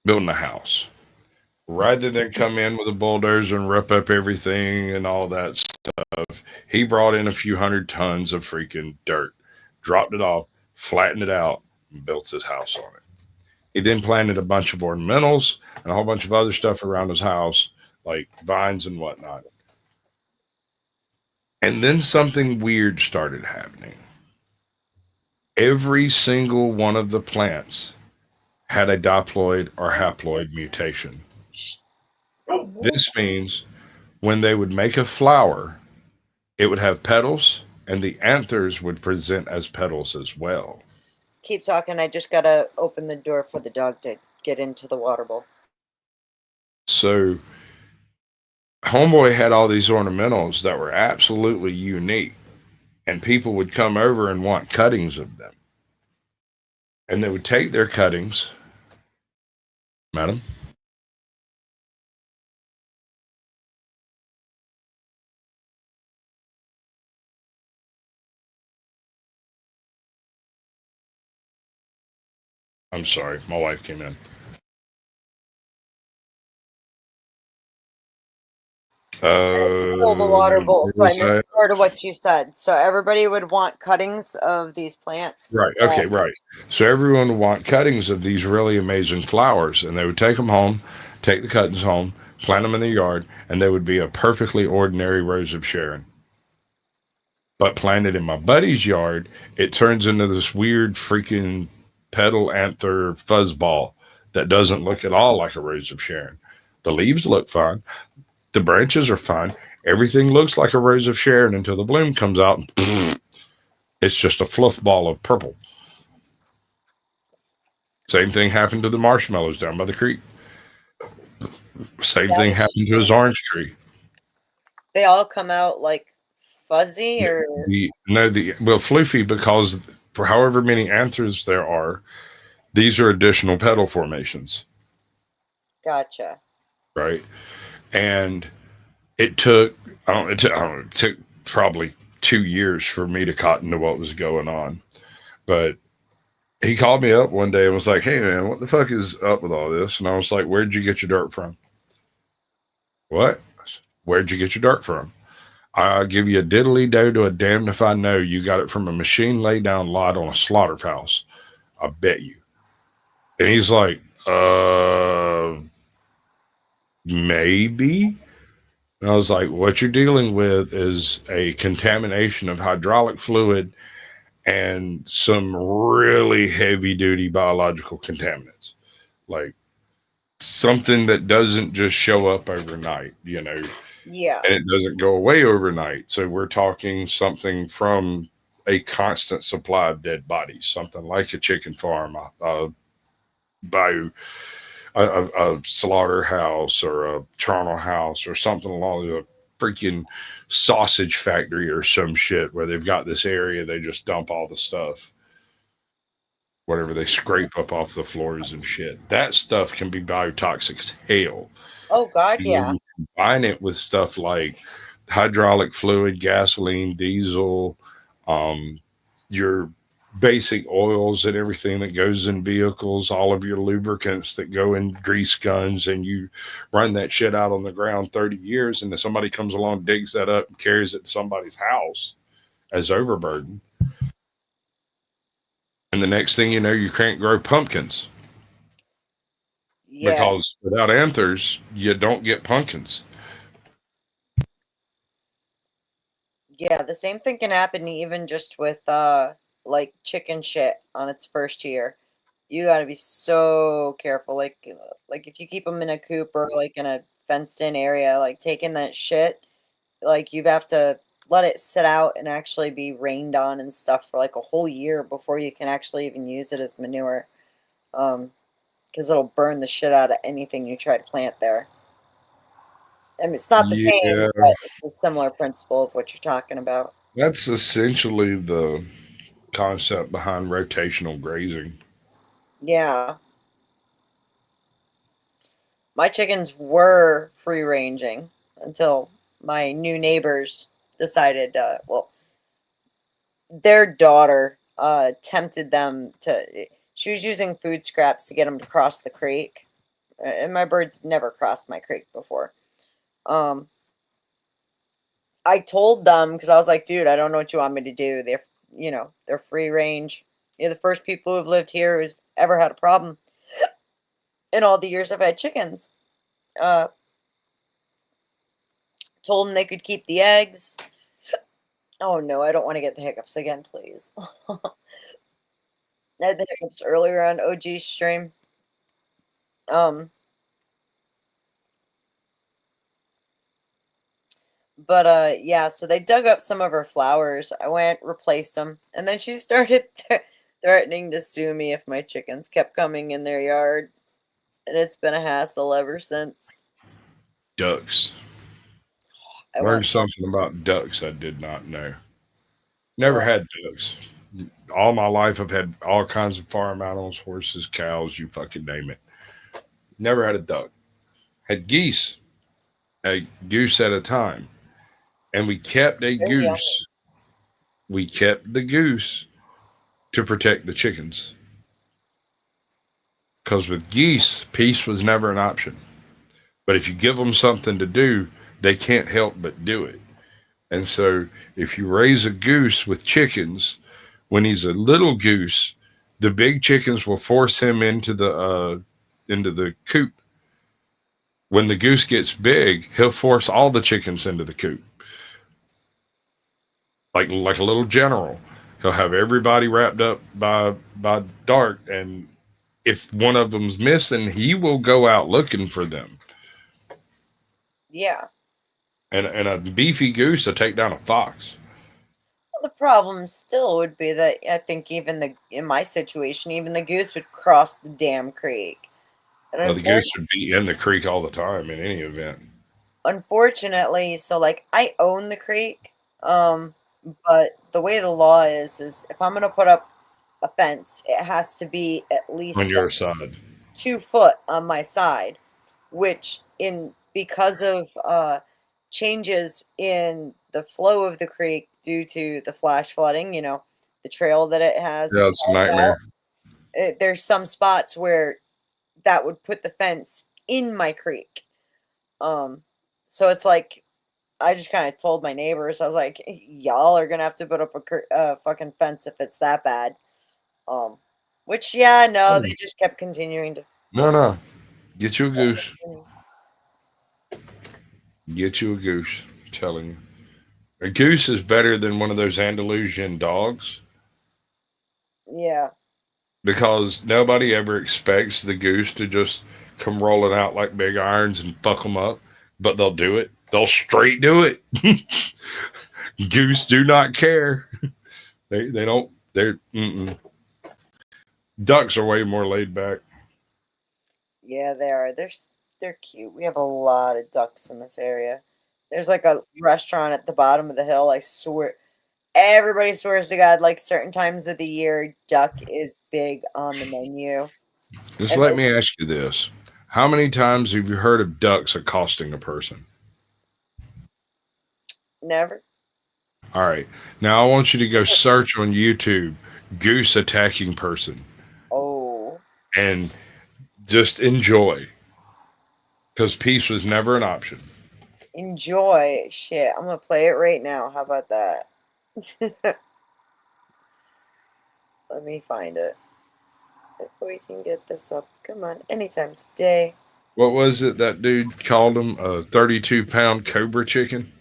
building a house. Rather than come in with a bulldozer and rip up everything and all that stuff, he brought in a few 100 tons of freaking dirt, dropped it off, flattened it out, and built his house on it. He then planted a bunch of ornamentals and a whole bunch of other stuff around his house, like vines and whatnot. And then something weird started happening. Every single one of the plants had a diploid or haploid mutation. This means when they would make a flower, it would have petals, and the anthers would present as petals as well. Keep talking. I just got to open the door for the dog to get into the water bowl. So, Homeboy had all these ornamentals that were absolutely unique, and people would come over and want cuttings of them. And they would take their cuttings. Madam? I'm sorry, my wife came in. Pull the water bowl, so I missed part of what you said. So everybody would want cuttings of these plants. Right, okay, right. So everyone would want cuttings of these really amazing flowers, and they would take them home, take the cuttings home, plant them in the yard, and they would be a perfectly ordinary Rose of Sharon. But planted in my buddy's yard, it turns into this weird freaking petal anther fuzzball that doesn't look at all like a Rose of Sharon. The leaves look fine. The branches are fine. Everything looks like a Rose of Sharon until the bloom comes out and it's just a fluff ball of purple. Same thing happened to the marshmallows down by the creek. Same thing happened to his orange tree. They all come out like fuzzy or floofy, because for however many anthers there are, these are additional petal formations. Gotcha. Right. And it took, it took probably 2 years for me to cotton to what was going on. But he called me up one day and was like, "Hey man, what the fuck is up with all this?" And I was like, "Where'd you get your dirt from?" "What? Where'd you get your dirt from?" "I'll give you a diddly do to a damned if I know. You got it from a machine laid down lot on a slaughterhouse. I bet you." And he's like, maybe. And I was like, "What you're dealing with is a contamination of hydraulic fluid and some really heavy duty biological contaminants. Like something that doesn't just show up overnight, you know, Yeah. and it doesn't go away overnight. So we're talking something from a constant supply of dead bodies, something like a chicken farm, a slaughterhouse or a charnel house or something along the freaking sausage factory or some shit where they've got this area they just dump all the stuff, whatever they scrape up off the floors and shit. That stuff can be biotoxic as hell. Oh God, You yeah. know, you combine it with stuff like hydraulic fluid, gasoline, diesel, your basic oils and everything that goes in vehicles, all of your lubricants that go in grease guns, and you run that shit out on the ground 30 years, and then somebody comes along, digs that up, and carries it to somebody's house as overburden. And the next thing you know, you can't grow pumpkins. Yeah. Because without anthers, you don't get pumpkins. Yeah, the same thing can happen even just with like chicken shit on its first year. You got to be so careful. Like if you keep them in a coop or like in a fenced in area, like taking that shit, like you have to let it sit out and actually be rained on and stuff for like a whole year before you can actually even use it as manure. Because it'll burn the shit out of anything you try to plant there. I mean, it's not the same, Yeah, but it's a similar principle of what you're talking about. that's essentially the concept behind rotational grazing. Yeah. My chickens were free ranging until my new neighbors decided, well, their daughter tempted them to, she was using food scraps to get them to cross the creek. And my birds never crossed my creek before. I told them because I was like, dude, I don't know what you want me to do. They're free range. You're the first people who've lived here who's ever had a problem in all the years I've had chickens. Told them they could keep the eggs. Oh no, I don't want to get the hiccups again, please. I had the hiccups earlier on OG's stream. But yeah, so they dug up some of her flowers. I went, replaced them, and then she started threatening to sue me if my chickens kept coming in their yard. And it's been a hassle ever since. Ducks. I Learned something about ducks I did not know. Never had ducks. All my life I've had all kinds of farm animals, horses, cows, you fucking name it. Never had a duck. Had geese. A goose at a time. And we kept a goose. We kept the goose to protect the chickens. Because with geese, peace was never an option. But if you give them something to do, they can't help but do it. And so if you raise a goose with chickens, when he's a little goose, the big chickens will force him into the coop. When the goose gets big, he'll force all the chickens into the coop. Like a little general. He'll have everybody wrapped up by dark, and if one of them's missing, he will go out looking for them. Yeah. And a beefy goose will take down a fox. Well, the problem still would be that I think in my situation, even the goose would cross the damn creek. Well, the goose would be in the creek all the time in any event. Unfortunately, so like I own the creek, but the way the law is if I'm gonna put up a fence, it has to be at least on your side, 2 foot on my side, which because of changes in the flow of the creek due to the flash flooding, the trail that it has. Yeah, it's a nightmare. There's some spots where that would put the fence in my creek. So it's like, I just kind of told my neighbors, I was like, y'all are going to have to put up a fucking fence if it's that bad. Which, yeah, no, they just kept continuing to. No. Get you a goose. Get you a goose. I'm telling you. A goose is better than one of those Andalusian dogs. Yeah. Because nobody ever expects the goose to just come rolling out like big irons and fuck them up. But they'll do it. They'll straight do it. Goose do not care. They don't. Ducks are way more laid back. Yeah, they are. They're cute. We have a lot of ducks in this area. There's like a restaurant at the bottom of the hill. I swear, everybody swears to God, like certain times of the year, duck is big on the menu. Just let me ask you this. How many times have you heard of ducks accosting a person? Never. All right. Now I want you to go search on YouTube, goose attacking person. Oh. And just enjoy. Because peace was never an option. Enjoy. Shit. I'm going to play it right now. How about that? Let me find it. If we can get this up. Come on. Anytime today. What was it that dude called him? A 32-pound cobra chicken?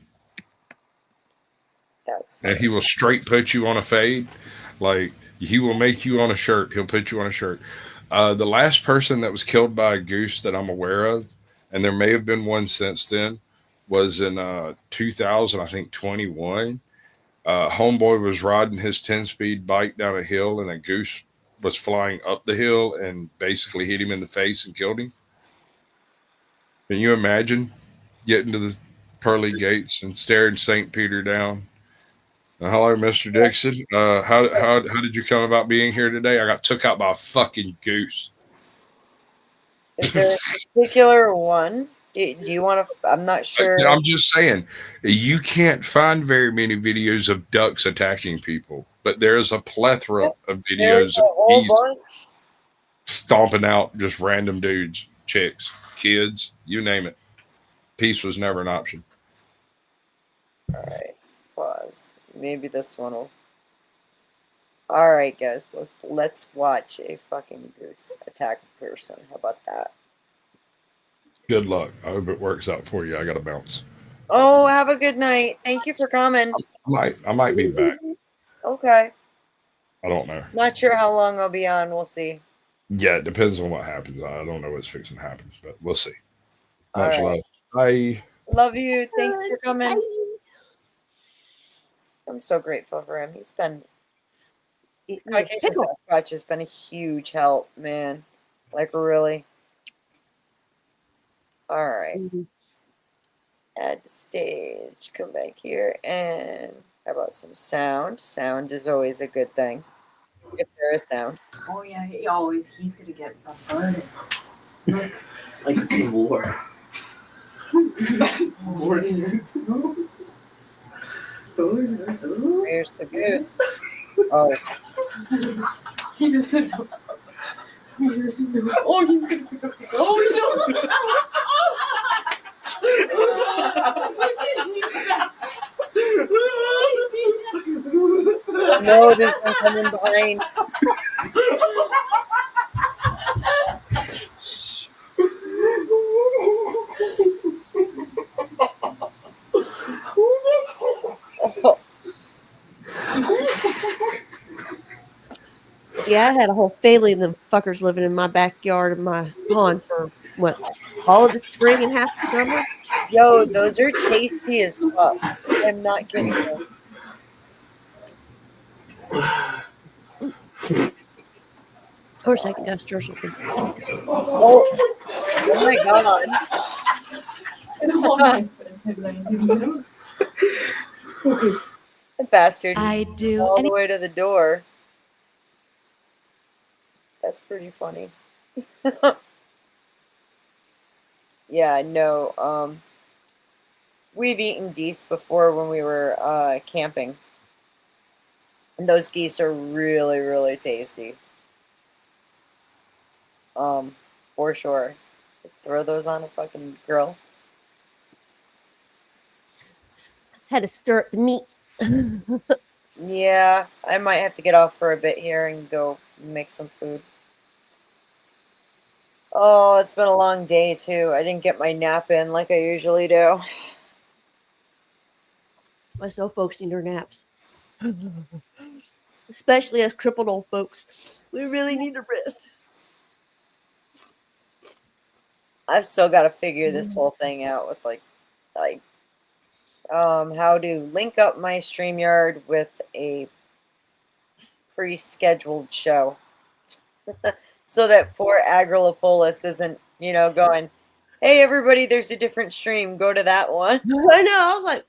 And he will straight put you on a fade. Like, he will make you on a shirt. He'll put you on a shirt. The last person that was killed by a goose that I'm aware of, and there may have been one since then, was in 2000, I think 21. Homeboy was riding his 10-speed bike down a hill, and a goose was flying up the hill and basically hit him in the face and killed him. Can you imagine getting to the pearly gates and staring St. Peter down? Hello, Mr. Dixon. How did you come about being here today? I got took out by a fucking goose. Is there a particular one? Do you want to? I'm not sure. I'm just saying, you can't find very many videos of ducks attacking people, but there's a plethora of videos of geese stomping out just random dudes, chicks, kids, you name it. Peace was never an option. All right, pause. Maybe this one will. All right, guys, let's watch a fucking goose attack a person. How about that? Good luck. I hope it works out for you. I got to bounce. Oh, have a good night. Thank you for coming. I might be back. Okay. I don't know. Not sure how long I'll be on. We'll see. Yeah, it depends on what happens. I don't know what's fixing to happen, but we'll see. Much right. love. Bye. Love you. Thanks for coming. I'm so grateful for him. He's Sasquatch has been a huge help, man. Like, really. All right. Add to stage. Come back here. And how about some sound? Sound is always a good thing. If there is sound. Oh, yeah. He's going to get bombarded. Look. Like it's a war. Here's the goose. Oh. He doesn't know. Oh, he's going to pick up the oh, no. No, there's one coming behind. Yeah, I had a whole family of them fuckers living in my backyard and my pond for what, all of the spring and half the summer. Yo, those are tasty as fuck. I'm not kidding you. Of course, I can go stir something. Oh my god. The bastard. I do. All the way to the door. That's pretty funny. Yeah, no. we've eaten geese before when we were camping. And those geese are really, really tasty. For sure. Throw those on a fucking grill. Had to stir up the meat. Yeah, I might have to get off for a bit here and go make some food. Oh, it's been a long day too. I didn't get my nap in like I usually do. Myself folks need their naps. Especially as crippled old folks. We really need to rest. I've still got to figure this whole thing out with like how to link up my StreamYard with a pre-scheduled show. So that poor Agrolopolis isn't, going, hey, everybody, there's a different stream. Go to that one. I know. I was like,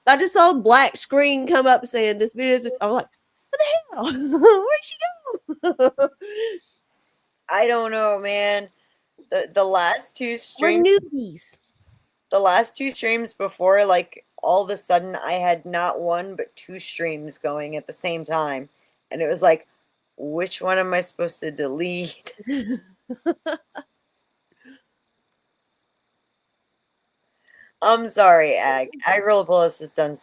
I just saw a black screen come up saying this video. I was like, what the hell? Where'd she go? I don't know, man. The last two We're streams, newbies. the last two streams before, like all of a sudden, I had not one but two streams going at the same time, and it was like, which one am I supposed to delete? I'm sorry, Agrolopolis has done,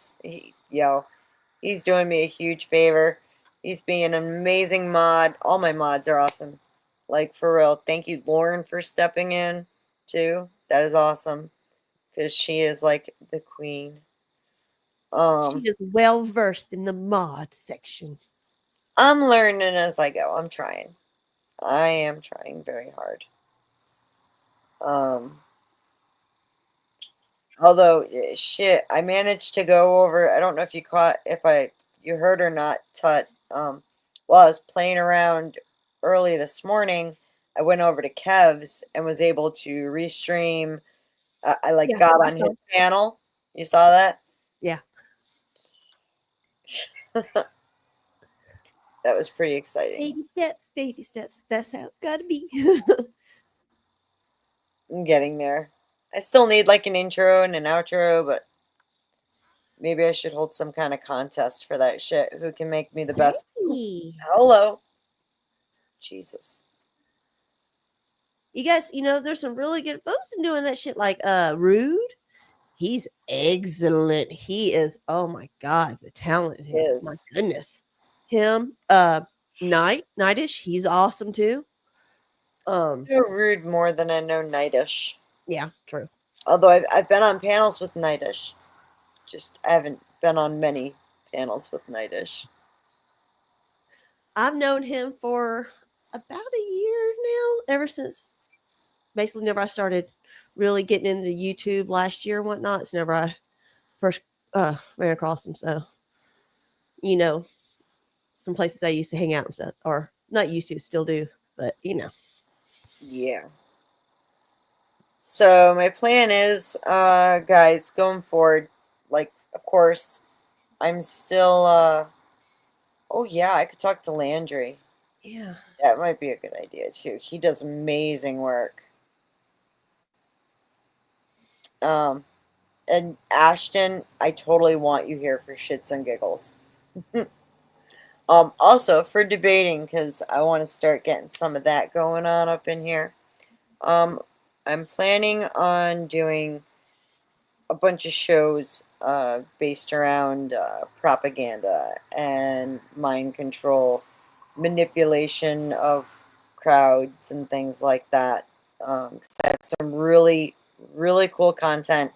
he's doing me a huge favor. He's being an amazing mod. All my mods are awesome. Like, for real. Thank you, Lauren, for stepping in, too. That is awesome. Because she is, like, the queen. She is well versed in the mod section. I'm learning as I go. I'm trying. I am trying very hard. Although, shit, I managed to go over. I don't know if you you heard or not, Tut. While I was playing around early this morning, I went over to Kev's and was able to restream. I got on his panel. You saw that? Yeah. That was pretty exciting. Baby steps, baby steps. That's how it's got to be. I'm getting there. I still need like an intro and an outro, but maybe I should hold some kind of contest for that shit. Who can make me the best? Hey. Hello. Jesus. You guys, there's some really good folks in doing that shit. Like Rude. He's excellent. He is, oh my God, the talent. My goodness. Him, Nightish, he's awesome too. I know Rude more than I know Nightish. Yeah, true. Although I've been on panels with Nightish. Just I haven't been on many panels with Nightish. I've known him for about a year now, ever since basically whenever I started really getting into YouTube last year and whatnot. It's never I first ran across him. So, some places I used to hang out and stuff, or not used to, still do, but Yeah. So my plan is, guys, going forward, like, of course, I'm still, oh yeah, I could talk to Landry. Yeah. That might be a good idea too. He does amazing work. And Ashton, I totally want you here for shits and giggles. Also for debating, because I want to start getting some of that going on up in here. I'm planning on doing a bunch of shows based around propaganda and mind control, manipulation of crowds and things like that. I have some really, really cool content.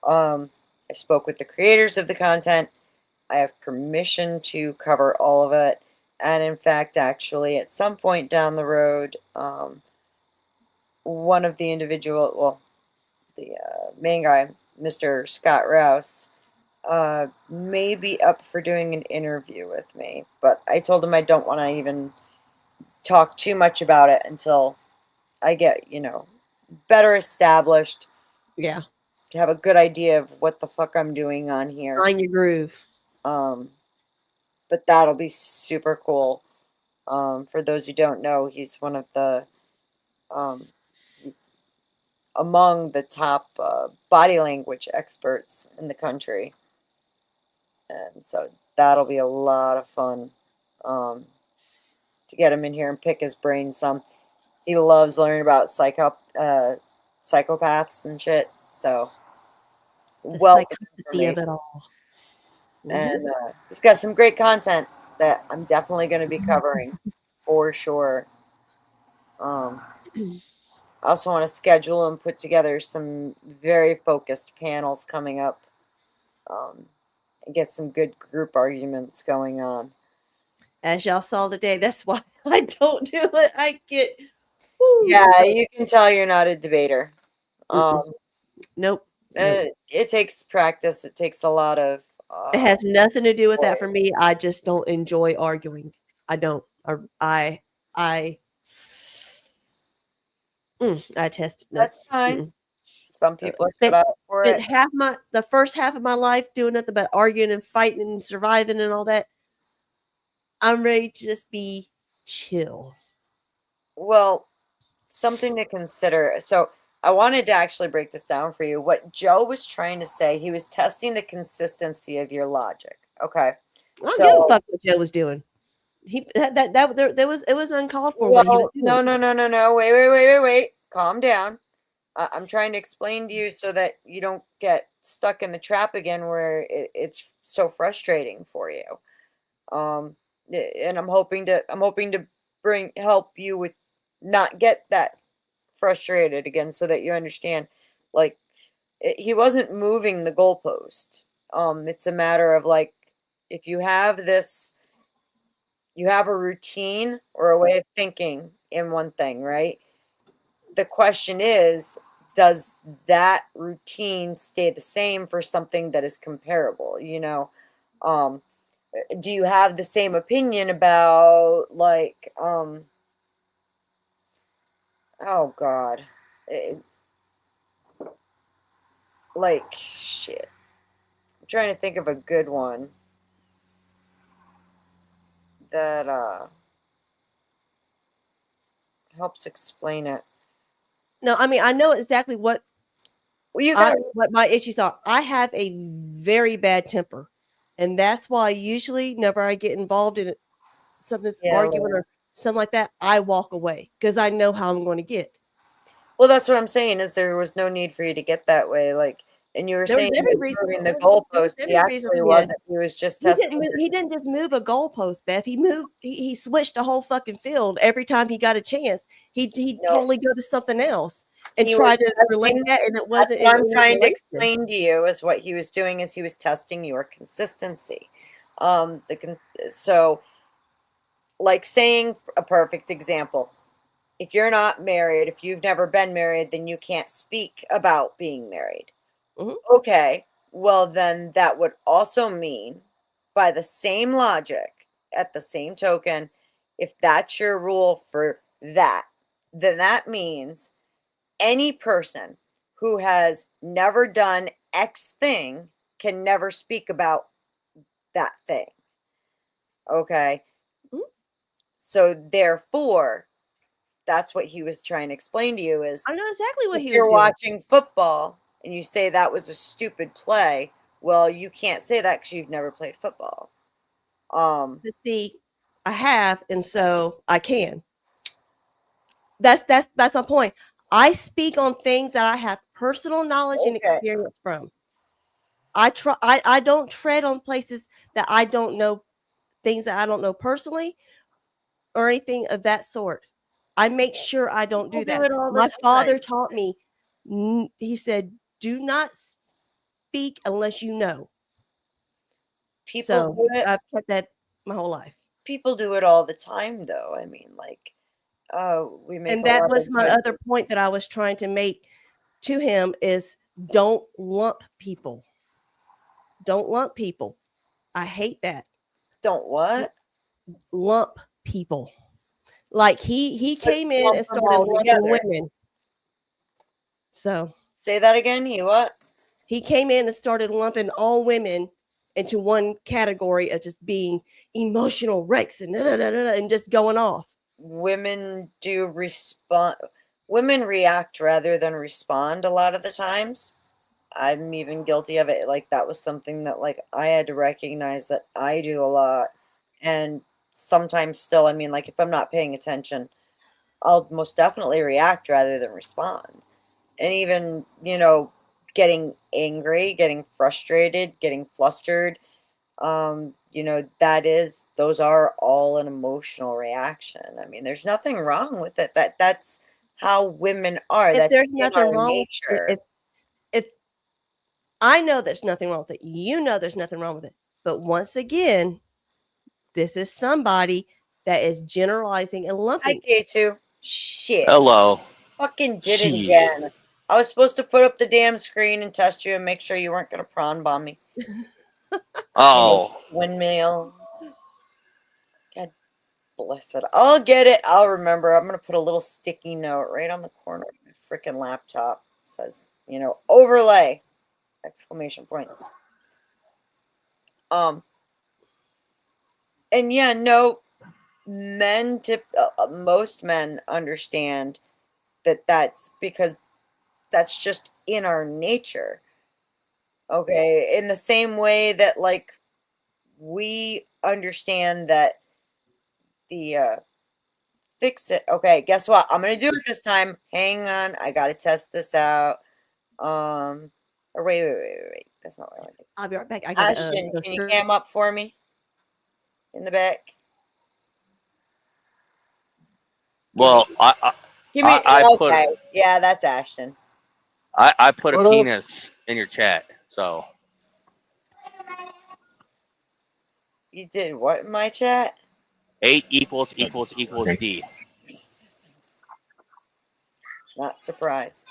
I spoke with the creators of the content. I have permission to cover all of it. And in fact, actually, at some point down the road, one of the main guy, Mr. Scott Rouse, may be up for doing an interview with me. But I told him I don't want to even talk too much about it until I get, better established. Yeah. To have a good idea of what the fuck I'm doing on here. Find your groove. But that'll be super cool. For those who don't know, he's one of the among the top body language experts in the country. And so that'll be a lot of fun to get him in here and pick his brain some. He loves learning about psychopaths and shit. So, The welcome psychopathy of it all. and he's got some great content that I'm definitely going to be covering for sure. I also want to schedule and put together some very focused panels coming up and get some good group arguments going on. As y'all saw today, that's why I don't do it. I get yeah, you can tell you're not a debater. Nope. It takes practice. It takes a lot of. It has nothing to do with that for me. I just don't enjoy arguing. I don't. I test. No. That's fine. Some people are cut out for it. The first half of my life doing nothing but arguing and fighting and surviving and all that. I'm ready to just be chill. Well, something to consider. So I wanted to actually break this down for you. What Joe was trying to say, he was testing the consistency of your logic. Okay. I don't give a fuck what Joe was doing. It was uncalled for. Well, what he was doing. No. Wait. Calm down. I'm trying to explain to you so that you don't get stuck in the trap again where it's so frustrating for you. And I'm hoping to help you with not get that frustrated again so that you understand, like, he wasn't moving the goalpost. It's a matter of, like, if you have a routine or a way of thinking in one thing, right? The question is, does that routine stay the same for something that is comparable? Do you have the same opinion about, like, oh God, like, shit. I'm trying to think of a good one that helps explain it. No, I mean, I know exactly what my issues are. I have a very bad temper, and that's why usually whenever I get involved in something's arguing or something like that, I walk away because I know how I'm going to get. Well, that's what I'm saying is there was no need for you to get that way. Like, and you were saying moving the goalpost. He actually wasn't. He was just testing. He didn't just move a goalpost, Beth. He switched the whole fucking field every time he got a chance. He'd totally go to something else and try to relate that, and it wasn't. What I'm trying to explain to you is what he was doing is he was testing your consistency. So, like, saying a perfect example. If you're not married, if you've never been married, then you can't speak about being married. Mm-hmm. Okay, well, then that would also mean, by the same logic, at the same token, if that's your rule for that, then that means any person who has never done X thing can never speak about that thing. Okay? Mm-hmm. So, therefore, that's what he was trying to explain to you is I know exactly what he was doing. You're watching football and you say that was a stupid play. Well, you can't say that because you've never played football. But see, I have, and so I can. That's my point. I speak on things that I have personal knowledge and experience from. I don't tread on places that I don't know, things that I don't know personally or anything of that sort. I make sure I don't do that. My father taught me, he said, do not speak unless you know. So I've kept that my whole life. People do it all the time, though. I mean, like, we make. And that was my other point that I was trying to make to him is don't lump people. Don't lump people. I hate that. Don't what? Lump people. Like he came in and started lumping women. So say that again. He what? He came in and started lumping all women into one category of just being emotional wrecks and just going off. Women do respond. women react rather than respond a lot of the times. I'm even guilty of it. Like that was something that like I had to recognize that I do a lot. And sometimes still, I mean, like if I'm not paying attention, I'll most definitely react rather than respond. And even, getting angry, getting frustrated, getting flustered, those are all an emotional reaction. I mean, there's nothing wrong with it. That's how women are. If That's there's in nothing our wrong, nature. if I know there's nothing wrong with it, you know there's nothing wrong with it. But once again, this is somebody that is generalizing and I lumping. get to shit. Hello. Fucking did it Shit. again. I was supposed to put up the damn screen and test you and make sure you weren't gonna prawn bomb me. Oh. Windmill. God bless it. I'll get it. I'll remember. I'm gonna put a little sticky note right on the corner of my freaking laptop. It says, overlay! Exclamation points. And yeah, no, most men understand that that's because that's just in our nature. Okay, in the same way that like we understand that the fix it. Okay, guess what? I'm gonna do it this time. Hang on, I gotta test this out. Or wait. That's not what I want to do. I'll be right back. Ashton, can you cam up for me in the back? Well, Okay. Yeah, that's Ashton. I put a penis in your chat, so. You did what in my chat? 8 equals D. Not surprised.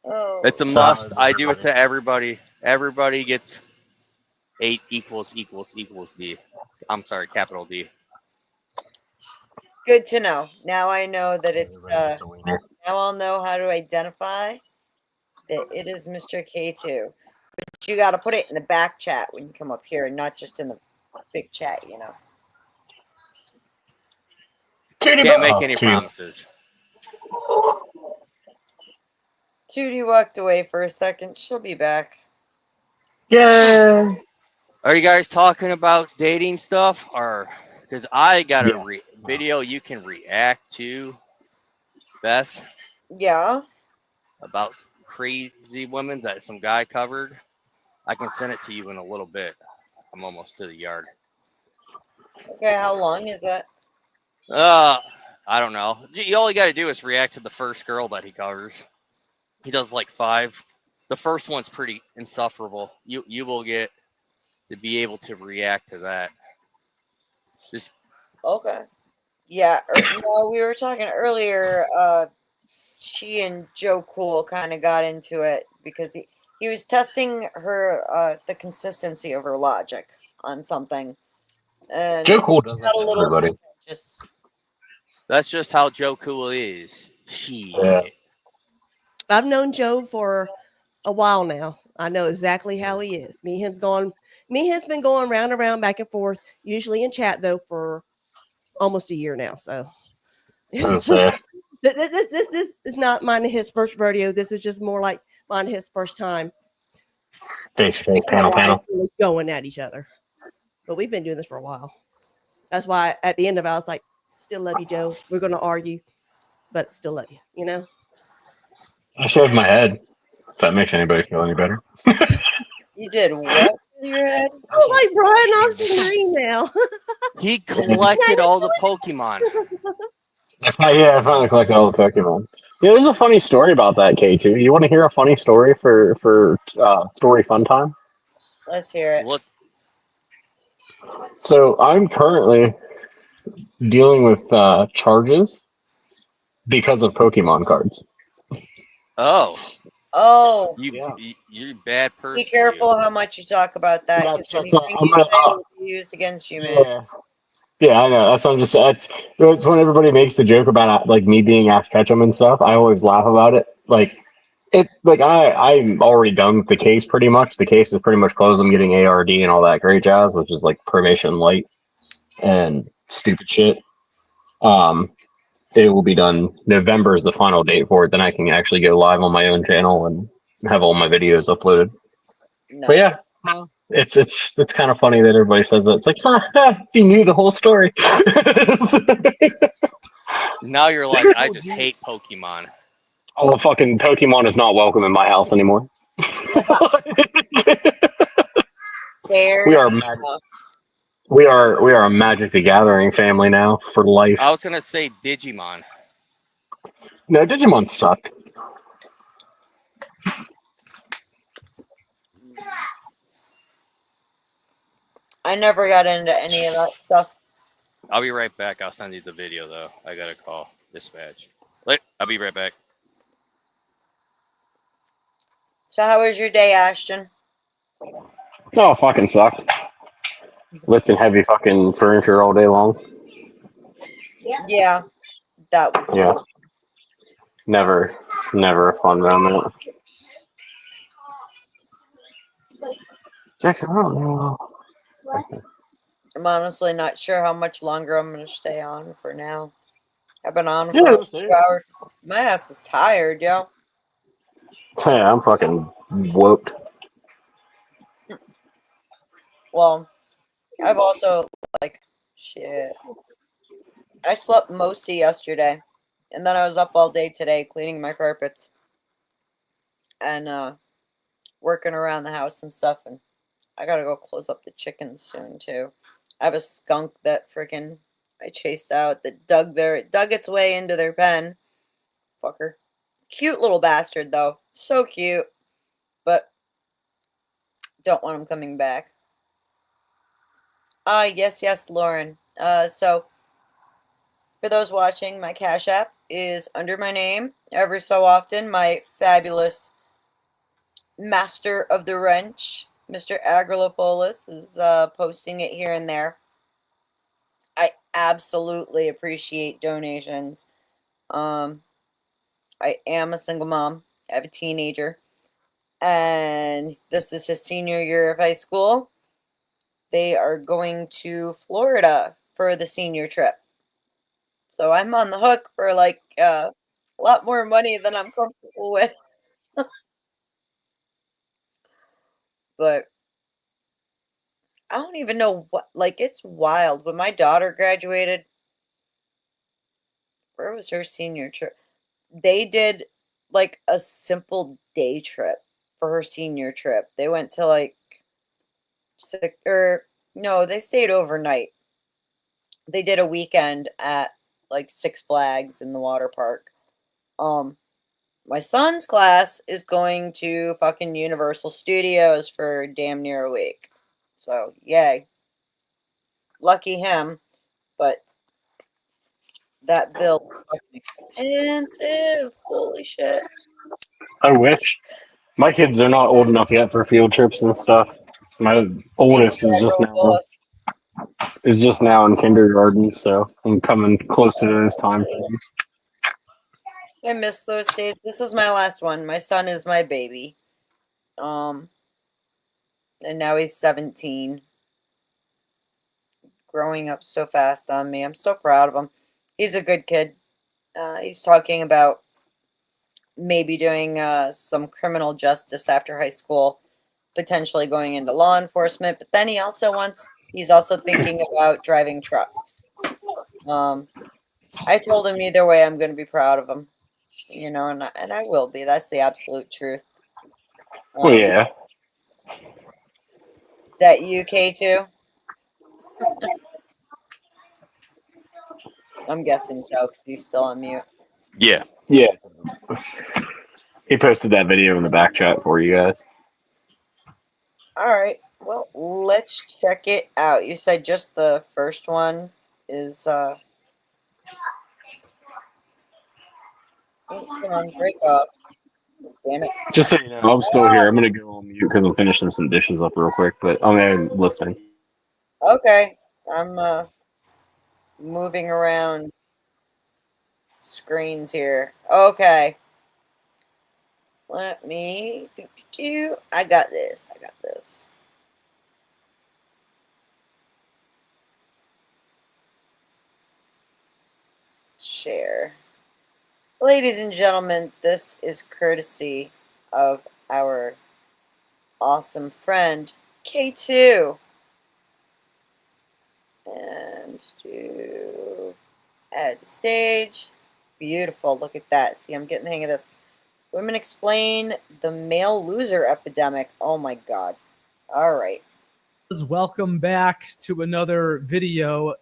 Oh. It's a must. I do it to everybody. Everybody gets 8 equals D. I'm sorry, capital D. Good to know. Now I know that it's now I'll know how to identify that it is Mr. K2. But you gotta put it in the back chat when you come up here and not just in the big chat, Can't make any promises. Tootie walked away for a second. She'll be back. Yeah. Are you guys talking about dating stuff, or because I got a video you can react to, Beth? Yeah. About crazy women that some guy covered. I can send it to you in a little bit. I'm almost to the yard. Okay, how long is it? I don't know. All you got to do is react to the first girl that he covers. He does like 5. The first one's pretty insufferable. You will get to be able to react to that. Just okay. Yeah, no, we were talking earlier. She and Joe Cool kind of got into it because he was testing her the consistency of her logic on something. And Joe Cool does that got a to little everybody. That's just how Joe Cool is. Yeah. I've known Joe for a while now. I know exactly how he is. Me and him's been going round and round, back and forth, usually in chat though, for almost a year now. So this is not mine and his first rodeo. This is just more like mine and his first time. Face panel. Really going at each other. But we've been doing this for a while. That's why at the end of it, I was like, still love you, Joe. We're going to argue, but still love you, I shaved my head. If that makes anybody feel any better. You did what to your head? I was like Brian Austin Green now. He collected all the Pokemon. I finally collected all the Pokemon. Yeah, there's a funny story about that, K2. You want to hear a funny story for story fun time? Let's hear it. So I'm currently dealing with charges because of Pokemon cards. Oh. You're a bad person. Be careful how much you talk about that. That's Anything you say will be used against you, man. Yeah, I know. That's what I'm just. That's when everybody makes the joke about like me being Ash Ketchum and stuff. I always laugh about it. I'm already done with the case pretty much. The case is pretty much closed. I'm getting ARD and all that great jazz, which is like probation light. and stupid shit. It will be done. November is the final date for it. Then I can actually go live on my own channel and have all my videos uploaded. No. But yeah, it's kind of funny that everybody says that. It's like, you knew the whole story. Now you're like, I just hate Pokemon. Oh, fucking Pokemon is not welcome in my house anymore. Fair we are enough. we are a Magic the Gathering family now for life. I was gonna say Digimon. No, Digimon sucked. I never got into any of that stuff. I'll be right back. I'll send you the video though. I gotta call dispatch. Wait, I'll be right back. So how was your day, Ashton? Oh, fucking sucked. Lifting heavy fucking furniture all day long. Yeah, that was Yeah. It's never a fun moment. Jackson, I don't know. I'm honestly not sure how much longer I'm going to stay on for now. I've been on Yeah, for let's see. 2 hours. My ass is tired, yo. Yeah, I'm fucking whooped. Well, I've also, shit. I slept most of yesterday. And then I was up all day today cleaning my carpets. And, working around the house and stuff. And I gotta go close up the chickens soon, too. I have a skunk that freaking I chased out that dug its way into their pen. Fucker. Cute little bastard, though. So cute. But don't want him coming back. Yes, Lauren. So for those watching, my Cash App is under my name. Every so often, my fabulous master of the wrench, Mr. Agrolopolis, is posting it here and there. I absolutely appreciate donations. I am a single mom. I have a teenager. And this is his senior year of high school. They are going to Florida for the senior trip. So I'm on the hook for a lot more money than I'm comfortable with. But I don't even know it's wild. When my daughter graduated, where was her senior trip? They did a simple day trip for her senior trip. They went to no, they stayed overnight. They did a weekend at Six Flags in the water park. My son's class is going to fucking Universal Studios for damn near a week. So, yay. Lucky him. But that bill is fucking expensive. Holy shit. I wish. My kids are not old enough yet for field trips and stuff. My oldest is just now in kindergarten, so I'm coming closer to this time for them. I miss those days. This is my last one. My son is my baby. And now he's 17. Growing up so fast on me. I'm so proud of him. He's a good kid. He's talking about maybe doing some criminal justice after high school, potentially going into law enforcement. But then he's also thinking about driving trucks. I told him either way, I'm going to be proud of him, and I will be. That's the absolute truth. Well, yeah. Is that you, K2? I'm guessing so, because he's still on mute. Yeah. Yeah. He posted that video in the back chat for you guys. All right. Well, let's check it out. You said just the first one is oh, come on, break up. Damn it. Just so you know, I'm still here. I'm gonna go on mute because I'm finishing some dishes up real quick, but I'm listening. Okay. I'm moving around screens here. Okay. Let me do. I got this. share. Ladies and gentlemen, this is courtesy of our awesome friend K2. And do add to stage. Beautiful. Look at that. See, I'm getting the hang of this. Women explain the male loser epidemic. Oh my God. All right. Welcome back to another video.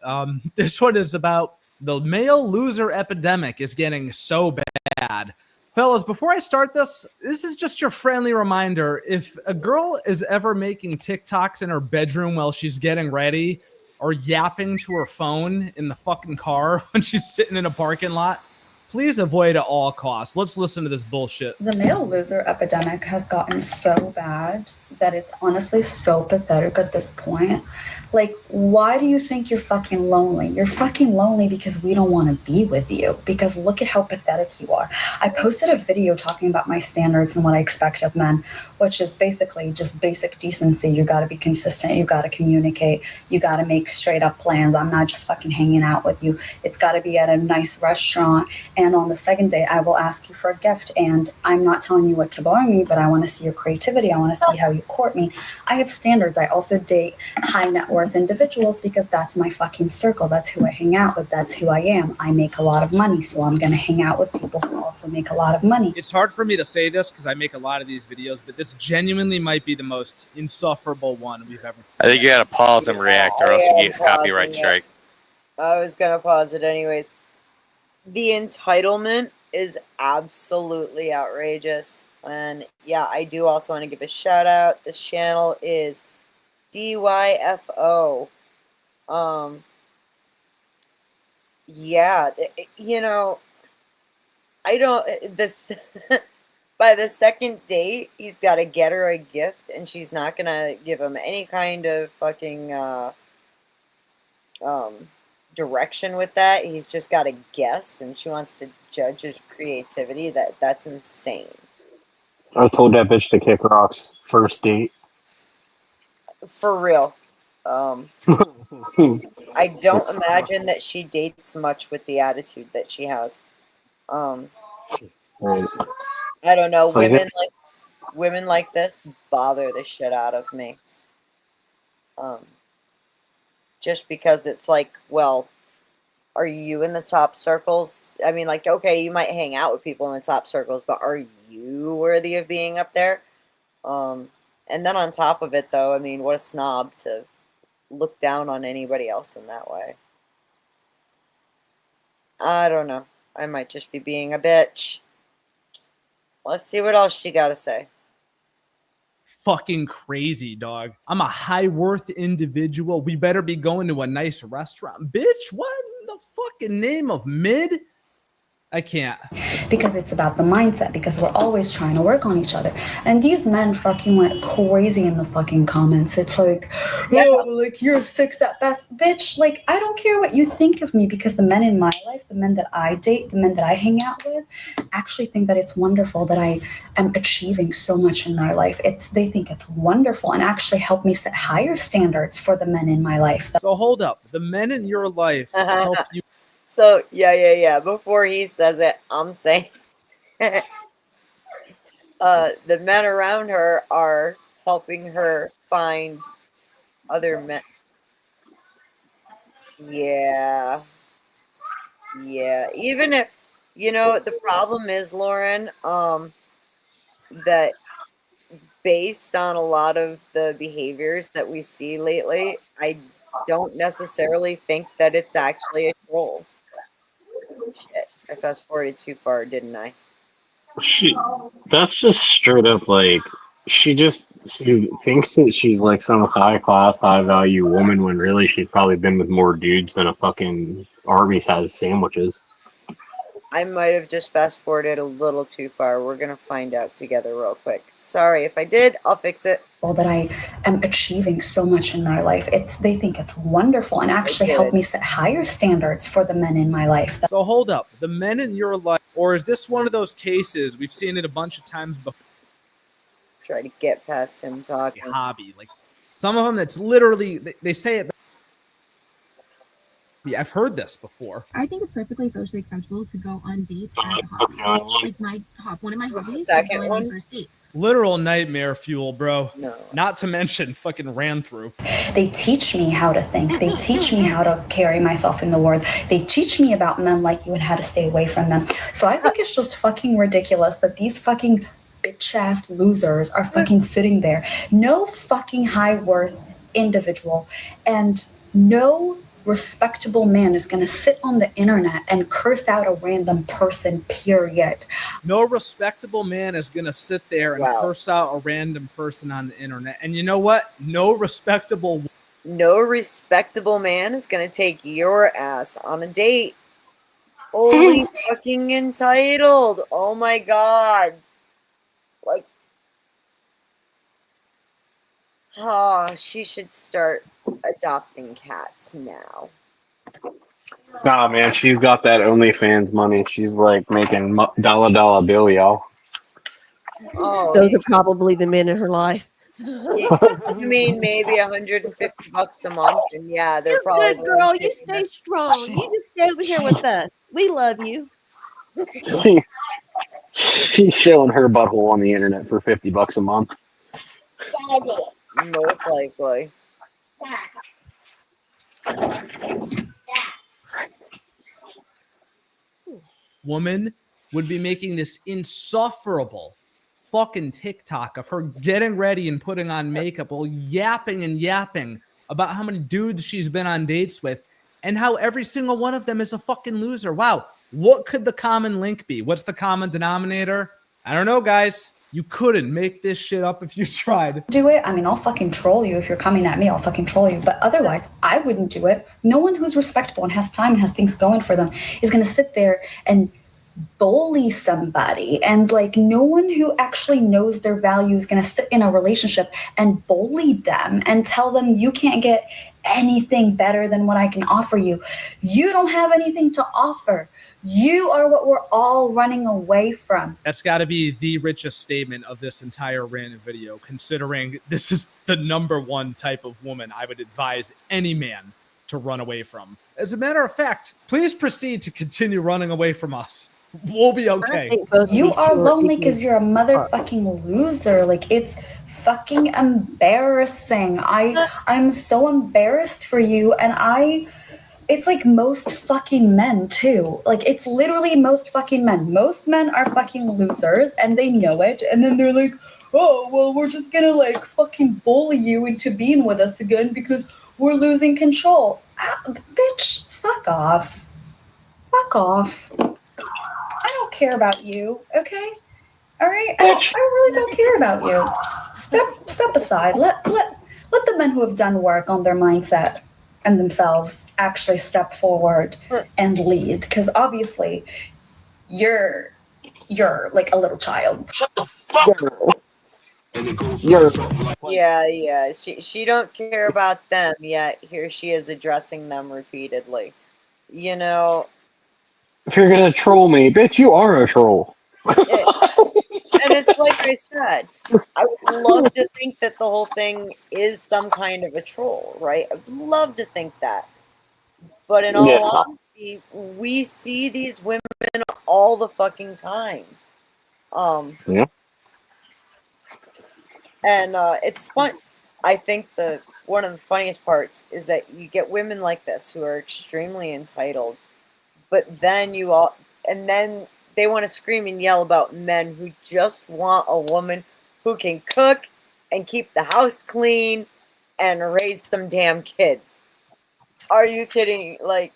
This one is about the male loser epidemic is getting so bad. Fellas, before I start this is just your friendly reminder. If a girl is ever making TikToks in her bedroom while she's getting ready or yapping to her phone in the fucking car when she's sitting in a parking lot, please avoid at all costs. Let's listen to this bullshit. The male loser epidemic has gotten so bad that it's honestly so pathetic at this point. Like, why do you think you're fucking lonely? You're fucking lonely because we don't want to be with you. Because look at how pathetic you are. I posted a video talking about my standards and what I expect of men, which is basically just basic decency. You got to be consistent. You got to communicate. You got to make straight up plans. I'm not just fucking hanging out with you. It's got to be at a nice restaurant. And on the second day, I will ask you for a gift. And I'm not telling you what to buy me, but I want to see your creativity. I want to see how you court me. I have standards. I also date high net worth individuals because that's my fucking circle. That's who I hang out with. That's who I am. I make a lot of money, so I'm going to hang out with people who also make a lot of money. It's hard for me to say this because I make a lot of these videos, but this genuinely might be the most insufferable one we've ever. I think you gotta pause and react, or else you get a copyright strike. I was gonna pause it anyways. The entitlement is absolutely outrageous. And yeah, I do also want to give a shout out. This channel is DYFO. Yeah, you know, I don't, this, by the second date, he's got to get her a gift, and she's not going to give him any kind of fucking, direction with that. He's just got to guess, and she wants to judge his creativity. That's insane. I told that bitch to kick rocks first date. For real. I don't imagine that she dates much with the attitude that she has. Right. I don't know. So Women like this bother the shit out of me. Just because it's like, well, are you in the top circles? I mean, like, okay, you might hang out with people in the top circles, but are you worthy of being up there? And then on top of it, though, I mean, what a snob to look down on anybody else in that way. I don't know. I might just be being a bitch. Let's see what else she got to say. Fucking crazy, dog. I'm a high worth individual. We better be going to a nice restaurant. Bitch, what in the fucking name of mid? I can't. Because it's about the mindset, because we're always trying to work on each other. And these men fucking went crazy in the fucking comments. It's like, oh, like you're 6 at best. Bitch, like, I don't care what you think of me, because the men in my life, the men that I date, the men that I hang out with, actually think that it's wonderful that I am achieving so much in my life. They think it's wonderful and actually help me set higher standards for the men in my life. So hold up. The men in your life help you. So, yeah. Before he says it, I'm saying the men around her are helping her find other men. Yeah. Even if, you know, the problem is, Lauren, that based on a lot of the behaviors that we see lately, I don't necessarily think that it's actually a troll. Shit, I fast forwarded too far, didn't I? That's just straight up like she thinks that she's like some high class, high value woman when really she's probably been with more dudes than a fucking Arby's has sandwiches. I might have just fast forwarded a little too far. We're gonna find out together real quick. Sorry if I did, I'll fix it. That I am achieving so much in my life. They think it's wonderful and actually help me set higher standards for the men in my life. So hold up. The men in your life, or is this one of those cases, we've seen it a bunch of times before. Try to get past him talking. Hobby. Like some of them that's literally, they say it. Yeah, I've heard this before. I think it's perfectly socially acceptable to go on dates as a hobby. Like one of my hobbies is going on first dates. Literal nightmare fuel, bro. No. Not to mention fucking ran through. They teach me how to think. They teach me how to carry myself in the world. They teach me about men like you and how to stay away from them. So I think it's just fucking ridiculous that these fucking bitch-ass losers are fucking sitting there. No fucking high-worth individual and no respectable man is going to sit on the internet and curse out a random person, period. No respectable man is going to sit there and curse out a random person on the internet. And you know what? No respectable man is going to take your ass on a date. Holy fucking entitled. Oh my God. Like, she should start adopting cats now. Nah, man, she's got that OnlyFans money. She's like making dollar bill, y'all. Oh, those are probably the men in her life. You mean maybe $150 a month? And yeah, they're probably good, girl. You stay strong. You just stay over here with us. We love you. She's showing her butthole on the internet for $50 a month. Most likely. Woman would be making this insufferable fucking TikTok of her getting ready and putting on makeup while yapping and yapping about how many dudes she's been on dates with and how every single one of them is a fucking loser. Wow. What could the common link be? What's the common denominator? I don't know, guys. You couldn't make this shit up if you tried. Do it. I mean, I'll fucking troll you. If you're coming at me, I'll fucking troll you. But otherwise, I wouldn't do it. No one who's respectable and has time and has things going for them is going to sit there and bully somebody. And like, no one who actually knows their value is going to sit in a relationship and bully them and tell them you can't get anything better than what I can offer you. You don't have anything to offer. You are what we're all running away from. That's got to be the richest statement of this entire random video, considering this is the number one type of woman I would advise any man to run away from. As a matter of fact, please proceed to continue running away from us. We'll be okay. You are lonely because you're a motherfucking loser. Like, it's fucking embarrassing. I'm so embarrassed for you. And it's like most fucking men too. Like, it's literally most fucking men. Most men are fucking losers and they know it. And then they're like, oh, well, we're just gonna like fucking bully you into being with us again because we're losing control. Bitch, fuck off. Fuck off. I don't care about you, okay? All right? I really don't care about you. Step aside. Let the men who have done work on their mindset and themselves actually step forward and lead, because obviously you're like a little child. Shut the fuck up. Yeah. She don't care about them, yet here she is addressing them repeatedly. You know, if you're gonna troll me, bitch, you are a troll. And it's like I said, I would love to think that the whole thing is some kind of a troll, right? I would love to think that. But in all honesty, we see these women all the fucking time. Yeah. And it's fun. I think one of the funniest parts is that you get women like this who are extremely entitled, but then then they want to scream and yell about men who just want a woman who can cook and keep the house clean and raise some damn kids. Are you kidding? Like,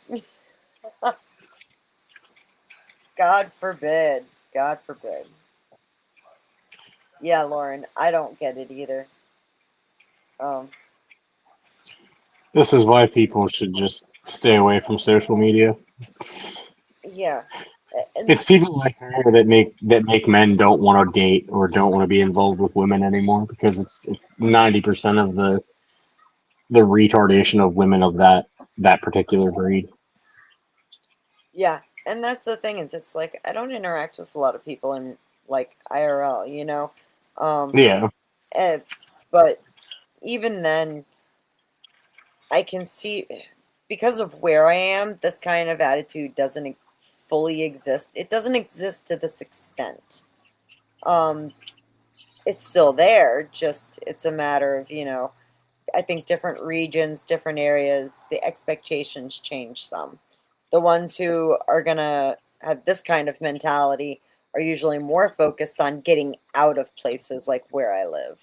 God forbid. God forbid. Yeah, Lauren, I don't get it either. This is why people should just stay away from social media. Yeah. It's people like her that make men don't want to date or don't want to be involved with women anymore, because it's 90% of the retardation of women of that particular breed. Yeah, and that's the thing, is it's like I don't interact with a lot of people in like IRL, you know. Yeah. But even then, I can see because of where I am, this kind of attitude doesn't fully exist. It doesn't exist to this extent. It's still there, just it's a matter of, I think different regions, different areas, the expectations change some. The ones who are going to have this kind of mentality are usually more focused on getting out of places like where I live.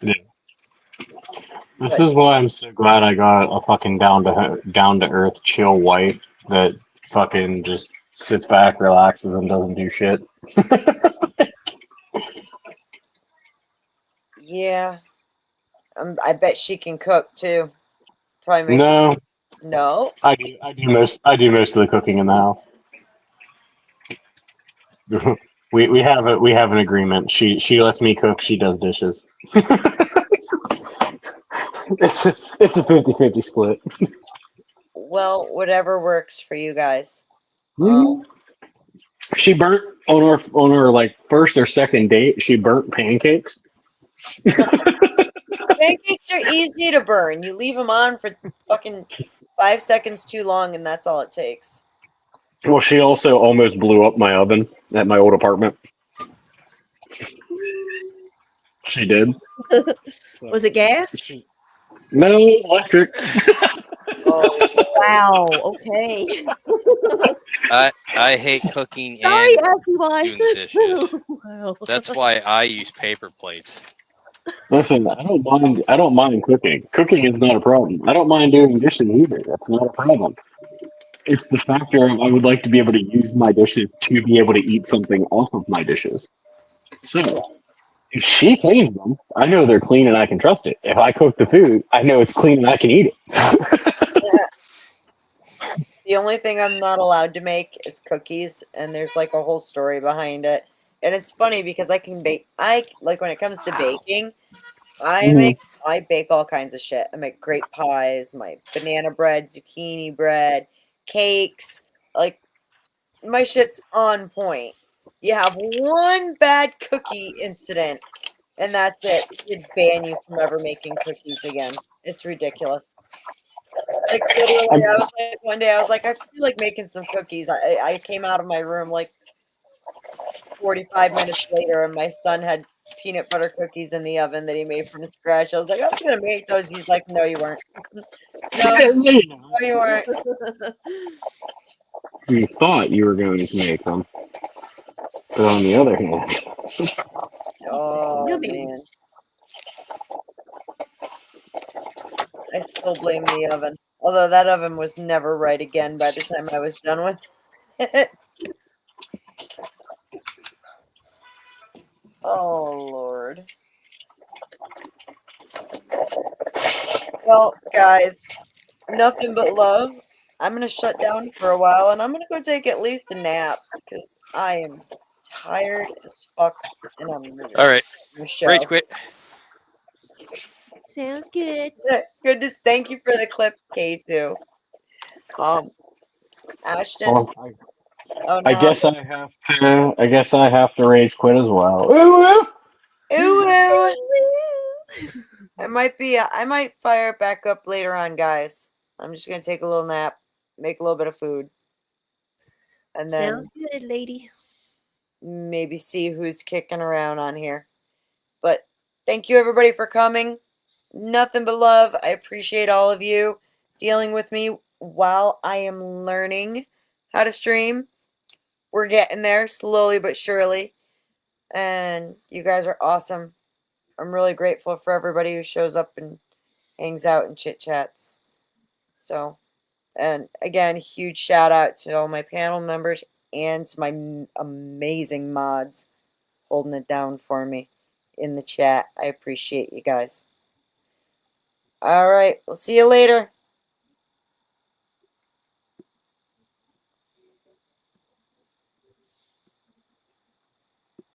Yeah. This is why I'm so glad I got a fucking down to earth, chill wife that fucking just sits back, relaxes, and doesn't do shit. Yeah. I bet she can cook too. Probably makes No. No. I do most of the cooking in the house. we have an agreement. She lets me cook, she does dishes. It's a 50-50 split. Well, whatever works for you guys. She burnt on our like first or second date, she burnt pancakes. Pancakes are easy to burn. You leave them on for fucking 5 seconds too long, and that's all it takes. Well, she also almost blew up my oven at my old apartment. She did. Was it gas? No, electric. Oh, wow. Okay. I hate cooking Sorry, and Ashley. doing dishes. Wow. That's why I use paper plates. Listen, I don't mind cooking. Cooking is not a problem. I don't mind doing dishes either. That's not a problem. It's the factor of I would like to be able to use my dishes to be able to eat something off of my dishes. So, if she cleans them, I know they're clean and I can trust it. If I cook the food, I know it's clean and I can eat it. The only thing I'm not allowed to make is cookies, and there's like a whole story behind it. And it's funny because I can bake. I like when it comes to baking, I bake all kinds of shit. I make great pies, my banana bread, zucchini bread, cakes. Like my shit's on point. You have one bad cookie incident, and that's it. Kids ban you from ever making cookies again. It's ridiculous. Like literally, I was like one day I was like I feel like making some cookies. I came out of my room like 45 minutes later, and my son had peanut butter cookies in the oven that he made from scratch. I was like, I was gonna make those. He's like, no, you weren't. No, you weren't. You thought you were going to make them, but on the other hand, Oh man, I still blame the oven. Although that oven was never right again by the time I was done with it. Oh Lord. Well, guys, nothing but love. I'm gonna shut down for a while, and I'm gonna go take at least a nap because I am tired as fuck, and I'm ready. All right, Michelle. rage quit. Sounds good. Good. Just thank you for the clip, K2. Ashton. well, Oh no. I guess I have to rage quit as well. Ooh, Ooh. I might fire it back up later on, guys. I'm just gonna take a little nap, make a little bit of food, and then Sounds good, lady. maybe see who's kicking around on here. But thank you everybody for coming. Nothing but love. I appreciate all of you dealing with me while I am learning how to stream. We're getting there slowly but surely. And you guys are awesome. I'm really grateful for everybody who shows up and hangs out and chit chats. So, and again, huge shout out to all my panel members and to my amazing mods holding it down for me in the chat. I appreciate you guys. All right, we'll see you later.